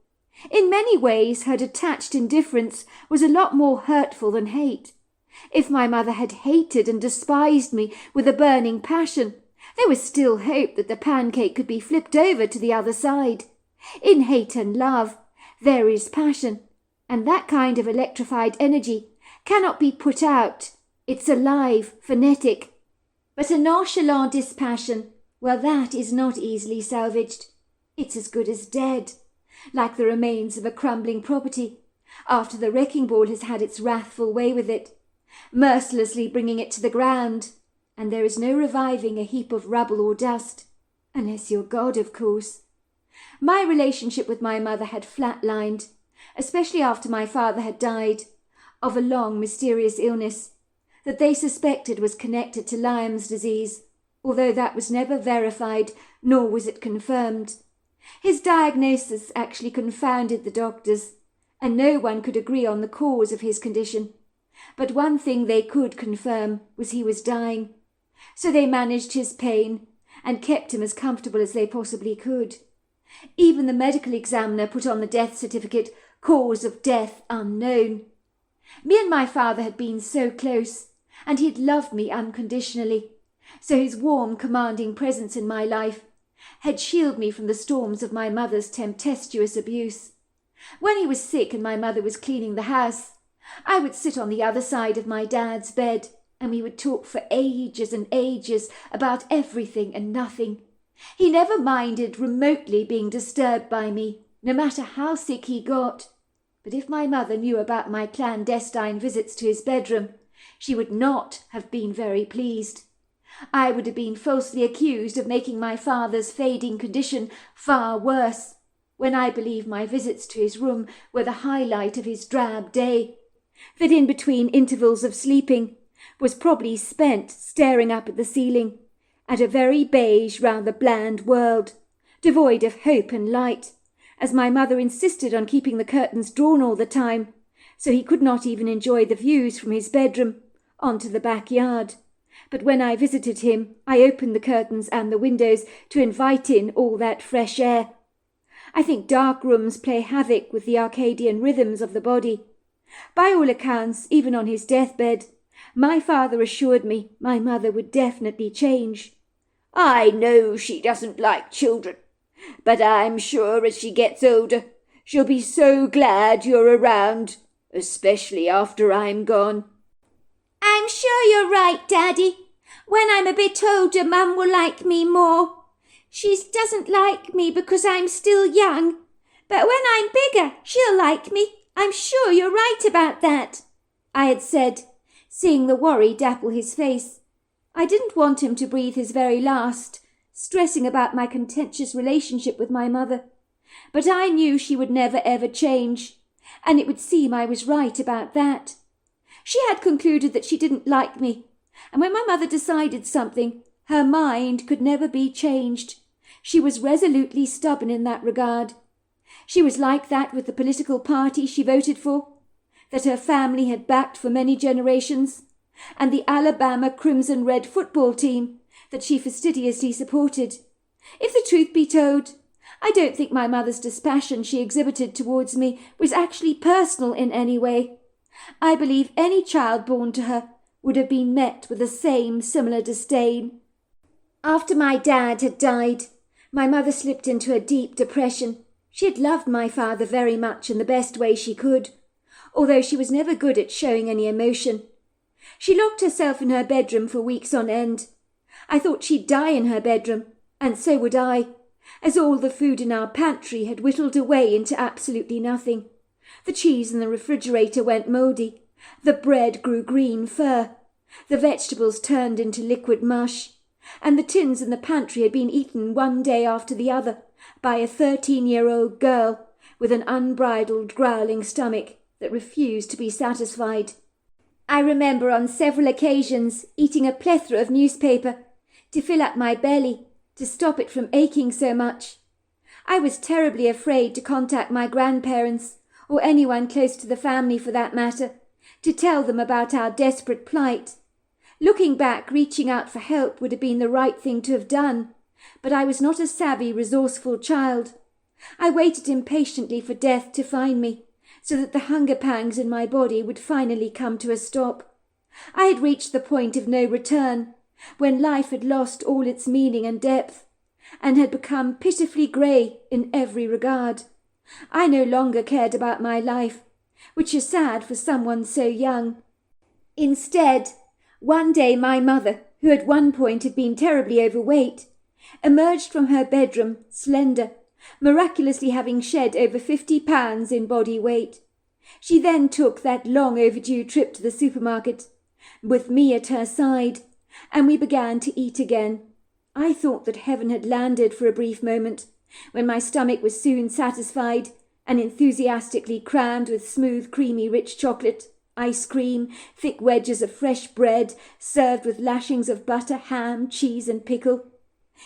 In many ways, her detached indifference was a lot more hurtful than hate. If my mother had hated and despised me with a burning passion, there was still hope that the pancake could be flipped over to the other side. In hate and love, there is passion, and that kind of electrified energy cannot be put out. It's alive, frenetic. But a nonchalant dispassion, well, that is not easily salvaged. It's as good as dead, like the remains of a crumbling property, after the wrecking ball has had its wrathful way with it, mercilessly bringing it to the ground, and there is no reviving a heap of rubble or dust, unless you're God, of course. My relationship with my mother had flatlined, especially after my father had died, of a long, mysterious illness that they suspected was connected to Lyme's disease, although that was never verified, nor was it confirmed. His diagnosis actually confounded the doctors, and no one could agree on the cause of his condition. But one thing they could confirm was he was dying, so they managed his pain and kept him as comfortable as they possibly could. Even the medical examiner put on the death certificate, "Cause of death unknown." Me and my father had been so close, and he'd loved me unconditionally, so his warm, commanding presence in my life had shielded me from the storms of my mother's tempestuous abuse. When he was sick and my mother was cleaning the house, I would sit on the other side of my dad's bed, and we would talk for ages and ages about everything and nothing. He never minded remotely being disturbed by me, no matter how sick he got. But if my mother knew about my clandestine visits to his bedroom, she would not have been very pleased. I would have been falsely accused of making my father's fading condition far worse, when I believe my visits to his room were the highlight of his drab day, that in between intervals of sleeping was probably spent staring up at the ceiling, at a very beige, rather bland world, devoid of hope and light, as my mother insisted on keeping the curtains drawn all the time, so he could not even enjoy the views from his bedroom onto the backyard. But when I visited him, I opened the curtains and the windows to invite in all that fresh air. I think dark rooms play havoc with the Arcadian rhythms of the body. By all accounts, even on his deathbed, my father assured me my mother would definitely change. I know she doesn't like children, but I'm sure as she gets older, she'll be so glad you're around, especially after I'm gone. I'm sure you're right, Daddy. When I'm a bit older, Mum will like me more. She doesn't like me because I'm still young, but when I'm bigger, she'll like me. I'm sure you're right about that, I had said, seeing the worry dapple his face. I didn't want him to breathe his very last, stressing about my contentious relationship with my mother. But I knew she would never ever change, and it would seem I was right about that. She had concluded that she didn't like me, and when my mother decided something, her mind could never be changed. She was resolutely stubborn in that regard. She was like that with the political party she voted for, that her family had backed for many generations, and the Alabama Crimson Red football team that she fastidiously supported. If the truth be told, I don't think my mother's dispassion she exhibited towards me was actually personal in any way. I believe any child born to her would have been met with the same similar disdain. After my dad had died, my mother slipped into a deep depression. She had loved my father very much in the best way she could, although she was never good at showing any emotion. She locked herself in her bedroom for weeks on end. I thought she'd die in her bedroom, and so would I, as all the food in our pantry had whittled away into absolutely nothing. The cheese in the refrigerator went mouldy, the bread grew green fur, the vegetables turned into liquid mush, and the tins in the pantry had been eaten one day after the other by a 13-year-old girl with an unbridled growling stomach that refused to be satisfied. I remember on several occasions eating a plethora of newspaper to fill up my belly, to stop it from aching so much. I was terribly afraid to contact my grandparents, or anyone close to the family for that matter, to tell them about our desperate plight. Looking back, reaching out for help would have been the right thing to have done, but I was not a savvy, resourceful child. I waited impatiently for death to find me, so that the hunger pangs in my body would finally come to a stop. I had reached the point of no return, when life had lost all its meaning and depth, and had become pitifully grey in every regard. I no longer cared about my life, which is sad for someone so young. Instead, one day my mother, who at one point had been terribly overweight, emerged from her bedroom slender, miraculously having shed over 50 pounds in body weight. She then took that long overdue trip to the supermarket, with me at her side, and we began to eat again. I thought that heaven had landed for a brief moment, when my stomach was soon satisfied and enthusiastically crammed with smooth, creamy, rich chocolate, ice cream, thick wedges of fresh bread, served with lashings of butter, ham, cheese, and pickle.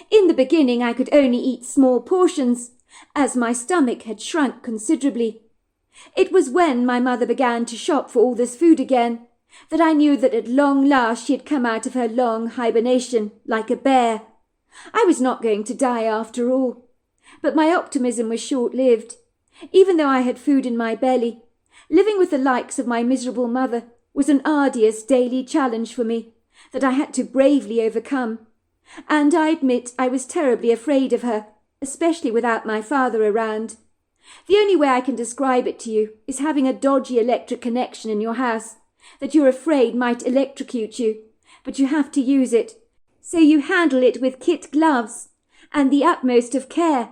In the beginning I could only eat small portions, as my stomach had shrunk considerably. It was when my mother began to shop for all this food again that I knew that at long last she had come out of her long hibernation like a bear. I was not going to die after all. But my optimism was short-lived. Even though I had food in my belly, living with the likes of my miserable mother was an arduous daily challenge for me that I had to bravely overcome. And I admit I was terribly afraid of her, especially without my father around. The only way I can describe it to you is having a dodgy electric connection in your house that you're afraid might electrocute you, but you have to use it, so you handle it with kid gloves and the utmost of care,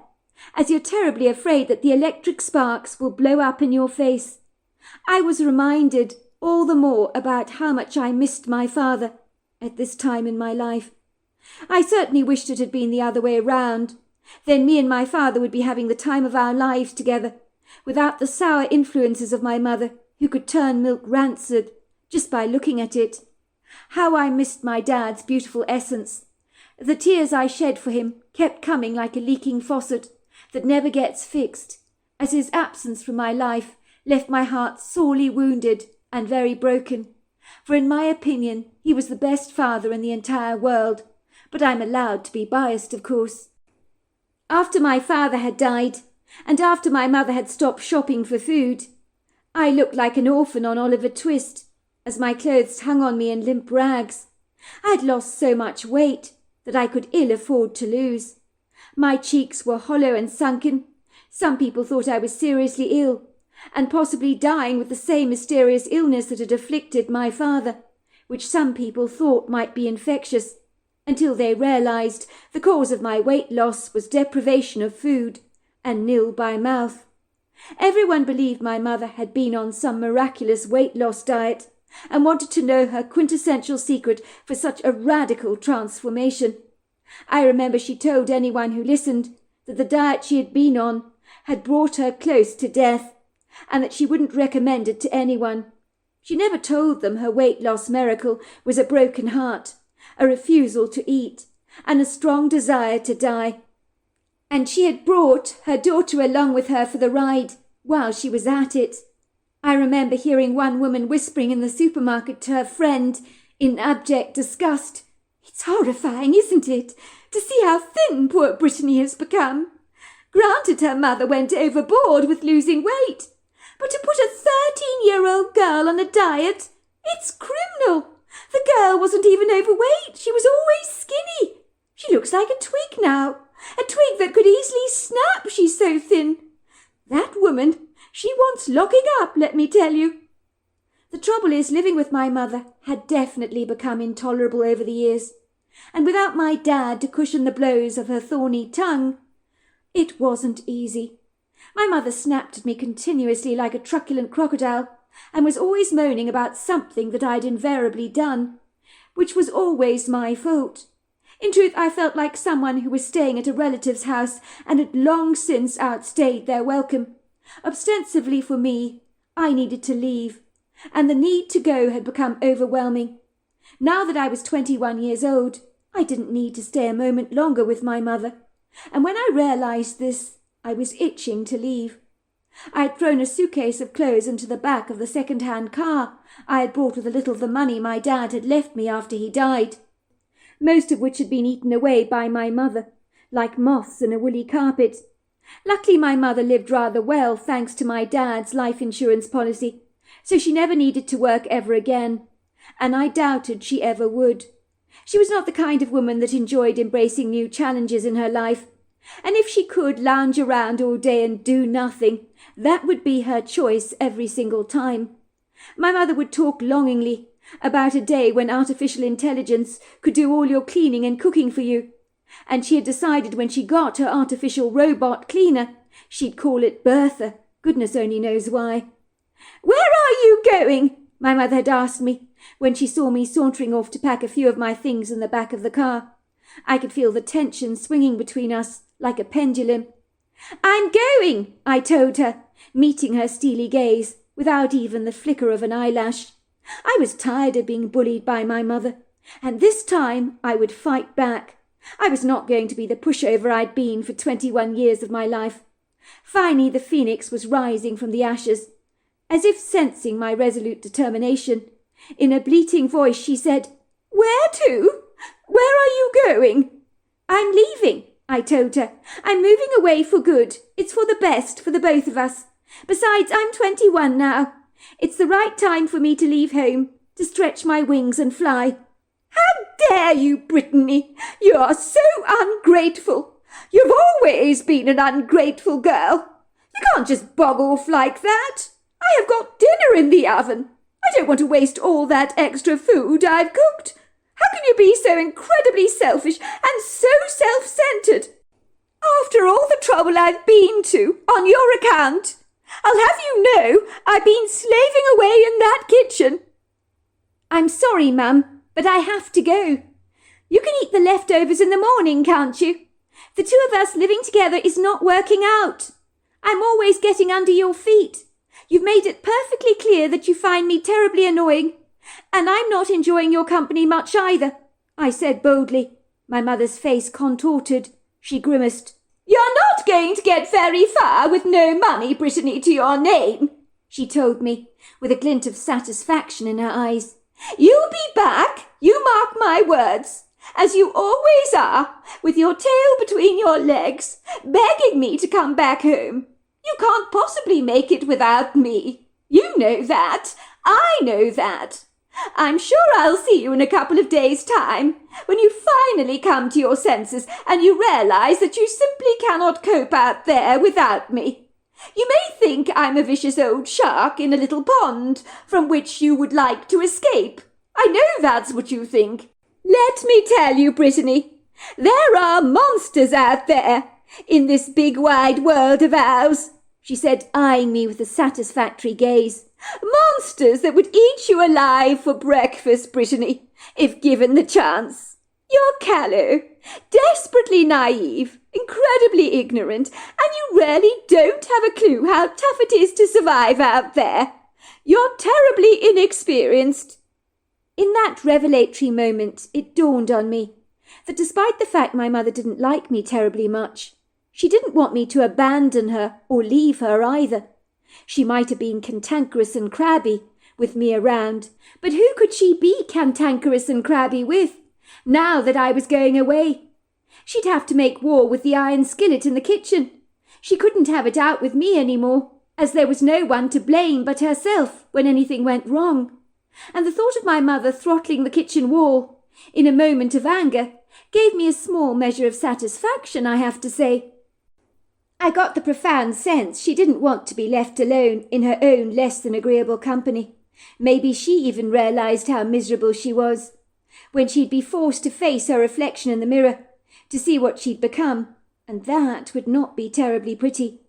as you're terribly afraid that the electric sparks will blow up in your face. I was reminded all the more about how much I missed my father at this time in my life. I certainly wished it had been the other way round. Then me and my father would be having the time of our lives together, without the sour influences of my mother, who could turn milk rancid just by looking at it. How I missed my dad's beautiful essence. The tears I shed for him kept coming like a leaking faucet that never gets fixed, as his absence from my life left my heart sorely wounded and very broken. For in my opinion he was the best father in the entire world, but I'm allowed to be biased, of course. After my father had died, and after my mother had stopped shopping for food, I looked like an orphan on Oliver Twist, as my clothes hung on me in limp rags. I had lost so much weight that I could ill afford to lose. My cheeks were hollow and sunken. Some people thought I was seriously ill, and possibly dying with the same mysterious illness that had afflicted my father, which some people thought might be infectious, until they realized the cause of my weight loss was deprivation of food, and nil by mouth. Everyone believed my mother had been on some miraculous weight loss diet, and wanted to know her quintessential secret for such a radical transformation. I remember she told anyone who listened that the diet she had been on had brought her close to death, and that she wouldn't recommend it to anyone. She never told them her weight loss miracle was a broken heart, a refusal to eat, and a strong desire to die. And she had brought her daughter along with her for the ride while she was at it. I remember hearing one woman whispering in the supermarket to her friend in abject disgust, "It's horrifying, isn't it, to see how thin poor Brittany has become? Granted her mother went overboard with losing weight, but to put a 13-year-old girl on a diet, it's criminal. The girl wasn't even overweight, she was always skinny. She looks like a twig now, a twig that could easily snap, she's so thin. That woman, she wants locking up, let me tell you." The trouble is, living with my mother had definitely become intolerable over the years, and without my dad to cushion the blows of her thorny tongue, it wasn't easy. My mother snapped at me continuously like a truculent crocodile, and was always moaning about something that I'd invariably done, which was always my fault. In truth, I felt like someone who was staying at a relative's house and had long since outstayed their welcome. Ostensibly for me, I needed to leave, and the need to go had become overwhelming. Now that I was 21 years old, I didn't need to stay a moment longer with my mother, and when I realized this, I was itching to leave. I had thrown a suitcase of clothes into the back of the second-hand car I had bought with a little of the money my dad had left me after he died, most of which had been eaten away by my mother, like moths in a woolly carpet. Luckily my mother lived rather well thanks to my dad's life insurance policy, so she never needed to work ever again, and I doubted she ever would. She was not the kind of woman that enjoyed embracing new challenges in her life, and if she could lounge around all day and do nothing, that would be her choice every single time. My mother would talk longingly about a day when artificial intelligence could do all your cleaning and cooking for you, and she had decided when she got her artificial robot cleaner, she'd call it Bertha, goodness only knows why. "Where are you going?" my mother had asked me, when she saw me sauntering off to pack a few of my things in the back of the car. I could feel the tension swinging between us like a pendulum. "I'm going," I told her, meeting her steely gaze without even the flicker of an eyelash. I was tired of being bullied by my mother, and this time I would fight back. I was not going to be the pushover I'd been for 21 years of my life. Finally the phoenix was rising from the ashes. As if sensing my resolute determination, in a bleating voice she said, "Where to? Where are you going?" "I'm leaving," I told her. "I'm moving away for good. It's for the best for the both of us. Besides, I'm 21 now. It's the right time for me to leave home, to stretch my wings and fly." "How dare you, Brittany? You are so ungrateful. You've always been an ungrateful girl. You can't just bog off like that. I have got dinner in the oven. I don't want to waste all that extra food I've cooked. How can you be so incredibly selfish and so self-centered? After all the trouble I've been to on your account, I'll have you know I've been slaving away in that kitchen." "I'm sorry, Mum, but I have to go." You can eat the leftovers in the morning, can't you? The two of us living together is not working out. I'm always getting under your feet. You've made it perfectly clear that you find me terribly annoying, and I'm not enjoying your company much either, I said boldly. My mother's face contorted. She grimaced. You're not going to get very far with no money, Brittany, to your name, she told me, with a glint of satisfaction in her eyes. You'll be back, you mark my words, as you always are, with your tail between your legs, begging me to come back home. You can't possibly make it without me. You know that. I know that. I'm sure I'll see you in a couple of days' time, when you finally come to your senses and you realise that you simply cannot cope out there without me. You may think I'm a vicious old shark in a little pond from which you would like to escape. I know that's what you think. Let me tell you, Brittany, there are monsters out there in this big wide world of ours, she said, eyeing me with a satisfactory gaze. Monsters that would eat you alive for breakfast, Brittany, if given the chance. You're callow, desperately naive, incredibly ignorant, and you really don't have a clue how tough it is to survive out there. You're terribly inexperienced. In that revelatory moment, it dawned on me that despite the fact my mother didn't like me terribly much, she didn't want me to abandon her or leave her either. She might have been cantankerous and crabby with me around, but who could she be cantankerous and crabby with, now that I was going away? She'd have to make war with the iron skillet in the kitchen. She couldn't have it out with me any more, as there was no one to blame but herself when anything went wrong. And the thought of my mother throttling the kitchen wall, in a moment of anger, gave me a small measure of satisfaction, I have to say. I got the profound sense she didn't want to be left alone in her own less than agreeable company. Maybe she even realised how miserable she was, when she'd be forced to face her reflection in the mirror, to see what she'd become, and that would not be terribly pretty.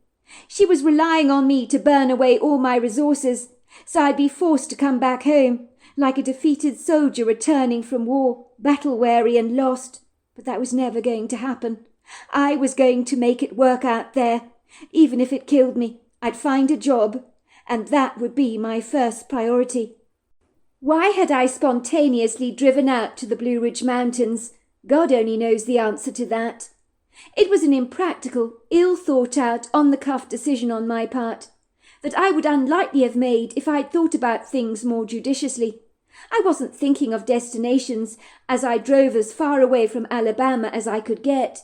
She was relying on me to burn away all my resources, so I'd be forced to come back home, like a defeated soldier returning from war, battle-weary and lost. But that was never going to happen. I was going to make it work out there. Even if it killed me, I'd find a job, and that would be my first priority. Why had I spontaneously driven out to the Blue Ridge Mountains? God only knows the answer to that. It was an impractical, ill-thought-out, on-the-cuff decision on my part, that I would unlikely have made if I'd thought about things more judiciously. I wasn't thinking of destinations as I drove as far away from Alabama as I could get.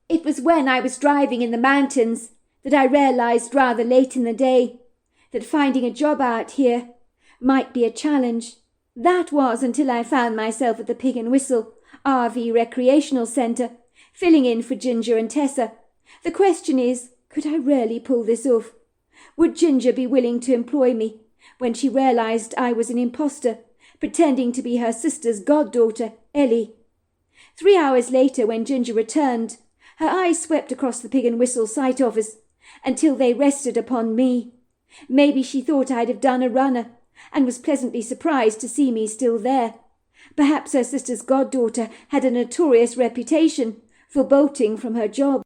It was when I was driving in the mountains that I realised rather late in the day that finding a job out here might be a challenge. That was until I found myself at the Pig and Whistle RV Recreational Centre, filling in for Ginger and Tessa. The question is, could I really pull this off? Would Ginger be willing to employ me when she realised I was an imposter, pretending to be her sister's goddaughter, Ellie? 3 hours later, when Ginger returned, her eyes swept across the Pig and Whistle site office until they rested upon me. Maybe she thought I'd have done a runner and was pleasantly surprised to see me still there. Perhaps her sister's goddaughter had a notorious reputation for bolting from her job.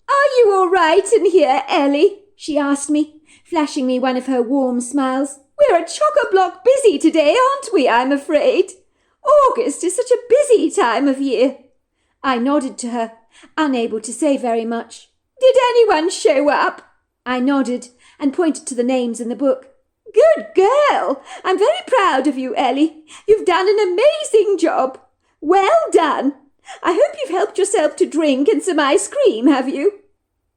"Are you all right in here, Ellie?" she asked me, flashing me one of her warm smiles. "We're a chock-a-block busy today, aren't we, I'm afraid? August is such a busy time of year." I nodded to her, unable to say very much. "Did anyone show up?" I nodded and pointed to the names in the book. "Good girl! I'm very proud of you, Ellie. You've done an amazing job. Well done. I hope you've helped yourself to drink and some ice cream, have you?"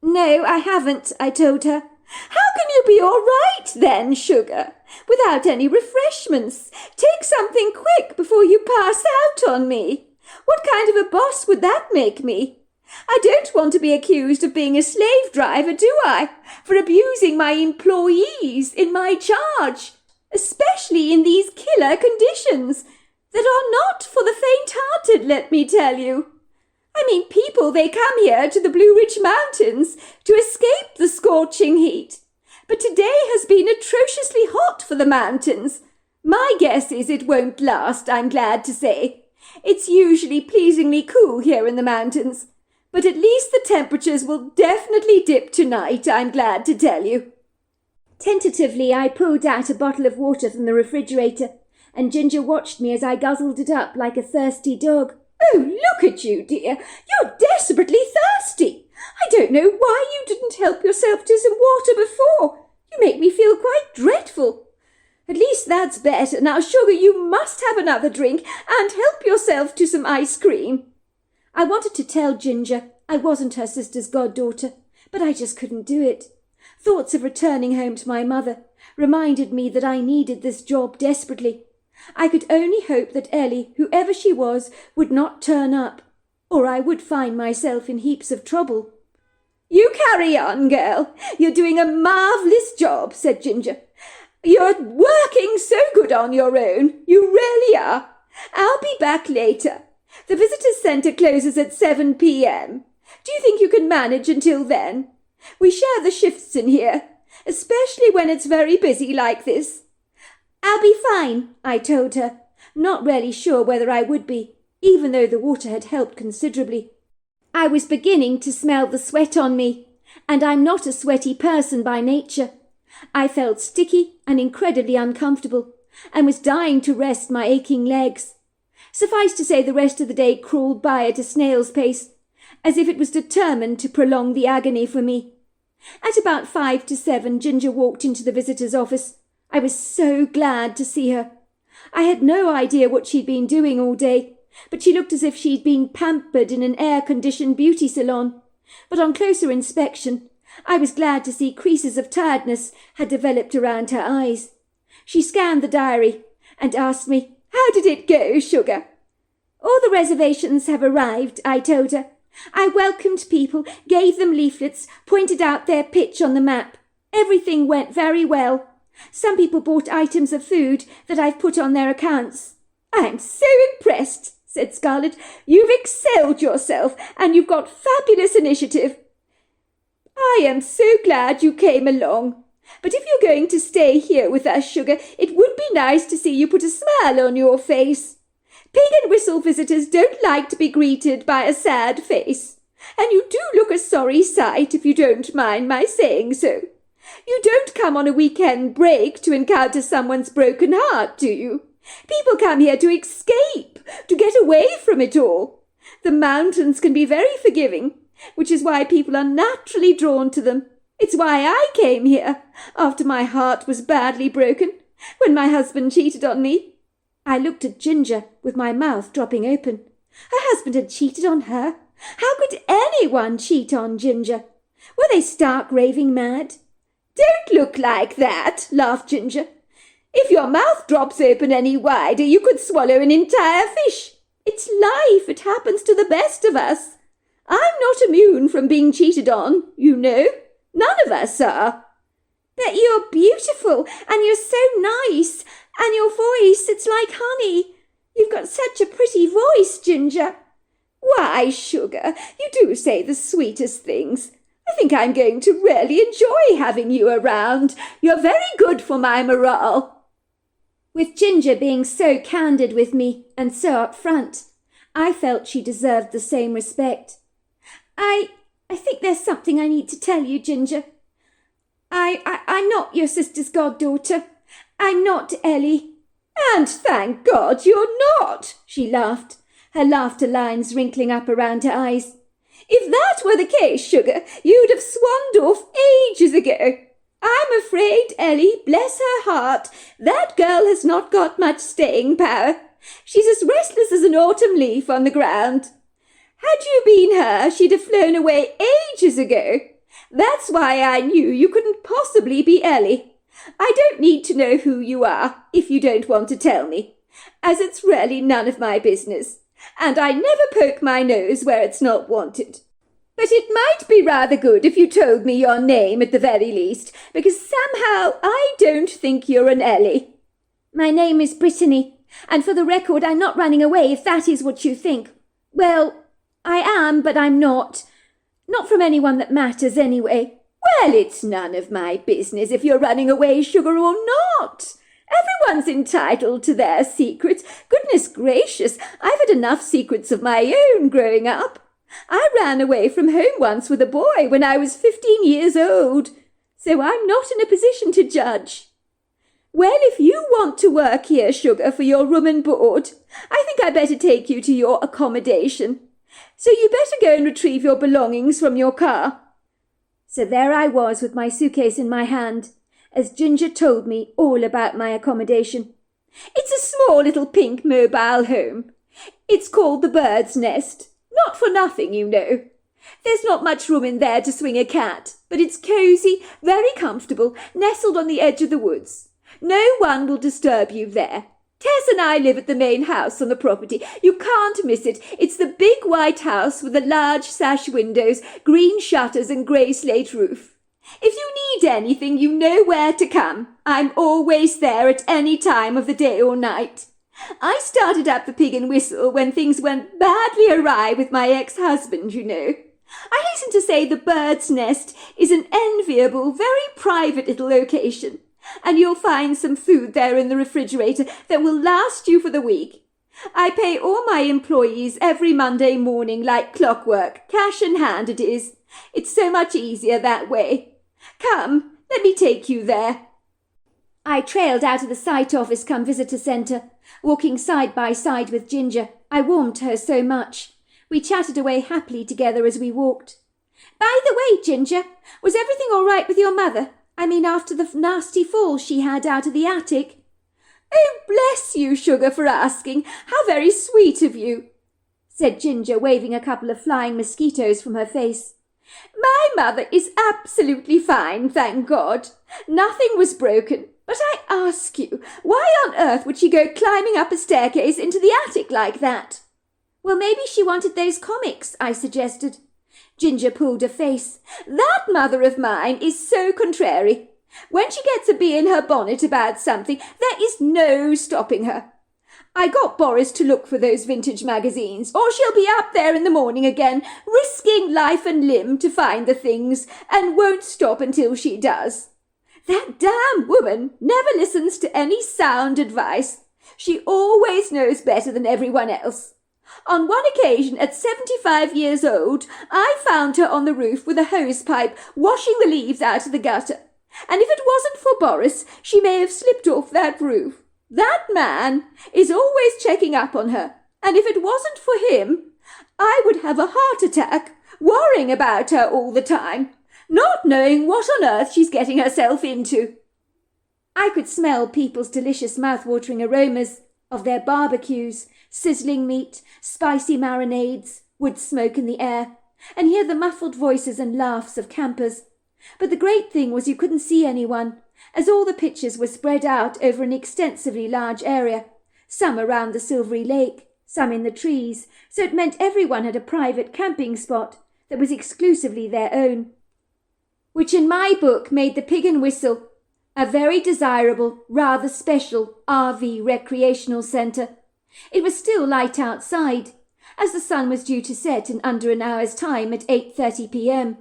"No, I haven't," I told her. "How can you be all right then, sugar, without any refreshments? Take something quick before you pass out on me. What kind of a boss would that make me? I don't want to be accused of being a slave driver, do I, for abusing my employees in my charge, especially in these killer conditions that are not for the faint-hearted, let me tell you. I mean, people, they come here to the Blue Ridge Mountains to escape the scorching heat. But today has been atrociously hot for the mountains. My guess is it won't last, I'm glad to say. It's usually pleasingly cool here in the mountains, but at least the temperatures will definitely dip tonight, I'm glad to tell you." Tentatively, I pulled out a bottle of water from the refrigerator, and Ginger watched me as I guzzled it up like a thirsty dog. "Oh, look at you, dear. You're desperately thirsty. I don't know why you didn't help yourself to some water before. You make me feel quite dreadful. At least that's better. Now, Sugar, you must have another drink and help yourself to some ice cream." I wanted to tell Ginger I wasn't her sister's goddaughter, but I just couldn't do it. Thoughts of returning home to my mother reminded me that I needed this job desperately. I could only hope that Ellie, whoever she was, would not turn up, or I would find myself in heaps of trouble. "You carry on, girl. You're doing a marvellous job," said Ginger. "You're working so good on your own. You really are. I'll be back later. The visitors' centre closes at 7 p.m. Do you think you can manage until then? We share the shifts in here, especially when it's very busy like this." "I'll be fine," I told her, not really sure whether I would be, even though the water had helped considerably. I was beginning to smell the sweat on me, and I'm not a sweaty person by nature. I felt sticky and incredibly uncomfortable, and was dying to rest my aching legs. Suffice to say, the rest of the day crawled by at a snail's pace, as if it was determined to prolong the agony for me. At about 5 to 7, Ginger walked into the visitor's office. I was so glad to see her. I had no idea what she'd been doing all day, but she looked as if she'd been pampered in an air-conditioned beauty salon. But on closer inspection, I was glad to see creases of tiredness had developed around her eyes. She scanned the diary and asked me, "How did it go, Sugar?" "All the reservations have arrived," I told her. "I welcomed people, gave them leaflets, pointed out their pitch on the map. Everything went very well. Some people bought items of food that I've put on their accounts." "I'm so impressed," said Scarlett. "You've excelled yourself, and you've got fabulous initiative. I am so glad you came along. But if you're going to stay here with us, Sugar, it would be nice to see you put a smile on your face. Pig and Whistle visitors don't like to be greeted by a sad face, and you do look a sorry sight, if you don't mind my saying so. You don't come on a weekend break to encounter someone's broken heart, do you? People come here to escape, to get away from it all. The mountains can be very forgiving, which is why people are naturally drawn to them. It's why I came here, after my heart was badly broken, when my husband cheated on me." I looked at Ginger, with my mouth dropping open. Her husband had cheated on her? How could anyone cheat on Ginger? Were they stark raving mad? "Don't look like that," laughed Ginger. "If your mouth drops open any wider, you could swallow an entire fish. It's life. It happens to the best of us. I'm not immune from being cheated on, you know. None of us are." "But you're beautiful, and you're so nice, and your voice, it's like honey. You've got such a pretty voice, Ginger." "Why, Sugar, you do say the sweetest things. I think I'm going to really enjoy having you around. You're very good for my morale." With Ginger being so candid with me and so upfront, I felt she deserved the same respect. I think there's something I need to tell you, Ginger. I'm not your sister's goddaughter. I'm not Ellie." "And thank God you're not," she laughed, her laughter lines wrinkling up around her eyes. "If that were the case, Sugar, you'd have swanned off ages ago. I'm afraid, Ellie, bless her heart, that girl has not got much staying power. She's as restless as an autumn leaf on the ground. Had you been her, she'd have flown away ages ago. That's why I knew you couldn't possibly be Ellie. I don't need to know who you are, if you don't want to tell me, as it's really none of my business, and I never poke my nose where it's not wanted. But it might be rather good if you told me your name at the very least, because somehow I don't think you're an Ellie." "My name is Brittany, and for the record, I'm not running away if that is what you think. Well, I am, but I'm not. Not from anyone that matters, anyway." "Well, it's none of my business if you're running away, Sugar, or not. Everyone's entitled to their secrets. Goodness gracious, I've had enough secrets of my own growing up. I ran away from home once with a boy when I was 15 years old, so I'm not in a position to judge. Well, if you want to work here, Sugar, for your room and board, I think I'd better take you to your accommodation. So you better go and retrieve your belongings from your car. So there I was with my suitcase in my hand, as Ginger told me all about my accommodation. It's a small little pink mobile home. It's called the Bird's Nest. Not for nothing, you know. There's not much room in there to swing a cat, but it's cosy, very comfortable, nestled on the edge of the woods. No one will disturb you there. Tess and I live at the main house on the property. You can't miss it. It's the big white house with the large sash windows, green shutters and grey slate roof. If you need anything, you know where to come. I'm always there at any time of the day or night. I started up the Pig and Whistle when things went badly awry with my ex-husband, you know. I hasten to say the Bird's Nest is an enviable, very private little location, and you'll find some food there in the refrigerator that will last you for the week. I pay all my employees every Monday morning like clockwork, cash in hand it is. It's so much easier that way. Come, let me take you there. I trailed out of the sight office come visitor centre, walking side by side with Ginger. I warmed to her so much. We chatted away happily together as we walked. By the way, Ginger, was everything all right with your mother? I mean, after the nasty fall she had out of the attic? Oh, bless you, Sugar, for asking. How very sweet of you, said Ginger, waving a couple of flying mosquitoes from her face. My mother is absolutely fine, thank God. Nothing was broken. But I ask you, why on earth would she go climbing up a staircase into the attic like that? Well, maybe she wanted those comics, I suggested. Ginger pulled a face. That mother of mine is so contrary. When she gets a bee in her bonnet about something, there is no stopping her. I got Boris to look for those vintage magazines, or she'll be up there in the morning again, risking life and limb to find the things, and won't stop until she does. That damn woman never listens to any sound advice. She always knows better than everyone else. On one occasion, at 75 years old, I found her on the roof with a hose pipe washing the leaves out of the gutter. And if it wasn't for Boris, she may have slipped off that roof. That man is always checking up on her, and if it wasn't for him, I would have a heart attack, worrying about her all the time, not knowing what on earth she's getting herself into. I could smell people's delicious mouth-watering aromas of their barbecues, sizzling meat, spicy marinades, wood smoke in the air, and hear the muffled voices and laughs of campers. But the great thing was you couldn't see anyone, as all the pitches were spread out over an extensively large area, some around the silvery lake, some in the trees, so it meant everyone had a private camping spot that was exclusively their own, which in my book made the Pig and Whistle a very desirable, rather special RV recreational centre. It was still light outside, as the sun was due to set in under an hour's time at 8:30 p.m.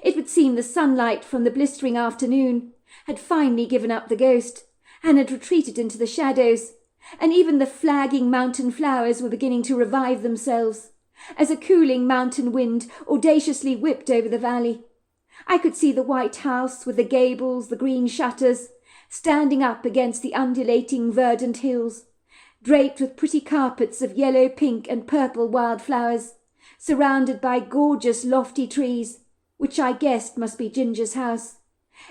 It would seem the sunlight from the blistering afternoon had finally given up the ghost, and had retreated into the shadows, and even the flagging mountain flowers were beginning to revive themselves, as a cooling mountain wind audaciously whipped over the valley. I could see the white house with the gables, the green shutters, standing up against the undulating verdant hills, draped with pretty carpets of yellow, pink and purple wildflowers, surrounded by gorgeous lofty trees, which I guessed must be Ginger's house.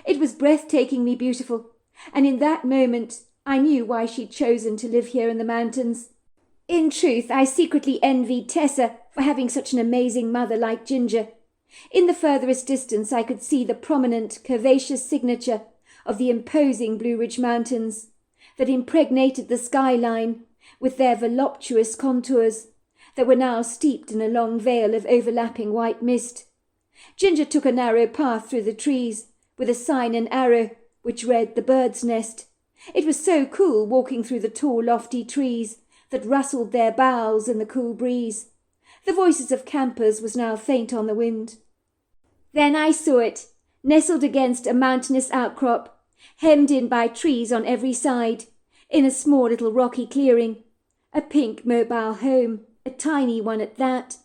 It was breathtakingly beautiful, and in that moment I knew why she'd chosen to live here in the mountains. In truth, I secretly envied Tessa for having such an amazing mother like Ginger. In the furthest distance I could see the prominent, curvaceous signature of the imposing Blue Ridge Mountains that impregnated the skyline with their voluptuous contours that were now steeped in a long veil of overlapping white mist. Ginger took a narrow path through the trees with a sign and arrow which read the Bird's Nest. It was so cool walking through the tall, lofty trees that rustled their boughs in the cool breeze. The voices of campers was now faint on the wind. Then I saw it, nestled against a mountainous outcrop, hemmed in by trees on every side, in a small little rocky clearing, a pink mobile home, a tiny one at that,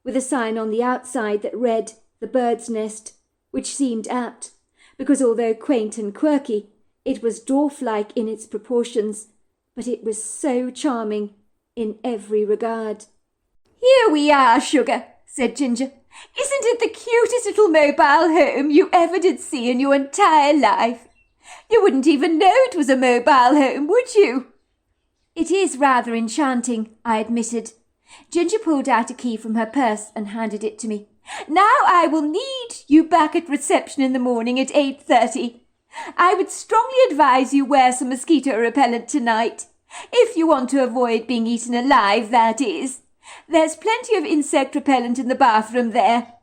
with a sign on the outside that read "The Bird's Nest," which seemed apt, because although quaint and quirky, it was dwarf-like in its proportions, but it was so charming in every regard. "Here we are, sugar," said Ginger. "Isn't it the cutest little mobile home you ever did see in your entire life? You wouldn't even know it was a mobile home, would you?" "It is rather enchanting," I admitted. Ginger pulled out a key from her purse and handed it to me. "Now I will need you back at reception in the morning at 8:30. I would strongly advise you wear some mosquito repellent tonight. If you want to avoid being eaten alive, that is. There's plenty of insect repellent in the bathroom there.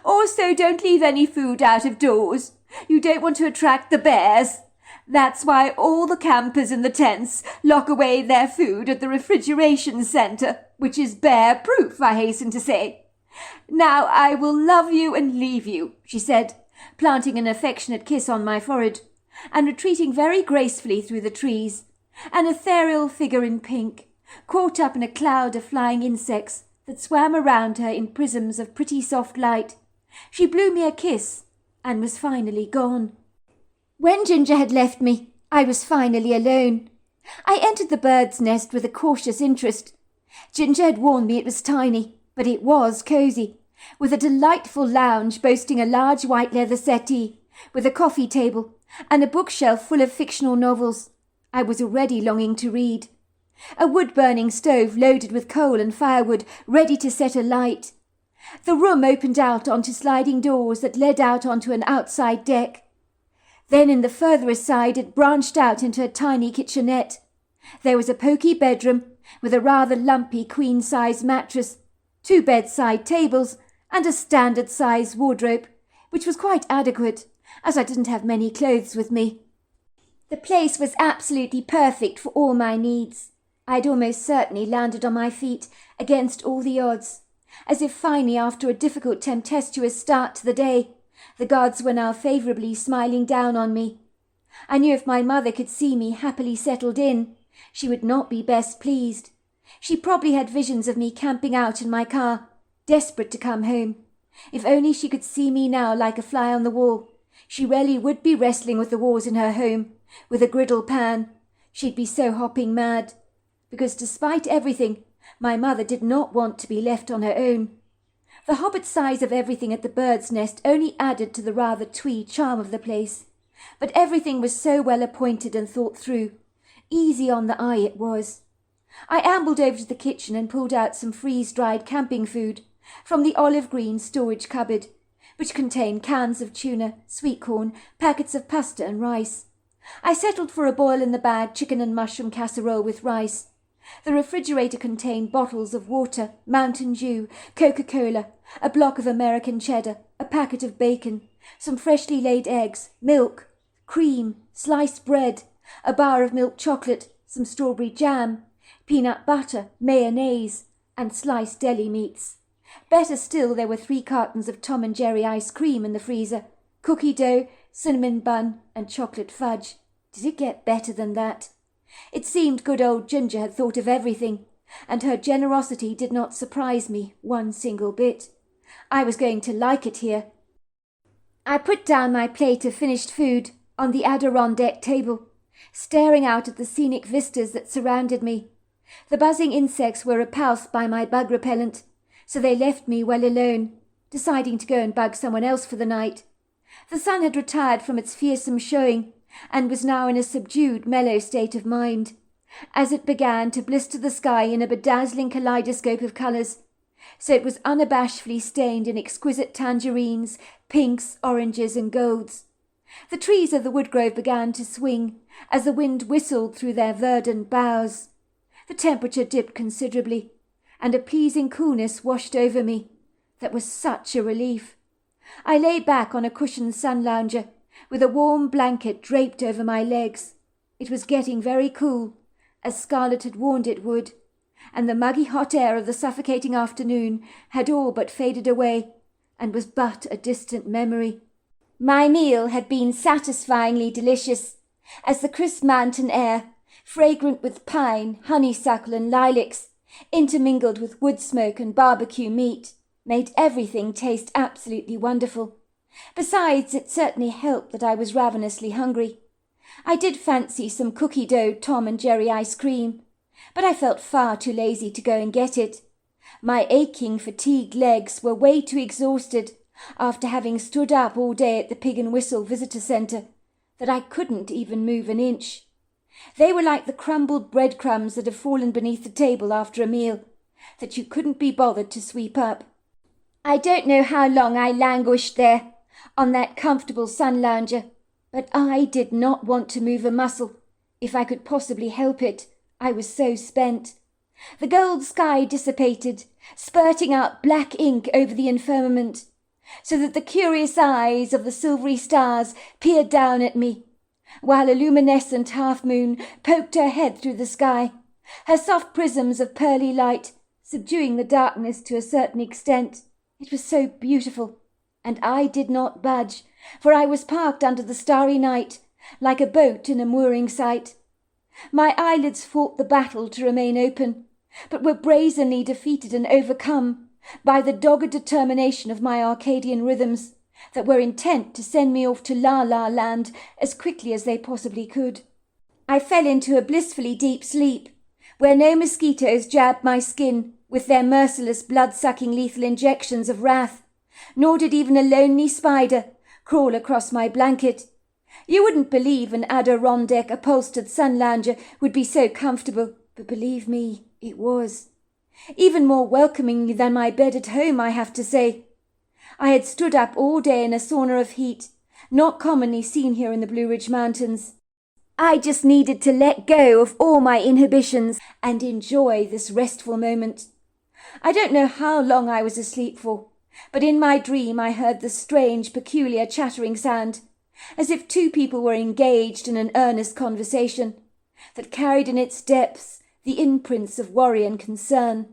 Also, don't leave any food out of doors. You don't want to attract the bears. That's why all the campers in the tents lock away their food at the refrigeration centre, which is bear-proof, I hasten to say. Now I will love you and leave you," she said, planting an affectionate kiss on my forehead, and retreating very gracefully through the trees, an ethereal figure in pink, caught up in a cloud of flying insects that swam around her in prisms of pretty soft light. She blew me a kiss and was finally gone. When Ginger had left me, I was finally alone. I entered the bird's nest with a cautious interest. Ginger had warned me it was tiny, but it was cosy, with a delightful lounge boasting a large white leather settee, with a coffee table, and a bookshelf full of fictional novels. I was already longing to read. A wood-burning stove loaded with coal and firewood, ready to set alight. The room opened out onto sliding doors that led out onto an outside deck. Then in the furthest side it branched out into a tiny kitchenette. There was a poky bedroom with a rather lumpy queen-size mattress, 2 bedside tables, and a standard-size wardrobe, which was quite adequate, as I didn't have many clothes with me. The place was absolutely perfect for all my needs. I'd almost certainly landed on my feet against all the odds, as if finally, after a difficult tempestuous start to the day, the gods were now favourably smiling down on me. I knew if my mother could see me happily settled in, she would not be best pleased. She probably had visions of me camping out in my car, desperate to come home. If only she could see me now like a fly on the wall. She really would be wrestling with the walls in her home, with a griddle pan. She'd be so hopping mad. Because despite everything, my mother did not want to be left on her own. The hobbit size of everything at the bird's nest only added to the rather twee charm of the place. But everything was so well appointed and thought through. Easy on the eye it was. I ambled over to the kitchen and pulled out some freeze-dried camping food from the olive-green storage cupboard, which contained cans of tuna, sweet corn, packets of pasta and rice. I settled for a boil-in-the-bag chicken and mushroom casserole with rice. The refrigerator contained bottles of water, Mountain Dew, Coca-Cola, a block of American cheddar, a packet of bacon, some freshly laid eggs, milk, cream, sliced bread, a bar of milk chocolate, some strawberry jam, peanut butter, mayonnaise, and sliced deli meats. Better still, there were 3 cartons of Tom and Jerry ice cream in the freezer, cookie dough, cinnamon bun, and chocolate fudge. Did it get better than that? It seemed good old Ginger had thought of everything, and her generosity did not surprise me one single bit. I was going to like it here. I put down my plate of finished food on the Adirondack table, staring out at the scenic vistas that surrounded me. The buzzing insects were repulsed by my bug repellent, so they left me well alone, deciding to go and bug someone else for the night. The sun had retired from its fearsome showing, and was now in a subdued, mellow state of mind, as it began to blister the sky in a bedazzling kaleidoscope of colours, so it was unabashedly stained in exquisite tangerines, pinks, oranges, and golds. The trees of the woodgrove began to swing as the wind whistled through their verdant boughs. The temperature dipped considerably, and a pleasing coolness washed over me. That was such a relief. I lay back on a cushioned sun-lounger, with a warm blanket draped over my legs. It was getting very cool, as Scarlet had warned it would, and the muggy hot air of the suffocating afternoon had all but faded away, and was but a distant memory. My meal had been satisfyingly delicious, as the crisp mountain air, fragrant with pine, honeysuckle and lilacs, intermingled with wood smoke and barbecue meat, made everything taste absolutely wonderful. Besides, it certainly helped that I was ravenously hungry. I did fancy some cookie dough Tom and Jerry ice cream, but I felt far too lazy to go and get it. My aching, fatigued legs were way too exhausted after having stood up all day at the Pig and Whistle Visitor Centre that I couldn't even move an inch. They were like the crumbled breadcrumbs that have fallen beneath the table after a meal, that you couldn't be bothered to sweep up. I don't know how long I languished there, on that comfortable sun lounger, but I did not want to move a muscle, if I could possibly help it. I was so spent. The gold sky dissipated, spurting out black ink over the firmament, so that the curious eyes of the silvery stars peered down at me, while a luminescent half-moon poked her head through the sky, her soft prisms of pearly light subduing the darkness to a certain extent. It was so beautiful, and I did not budge, for I was parked under the starry night, like a boat in a mooring sight. My eyelids fought the battle to remain open, but were brazenly defeated and overcome by the dogged determination of my Arcadian rhythms that were intent to send me off to La-La Land as quickly as they possibly could. I fell into a blissfully deep sleep, where no mosquitoes jabbed my skin with their merciless blood-sucking lethal injections of wrath, nor did even a lonely spider crawl across my blanket. You wouldn't believe an Adirondack upholstered sun lounger would be so comfortable, but believe me, it was. Even more welcoming than my bed at home, I have to say. I had stood up all day in a sauna of heat, not commonly seen here in the Blue Ridge Mountains. I just needed to let go of all my inhibitions and enjoy this restful moment. I don't know how long I was asleep for, but in my dream I heard the strange, peculiar chattering sound, as if two people were engaged in an earnest conversation that carried in its depths the imprints of worry and concern.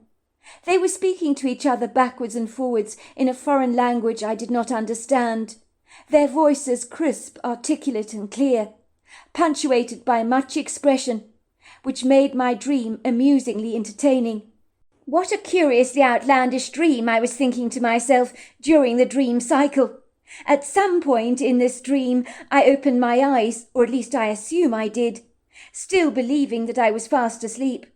They were speaking to each other backwards and forwards in a foreign language I did not understand, their voices crisp, articulate and clear, punctuated by much expression, which made my dream amusingly entertaining. What a curiously outlandish dream, I was thinking to myself during the dream cycle. At some point in this dream I opened my eyes, or at least I assume I did, still believing that I was fast asleep,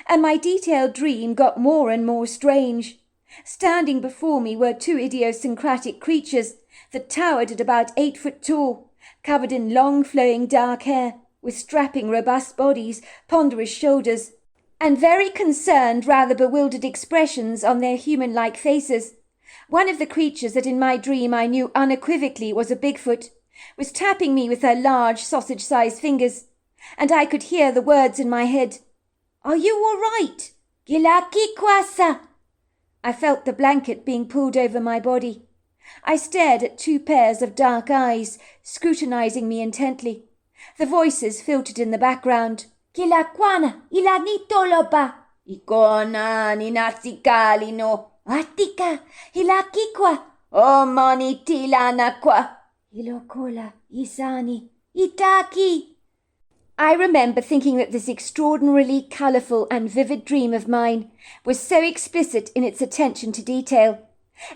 and my detailed dream got more and more strange. Standing before me were two idiosyncratic creatures that towered at about 8 foot tall, covered in long flowing dark hair, with strapping robust bodies, ponderous shoulders, and very concerned, rather bewildered expressions on their human-like faces. One of the creatures that in my dream I knew unequivocally was a Bigfoot was tapping me with her large sausage-sized fingers, and I could hear the words in my head. "Are you all right? Gilaki kwasa?" I felt the blanket being pulled over my body. I stared at two pairs of dark eyes, scrutinizing me intently. The voices filtered in the background. "Kilakwana, ilanitoloba, ikona ninatsikali no, atika, hilakikwa, omanitilana ilokola, isani, itaki." I remember thinking that this extraordinarily colourful and vivid dream of mine was so explicit in its attention to detail,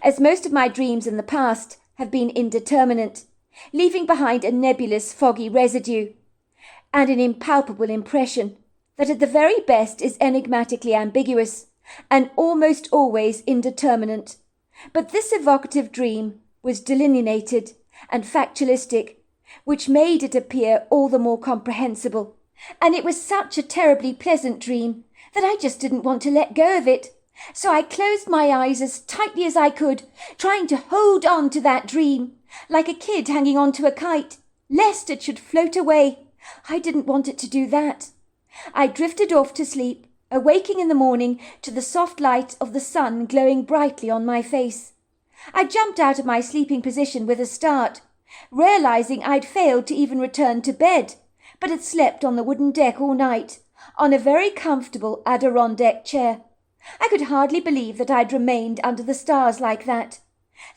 as most of my dreams in the past have been indeterminate, leaving behind a nebulous, foggy residue, and an impalpable impression that at the very best is enigmatically ambiguous, and almost always indeterminate. But this evocative dream was delineated and factualistic, which made it appear all the more comprehensible. And it was such a terribly pleasant dream that I just didn't want to let go of it. So I closed my eyes as tightly as I could, trying to hold on to that dream, like a kid hanging on to a kite, lest it should float away. I didn't want it to do that. I drifted off to sleep, awaking in the morning to the soft light of the sun glowing brightly on my face. I jumped out of my sleeping position with a start, realizing I'd failed to even return to bed, but had slept on the wooden deck all night, on a very comfortable Adirondack chair. I could hardly believe that I'd remained under the stars like that.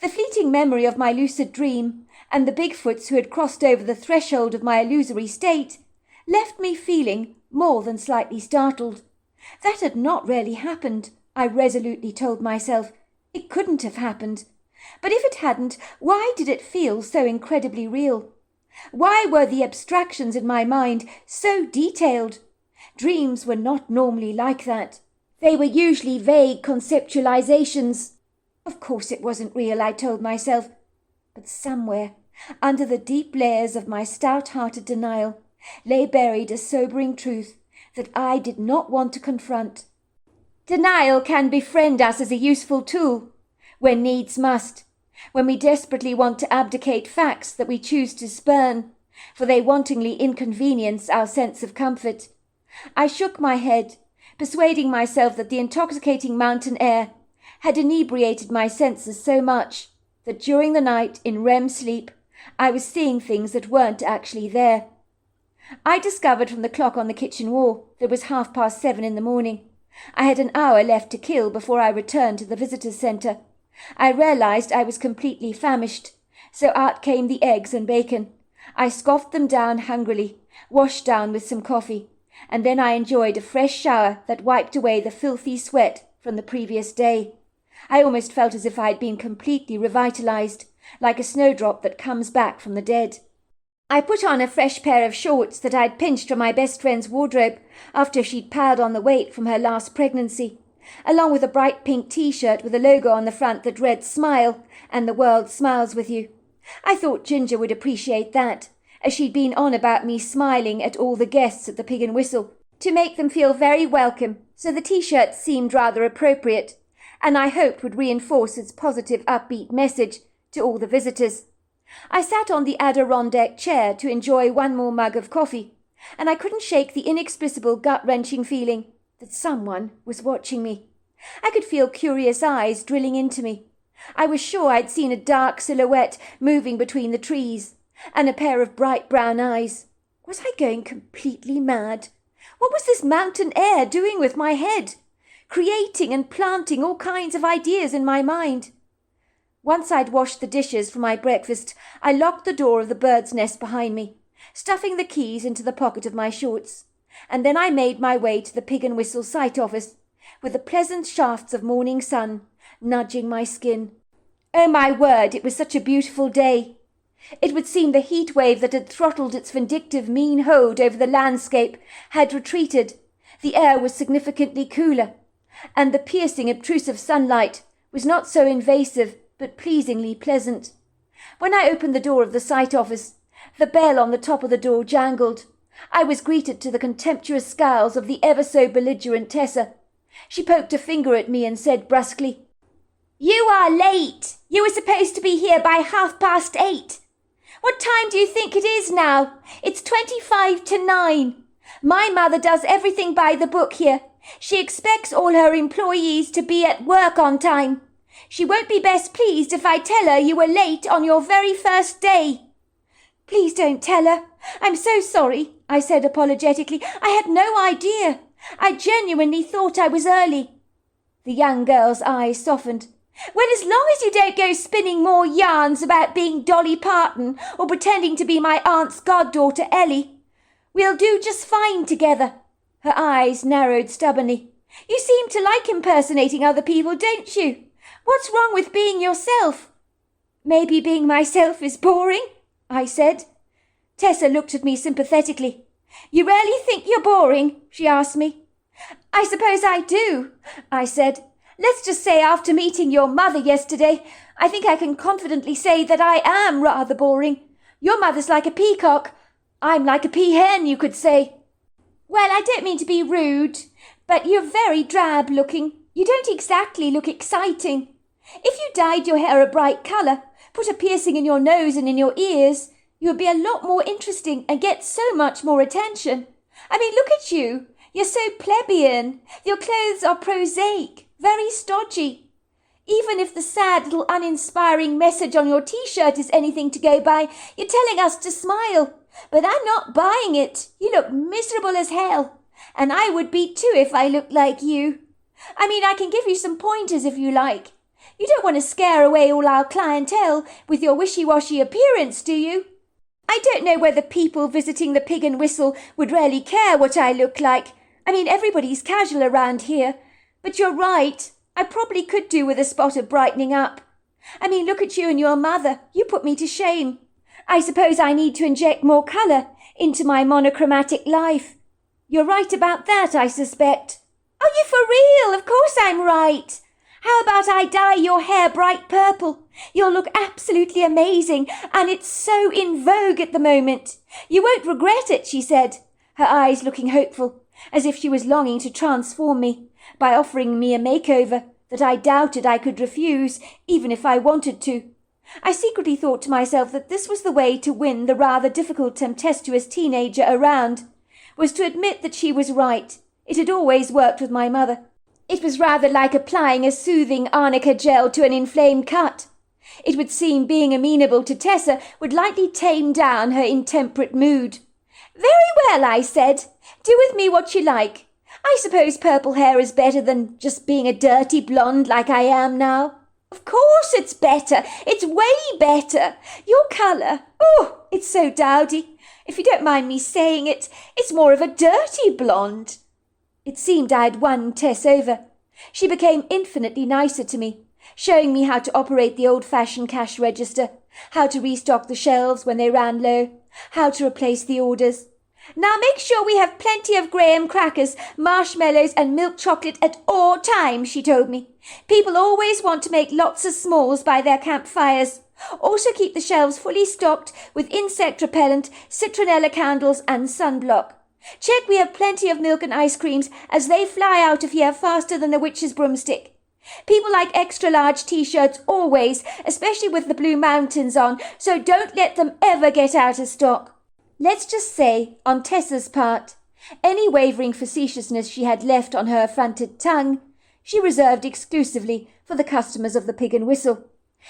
The fleeting memory of my lucid dream, and the Bigfoots who had crossed over the threshold of my illusory state, left me feeling more than slightly startled. That had not really happened, I resolutely told myself. It couldn't have happened. But if it hadn't, why did it feel so incredibly real? Why were the abstractions in my mind so detailed? Dreams were not normally like that. They were usually vague conceptualizations. Of course it wasn't real, I told myself. But somewhere, under the deep layers of my stout-hearted denial, lay buried a sobering truth that I did not want to confront. Denial can befriend us as a useful tool, when needs must, when we desperately want to abdicate facts that we choose to spurn, for they wantingly inconvenience our sense of comfort. I shook my head, persuading myself that the intoxicating mountain air had inebriated my senses so much that during the night, in REM sleep, I was seeing things that weren't actually there. I discovered from the clock on the kitchen wall that it was 7:30 in the morning. I had an hour left to kill before I returned to the visitors' centre. I realised I was completely famished, so out came the eggs and bacon. I scoffed them down hungrily, washed down with some coffee, and then I enjoyed a fresh shower that wiped away the filthy sweat from the previous day. I almost felt as if I had been completely revitalised, like a snowdrop that comes back from the dead. I put on a fresh pair of shorts that I'd pinched from my best friend's wardrobe after she'd piled on the weight from her last pregnancy, along with a bright pink T-shirt with a logo on the front that read "Smile" and "The world smiles with you." I thought Ginger would appreciate that, as she'd been on about me smiling at all the guests at the Pig and Whistle, to make them feel very welcome, so the T-shirt seemed rather appropriate, and I hoped would reinforce its positive upbeat message to all the visitors. I sat on the Adirondack chair to enjoy one more mug of coffee, and I couldn't shake the inexplicable gut-wrenching feeling that someone was watching me. I could feel curious eyes drilling into me. I was sure I'd seen a dark silhouette moving between the trees, and a pair of bright brown eyes. Was I going completely mad? What was this mountain air doing with my head? Creating and planting all kinds of ideas in my mind. Once I'd washed the dishes for my breakfast, I locked the door of the bird's nest behind me, stuffing the keys into the pocket of my shorts, and then I made my way to the Pig and Whistle site office, with the pleasant shafts of morning sun nudging my skin. Oh my word, it was such a beautiful day. It would seem the heat wave that had throttled its vindictive mean hold over the landscape had retreated. The air was significantly cooler, and the piercing, obtrusive sunlight was not so invasive, but pleasingly pleasant. When I opened the door of the site office, the bell on the top of the door jangled. I was greeted to the contemptuous scowls of the ever-so-belligerent Tessa. She poked a finger at me and said brusquely, "You are late. You were supposed to be here by 8:30. What time do you think it is now? It's 9:25. My mother does everything by the book here. She expects all her employees to be at work on time. She won't be best pleased if I tell her you were late on your very first day." "Please don't tell her. I'm so sorry," I said apologetically. "I had no idea. I genuinely thought I was early." The young girl's eyes softened. "Well, as long as you don't go spinning more yarns about being Dolly Parton or pretending to be my aunt's goddaughter Ellie, we'll do just fine together." Her eyes narrowed stubbornly. "You seem to like impersonating other people, don't you? What's wrong with being yourself?" "Maybe being myself is boring," I said. Tessa looked at me sympathetically. "You really think you're boring?" she asked me. "I suppose I do," I said. "Let's just say after meeting your mother yesterday, I think I can confidently say that I am rather boring. Your mother's like a peacock. I'm like a peahen, you could say." "Well, I don't mean to be rude, but you're very drab looking. You don't exactly look exciting. If you dyed your hair a bright colour, put a piercing in your nose and in your ears, you would be a lot more interesting and get so much more attention. I mean, look at you. You're so plebeian. Your clothes are prosaic, very stodgy. Even if the sad little uninspiring message on your T-shirt is anything to go by, you're telling us to smile. But I'm not buying it. You look miserable as hell. And I would be too if I looked like you. I mean, I can give you some pointers if you like. You don't want to scare away all our clientele with your wishy-washy appearance, do you?" I don't know whether people visiting the Pig and Whistle would really care what I look like. I mean, everybody's casual around here. But you're right. I probably could do with a spot of brightening up. I mean, look at you and your mother. You put me to shame. I suppose I need to inject more colour into my monochromatic life. You're right about that, I suspect. Are you for real? Of course I'm right. How about I dye your hair bright purple? You'll look absolutely amazing, and it's so in vogue at the moment. You won't regret it, she said, her eyes looking hopeful, as if she was longing to transform me by offering me a makeover that I doubted I could refuse, even if I wanted to. I secretly thought to myself that this was the way to win the rather difficult tempestuous teenager around, was to admit that she was right. It had always worked with my mother. It was rather like applying a soothing arnica gel to an inflamed cut. It would seem being amenable to Tessa would lightly tame down her intemperate mood. Very well, I said. Do with me what you like. I suppose purple hair is better than just being a dirty blonde like I am now. Of course it's better. It's way better. Your colour, oh, it's so dowdy. If you don't mind me saying it, it's more of a dirty blonde. It seemed I had won Tess over. She became infinitely nicer to me, showing me how to operate the old-fashioned cash register, how to restock the shelves when they ran low, how to replace the orders. Now make sure we have plenty of graham crackers, marshmallows and milk chocolate at all times, she told me. People always want to make lots of smalls by their campfires. Also keep the shelves fully stocked with insect repellent, citronella candles and sunblock. Check we have plenty of milk and ice creams, as they fly out of here faster than a witch's broomstick. People like extra-large T-shirts always, especially with the Blue Mountains on, so don't let them ever get out of stock. Let's just say, on Tessa's part, any wavering facetiousness she had left on her affronted tongue, she reserved exclusively for the customers of the Pig and Whistle.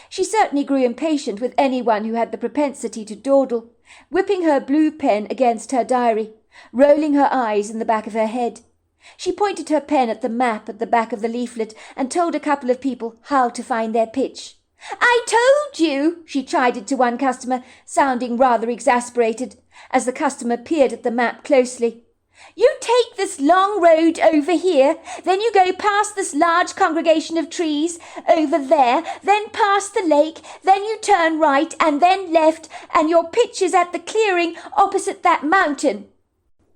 She certainly grew impatient with anyone who had the propensity to dawdle, whipping her blue pen against her diary, rolling her eyes in the back of her head. She pointed her pen at the map at the back of the leaflet and told a couple of people how to find their pitch. I told you, she chided to one customer, sounding rather exasperated, as the customer peered at the map closely. You take this long road over here, then you go past this large congregation of trees over there, then past the lake, then you turn right and then left, and your pitch is at the clearing opposite that mountain.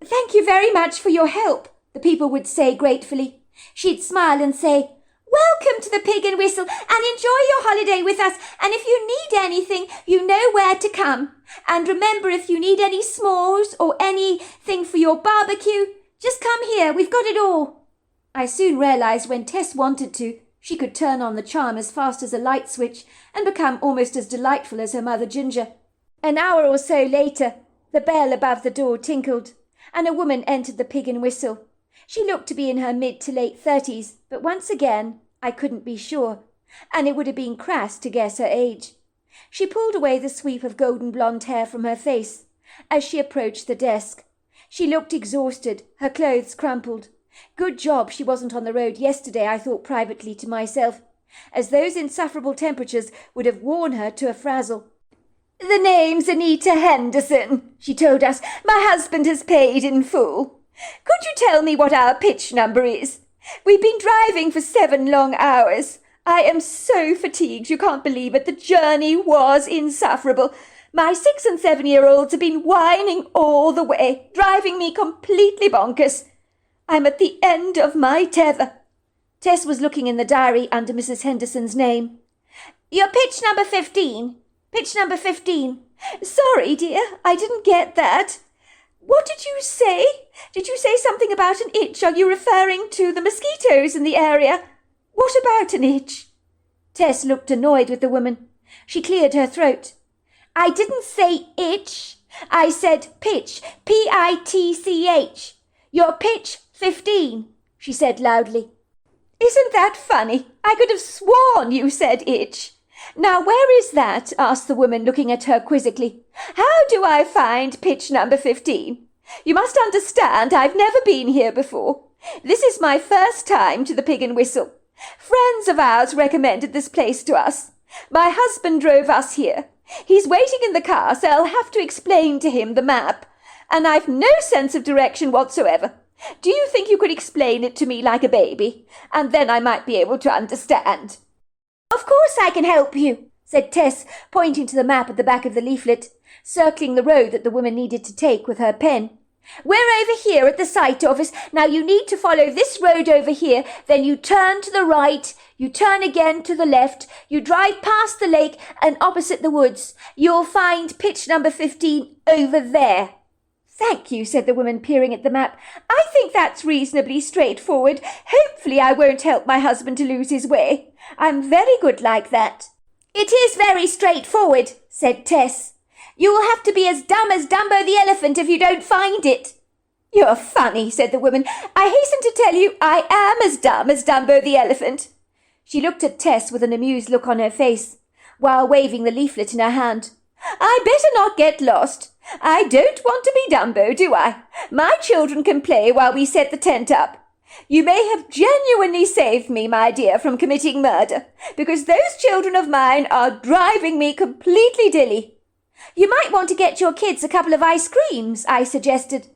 Thank you very much for your help, the people would say gratefully. She'd smile and say, Welcome to the Pig and Whistle, and enjoy your holiday with us, and if you need anything, you know where to come. And remember, if you need any s'mores or anything for your barbecue, just come here, we've got it all. I soon realised when Tess wanted to, she could turn on the charm as fast as a light switch and become almost as delightful as her mother Ginger. An hour or so later, the bell above the door tinkled, and a woman entered the Pig and Whistle. She looked to be in her mid to late 30s, but once again, I couldn't be sure, and it would have been crass to guess her age. She pulled away the sweep of golden blonde hair from her face as she approached the desk. She looked exhausted, her clothes crumpled. Good job she wasn't on the road yesterday, I thought privately to myself, as those insufferable temperatures would have worn her to a frazzle. The name's Anita Henderson, she told us. My husband has paid in full. Could you tell me what our pitch number is? We've been driving for 7 long hours. I am so fatigued you can't believe it. The journey was insufferable. My 6- and 7-year-olds have been whining all the way, driving me completely bonkers. I'm at the end of my tether. Tess was looking in the diary under Mrs. Henderson's name. Your pitch number 15. Pitch number 15. Sorry, dear, I didn't get that. What did you say? Did you say something about an itch? Are you referring to the mosquitoes in the area? What about an itch? Tess looked annoyed with the woman. She cleared her throat. I didn't say itch. I said pitch. P-I-T-C-H. Your pitch 15, she said loudly. Isn't that funny? I could have sworn you said itch. Now, where is that? Asked the woman, looking at her quizzically. How do I find pitch number 15? You must understand I've never been here before. This is my first time to the Pig and Whistle. Friends of ours recommended this place to us. My husband drove us here. He's waiting in the car, so I'll have to explain to him the map, and I've no sense of direction whatsoever. Do you think you could explain it to me like a baby, and then I might be able to understand?" "Of course I can help you," said Tess, pointing to the map at the back of the leaflet, circling the road that the woman needed to take with her pen. "We're over here at the sight office. Now you need to follow this road over here, then you turn to the right, you turn again to the left, you drive past the lake and opposite the woods. You'll find pitch number 15 over there." "Thank you," said the woman, peering at the map. "I think that's reasonably straightforward. Hopefully I won't help my husband to lose his way. I'm very good like that." "It is very straightforward," said Tess. "You'll have to be as dumb as Dumbo the elephant if you don't find it." "You're funny," said the woman. "I hasten to tell you I am as dumb as Dumbo the elephant." She looked at Tess with an amused look on her face, while waving the leaflet in her hand. "I better not get lost. I don't want to be Dumbo, do I? My children can play while we set the tent up. You may have genuinely saved me, my dear, from committing murder, because those children of mine are driving me completely dilly." "You might want to get your kids a couple of ice creams," I suggested.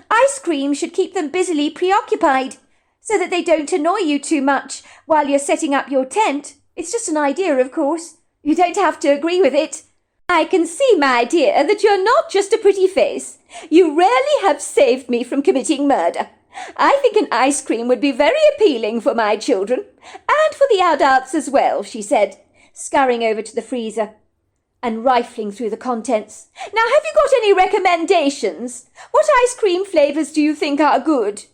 "Ice cream should keep them busily preoccupied, so that they don't annoy you too much while you're setting up your tent. It's just an idea, of course. You don't have to agree with it." "I can see, my dear, that you're not just a pretty face. You really have saved me from committing murder. I think an ice cream would be very appealing for my children, and for the adults as well," she said, scurrying over to the freezer and rifling through the contents. "Now, have you got any recommendations? What ice cream flavours do you think are good?"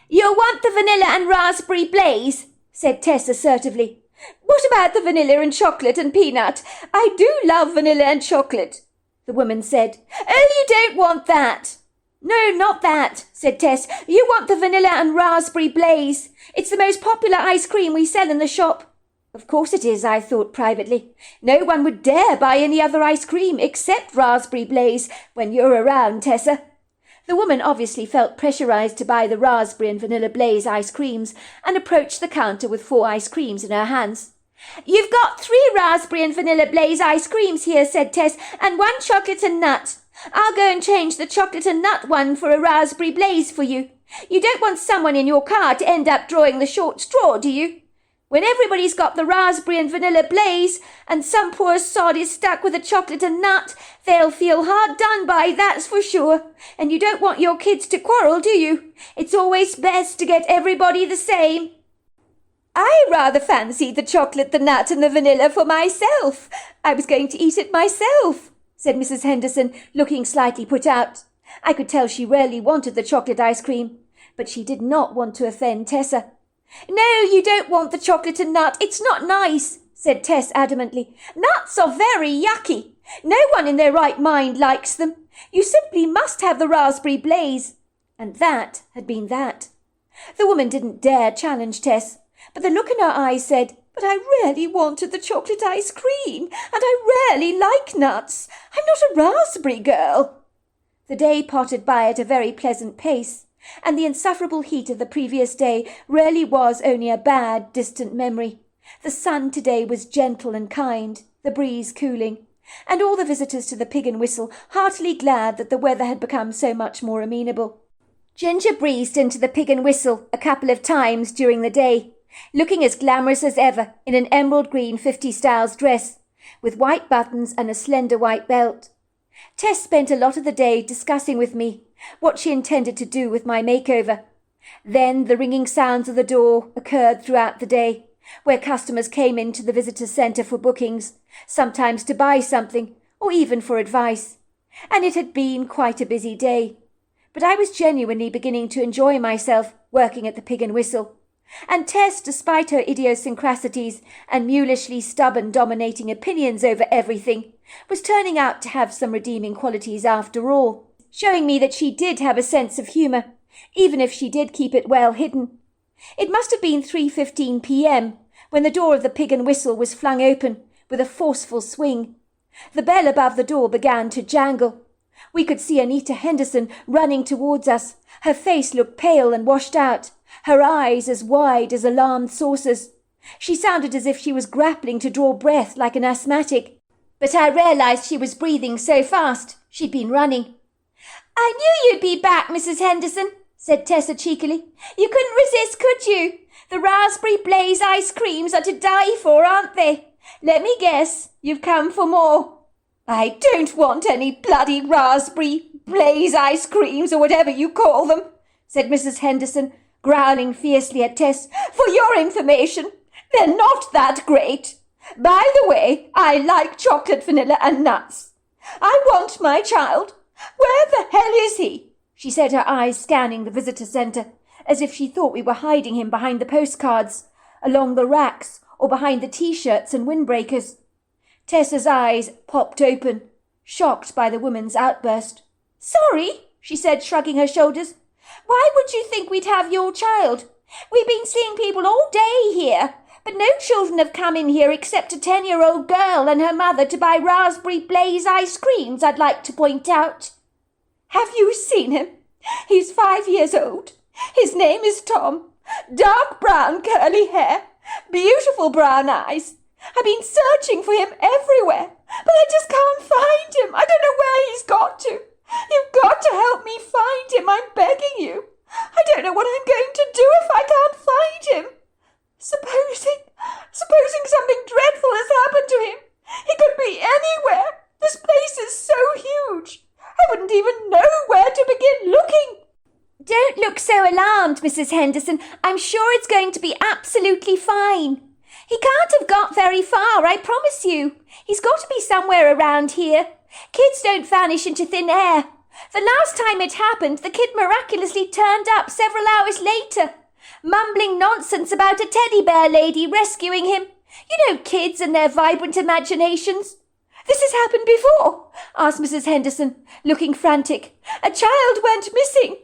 "You'll want the vanilla and raspberry blaze," said Tess assertively. "What about the vanilla and chocolate and peanut? I do love vanilla and chocolate," the woman said. "Oh, you don't want that." "No, not that," said Tess. "You want the vanilla and raspberry blaze. It's the most popular ice cream we sell in the shop." Of course it is, I thought privately. No one would dare buy any other ice cream except raspberry blaze when you're around, Tessa. The woman obviously felt pressurized to buy the raspberry and vanilla blaze ice creams and approached the counter with 4 ice creams in her hands. "You've got 3 raspberry and vanilla blaze ice creams here," said Tess, "and 1 chocolate and nut. I'll go and change the chocolate and nut one for a raspberry blaze for you. You don't want someone in your car to end up drawing the short straw, do you? When everybody's got the raspberry and vanilla blaze, and some poor sod is stuck with a chocolate and nut, they'll feel hard done by, that's for sure. And you don't want your kids to quarrel, do you? It's always best to get everybody the same." "I rather fancied the chocolate, the nut, and the vanilla for myself. I was going to eat it myself," said Mrs. Henderson, looking slightly put out. I could tell she really wanted the chocolate ice cream, but she did not want to offend Tessa. "No, you don't want the chocolate and nut. It's not nice," said Tess adamantly. "Nuts are very yucky. No one in their right mind likes them. You simply must have the raspberry blaze." And that had been that. The woman didn't dare challenge Tess, but the look in her eyes said, "But I really wanted the chocolate ice cream, and I really like nuts. I'm not a raspberry girl." The day pottered by at a very pleasant pace, and the insufferable heat of the previous day really was only a bad, distant memory. The sun today was gentle and kind, the breeze cooling, and all the visitors to the Pig and Whistle heartily glad that the weather had become so much more amenable. Ginger breezed into the Pig and Whistle a couple of times during the day, looking as glamorous as ever in an emerald green 50 styles dress, with white buttons and a slender white belt. Tess spent a lot of the day discussing with me what she intended to do with my makeover. Then the ringing sounds of the door occurred throughout the day, where customers came into the visitor centre for bookings, sometimes to buy something, or even for advice. And it had been quite a busy day. But I was genuinely beginning to enjoy myself working at the Pig and Whistle. And Tess, despite her idiosyncrasies and mulishly stubborn dominating opinions over everything, was turning out to have some redeeming qualities after all, showing me that she did have a sense of humour, even if she did keep it well hidden. It must have been 3:15 p.m. when the door of the Pig and Whistle was flung open with a forceful swing. The bell above the door began to jangle. We could see Anita Henderson running towards us. Her face looked pale and washed out, her eyes as wide as alarmed saucers. She sounded as if she was grappling to draw breath like an asthmatic. but I realised she was breathing so fast she'd been running. "I knew you'd be back, Mrs. Henderson," said Tessa cheekily. "You couldn't resist, could you? The raspberry blaze ice creams are to die for, aren't they? Let me guess, you've come for more." "I don't want any bloody raspberry blaze ice creams or whatever you call them," said Mrs. Henderson, growling fiercely at Tess. "For your information, they're not that great. By the way, I like chocolate, vanilla and nuts. I want my child. Where the hell is he?" she said, her eyes scanning the visitor centre, as if she thought we were hiding him behind the postcards, along the racks, or behind the T-shirts and windbreakers. Tessa's eyes popped open, shocked by the woman's outburst. "Sorry," she said, shrugging her shoulders. "Why would you think we'd have your child? We've been seeing people all day here, but no children have come in here except a 10-year-old girl and her mother to buy raspberry blaze ice creams, I'd like to point out." "Have you seen him? He's 5 years old. His name is Tom. Dark brown curly hair, beautiful brown eyes. I've been searching for him everywhere, but I just can't find him. I don't know where he's got to. You've got to help me find him, I'm begging you. I don't know what I'm going to do if I can't find him. Supposing something dreadful has happened to him. He could be anywhere. This place is so huge. I wouldn't even know where to begin looking." "Don't look so alarmed, Mrs. Henderson. I'm sure it's going to be absolutely fine. He can't have got very far, I promise you. He's got to be somewhere around here. Kids don't vanish into thin air. The last time it happened, the kid miraculously turned up several hours later, mumbling nonsense about a teddy bear lady rescuing him. You know kids and their vibrant imaginations." "This has happened before?" asked Mrs. Henderson, looking frantic. "A child went missing."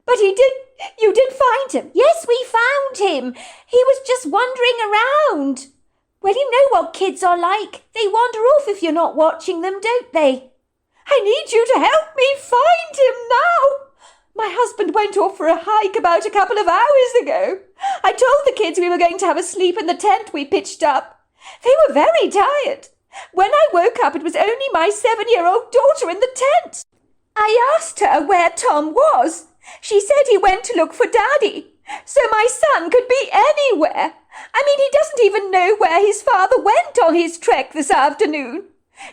"But you did find him?" "Yes, we found him. He was just wandering around." "Well, you know what kids are like. They wander off if you're not watching them, don't they?" "I need you to help me find him now. My husband went off for a hike about a couple of hours ago. I told the kids we were going to have a sleep in the tent we pitched up. They were very tired. When I woke up, it was only my 7-year-old daughter in the tent. I asked her where Tom was. She said he went to look for Daddy, so my son could be anywhere. I mean, he doesn't even know where his father went on his trek this afternoon.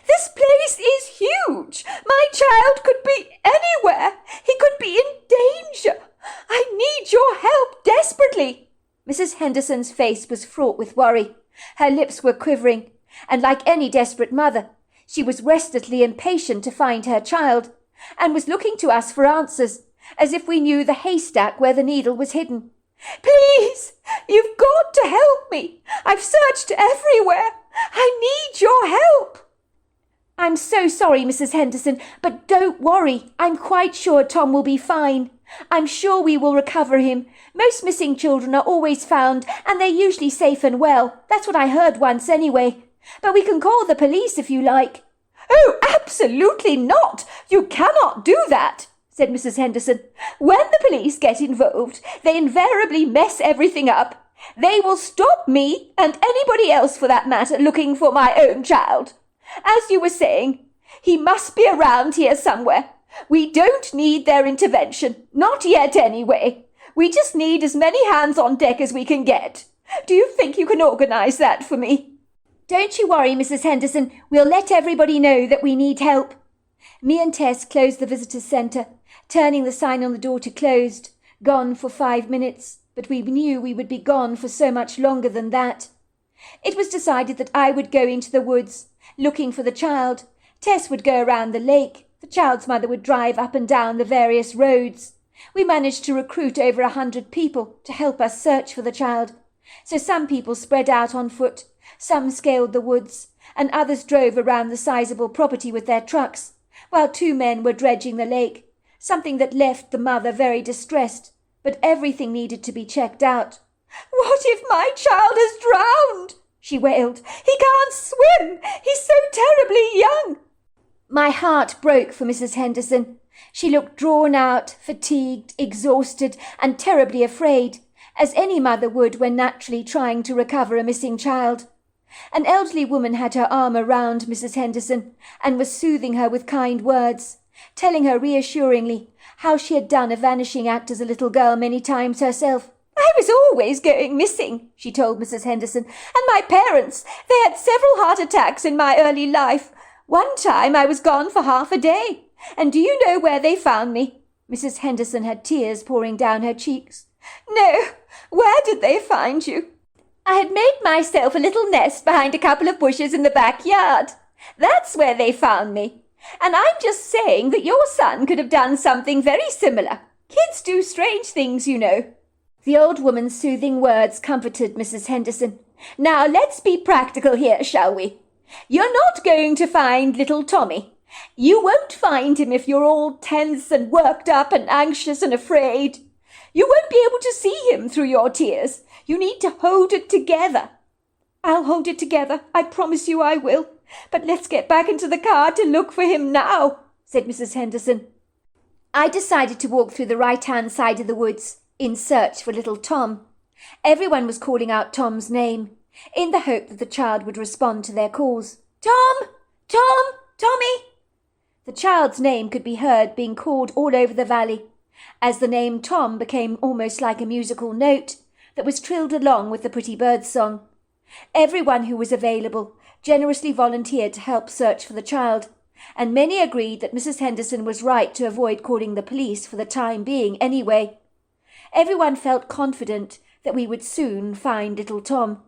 This place is huge. My child could be anywhere. He could be in danger. I need your help desperately." Mrs. Henderson's face was fraught with worry. Her lips were quivering, and like any desperate mother, she was restlessly impatient to find her child, and was looking to us for answers, as if we knew the haystack where the needle was hidden. "Please, you've got to help me. I've searched everywhere. I need your help." "I'm so sorry, Mrs. Henderson, but don't worry. I'm quite sure Tom will be fine. I'm sure we will recover him. Most missing children are always found, and they're usually safe and well. That's what I heard once anyway. But we can call the police if you like." "Oh, absolutely not. You cannot do that," said Mrs. Henderson. "When the police get involved, they invariably mess everything up. They will stop me, and anybody else for that matter, looking for my own child. As you were saying, he must be around here somewhere. We don't need their intervention, not yet anyway. We just need as many hands on deck as we can get. Do you think you can organise that for me?" "Don't you worry, Mrs. Henderson. We'll let everybody know that we need help." Me and Tess closed the visitors' centre, turning the sign on the door to closed, gone for 5 minutes, but we knew we would be gone for so much longer than that. It was decided that I would go into the woods, looking for the child. Tess would go around the lake. The child's mother would drive up and down the various roads. We managed to recruit over 100 people to help us search for the child. So some people spread out on foot, some scaled the woods, and others drove around the sizable property with their trucks, while 2 men were dredging the lake, something that left the mother very distressed, but everything needed to be checked out. "What if my child has drowned?" she wailed. "He can't swim. He's so terribly young." My heart broke for Mrs. Henderson. She looked drawn out, fatigued, exhausted, and terribly afraid, as any mother would when naturally trying to recover a missing child. An elderly woman had her arm around Mrs. Henderson and was soothing her with kind words, telling her reassuringly how she had done a vanishing act as a little girl many times herself. "I was always going missing," she told Mrs. Henderson, "and my parents, they had several heart attacks in my early life. One time I was gone for half a day. And do you know where they found me?" Mrs. Henderson had tears pouring down her cheeks. "No, where did they find you?" "I had made myself a little nest behind a couple of bushes in the backyard. That's where they found me. And I'm just saying that your son could have done something very similar. Kids do strange things, you know." The old woman's soothing words comforted Mrs. Henderson. "Now let's be practical here, shall we? You're not going to find little Tommy. You won't find him if you're all tense and worked up and anxious and afraid. You won't be able to see him through your tears. You need to hold it together." "I'll hold it together. I promise you I will. But let's get back into the car to look for him now," said Mrs. Henderson. I decided to walk through the right-hand side of the woods in search for little Tom. Everyone was calling out Tom's name, in the hope that the child would respond to their calls. "Tom! Tom! Tommy!" The child's name could be heard being called all over the valley, as the name Tom became almost like a musical note that was trilled along with the pretty bird's song. Everyone who was available generously volunteered to help search for the child, and many agreed that Mrs. Henderson was right to avoid calling the police for the time being anyway. Everyone felt confident that we would soon find little Tom.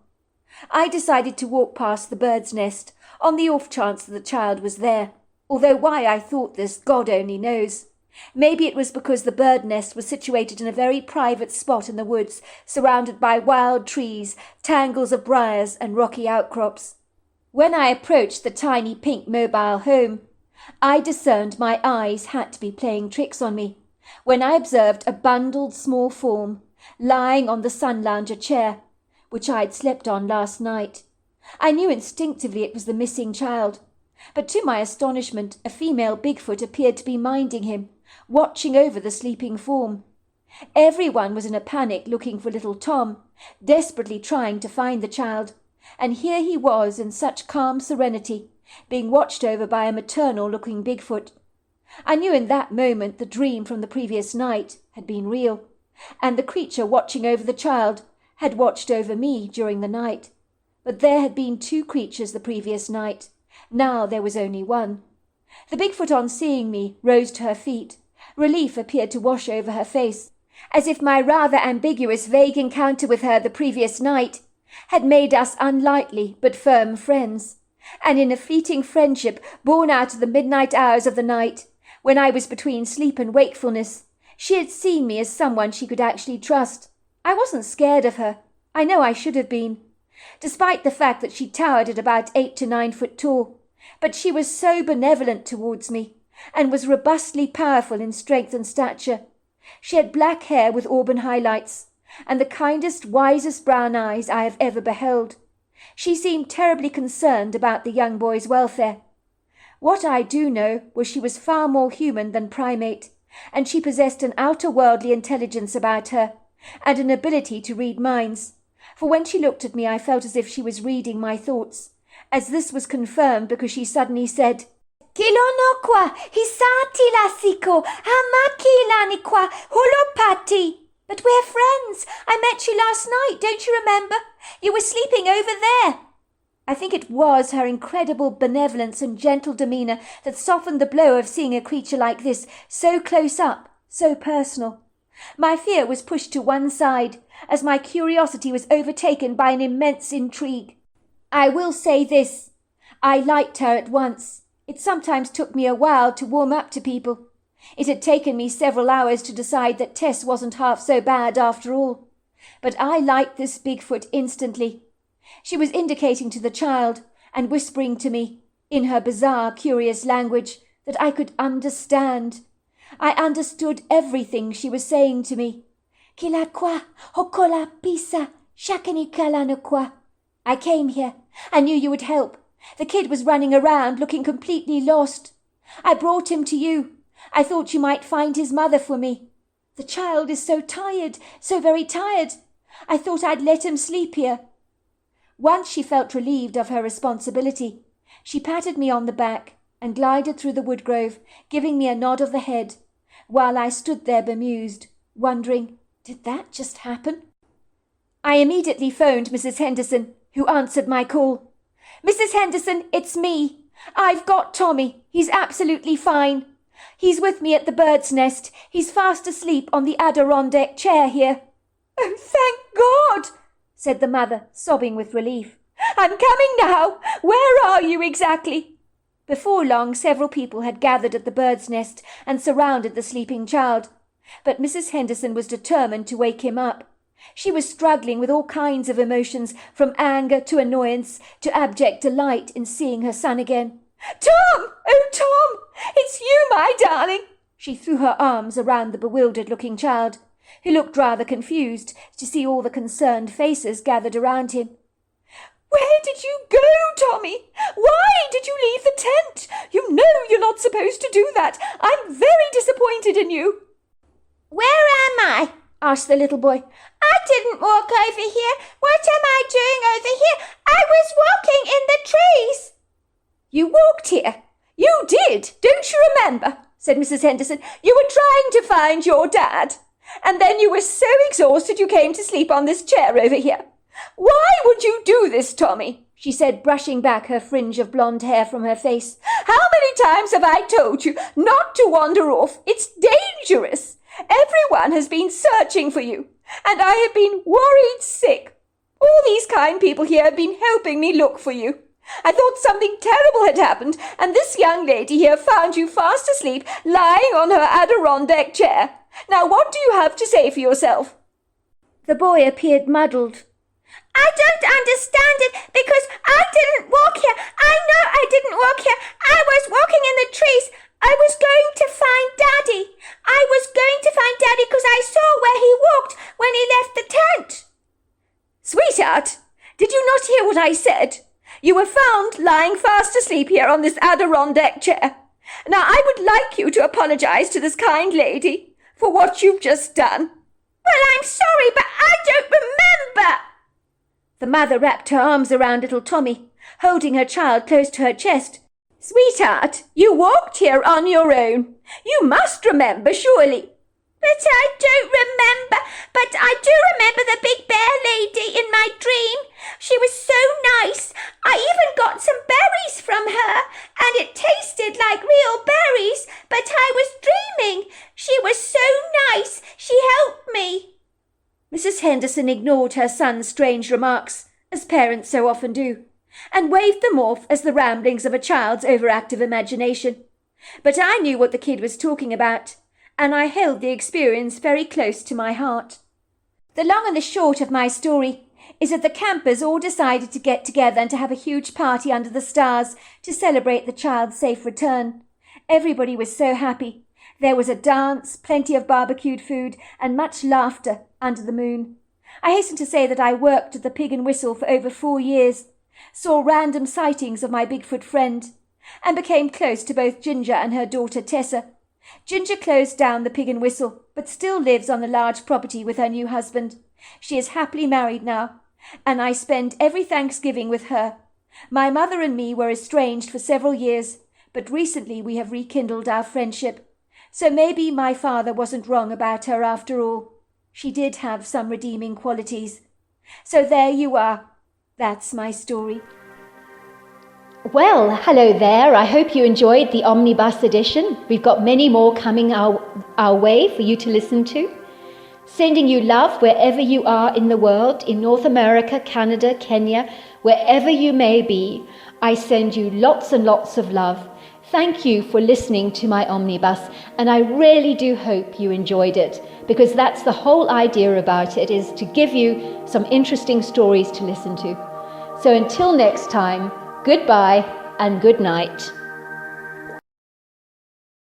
I decided to walk past the bird's nest on the off chance that the child was there, although why I thought this God only knows. Maybe it was because the bird nest was situated in a very private spot in the woods, surrounded by wild trees, tangles of briars and rocky outcrops. When I approached the tiny pink mobile home, I discerned my eyes had to be playing tricks on me when I observed a bundled small form lying on the sun lounger chair, which I had slept on last night. I knew instinctively it was the missing child, but to my astonishment a female Bigfoot appeared to be minding him, watching over the sleeping form. Everyone was in a panic looking for little Tom, desperately trying to find the child, and here he was in such calm serenity, being watched over by a maternal-looking Bigfoot. I knew in that moment the dream from the previous night had been real, and the creature watching over the child had watched over me during the night. But there had been two creatures the previous night. Now there was only one. The Bigfoot, on seeing me, rose to her feet. Relief appeared to wash over her face, as if my rather ambiguous vague encounter with her the previous night had made us unlikely but firm friends, and in a fleeting friendship born out of the midnight hours of the night, when I was between sleep and wakefulness, she had seen me as someone she could actually trust. I wasn't scared of her. I know I should have been, despite the fact that she towered at about 8 to 9 foot tall, but she was so benevolent towards me, and was robustly powerful in strength and stature. She had black hair with auburn highlights, and the kindest, wisest brown eyes I have ever beheld. She seemed terribly concerned about the young boy's welfare. What I do know was she was far more human than primate, and she possessed an outer-worldly intelligence about her, and an ability to read minds, for when she looked at me I felt as if she was reading my thoughts, as this was confirmed because she suddenly said, "Kilono kwa, hisati lasiko, hamakilani kwa, holopati." "But we're friends. I met you last night, don't you remember? You were sleeping over there." I think it was her incredible benevolence and gentle demeanour that softened the blow of seeing a creature like this, so close up, so personal. My fear was pushed to one side, as my curiosity was overtaken by an immense intrigue. I will say this, I liked her at once. It sometimes took me a while to warm up to people. It had taken me several hours to decide that Tess wasn't half so bad after all. But I liked this Bigfoot instantly. She was indicating to the child and whispering to me, in her bizarre, curious language, that I could understand. I understood everything she was saying to me. "Kila kwa, hokola pisa, shakani kalana kwa." "I came here. I knew you would help. The kid was running around looking completely lost. I brought him to you. I thought you might find his mother for me. The child is so tired, so very tired. I thought I'd let him sleep here." Once she felt relieved of her responsibility. She patted me on the back and glided through the woodgrove, giving me a nod of the head, while I stood there bemused, wondering, did that just happen? I immediately phoned Mrs. Henderson, who answered my call. "Mrs. Henderson, it's me. I've got Tommy. He's absolutely fine. He's with me at the bird's nest. He's fast asleep on the Adirondack chair here." "Oh, thank God," said the mother, sobbing with relief. "I'm coming now. Where are you exactly?" Before long, several people had gathered at the bird's nest and surrounded the sleeping child. But Mrs. Henderson was determined to wake him up. She was struggling with all kinds of emotions, from anger to annoyance to abject delight in seeing her son again. "Tom! Oh, Tom! It's you, my darling!" She threw her arms around the bewildered-looking child, who looked rather confused to see all the concerned faces gathered around him. "Where did you go, Tommy? Why did you leave the tent? You know you're not supposed to do that. I'm very disappointed in you." "Where am I?" asked the little boy. "I didn't walk over here. What am I doing over here? I was walking in the trees." "You walked here? You did, don't you remember?" said Mrs. Henderson. "You were trying to find your dad, and then you were so exhausted you came to sleep on this chair over here. Why would you do this, Tommy?" she said, brushing back her fringe of blonde hair from her face. "How many times have I told you not to wander off? It's dangerous. Everyone has been searching for you, and I have been worried sick. All these kind people here have been helping me look for you. I thought something terrible had happened, and this young lady here found you fast asleep, lying on her Adirondack chair. Now what do you have to say for yourself?" The boy appeared muddled. "I don't understand it, because I didn't walk here. I know I didn't walk here. I was walking in the trees. I was going to find Daddy. I was going to find Daddy because I saw where he walked when he left the tent." "Sweetheart, did you not hear what I said? You were found lying fast asleep here on this Adirondack chair. Now I would like you to apologize to this kind lady for what you've just done." "Well, I'm sorry, but I don't remember." The mother wrapped her arms around little Tommy, holding her child close to her chest. "Sweetheart, you walked here on your own. You must remember, surely." "But I don't remember. But I do remember the big bear lady in my dream. She was so nice. I even got some berries from her, and it tasted like real berries, but I was dreaming. She was so nice. She helped me." Mrs. Henderson ignored her son's strange remarks, as parents so often do, and waved them off as the ramblings of a child's overactive imagination. But I knew what the kid was talking about, and I held the experience very close to my heart. The long and the short of my story is that the campers all decided to get together and to have a huge party under the stars to celebrate the child's safe return. Everybody was so happy. There was a dance, plenty of barbecued food, and much laughter under the moon. I hasten to say that I worked at the Pig and Whistle for over 4 years, saw random sightings of my Bigfoot friend, and became close to both Ginger and her daughter Tessa. Ginger closed down the Pig and Whistle, but still lives on the large property with her new husband. She is happily married now, and I spend every Thanksgiving with her. My mother and me were estranged for several years, but recently we have rekindled our friendship. So maybe my father wasn't wrong about her after all. She did have some redeeming qualities. So there you are. That's my story. Well, hello there. I hope you enjoyed the Omnibus edition. We've got many more coming our way for you to listen to. Sending you love wherever you are in the world, in North America, Canada, Kenya, wherever you may be. I send you lots and lots of love. Thank you for listening to my Omnibus, and I really do hope you enjoyed it, because that's the whole idea about it, is to give you some interesting stories to listen to. So until next time, goodbye and good night.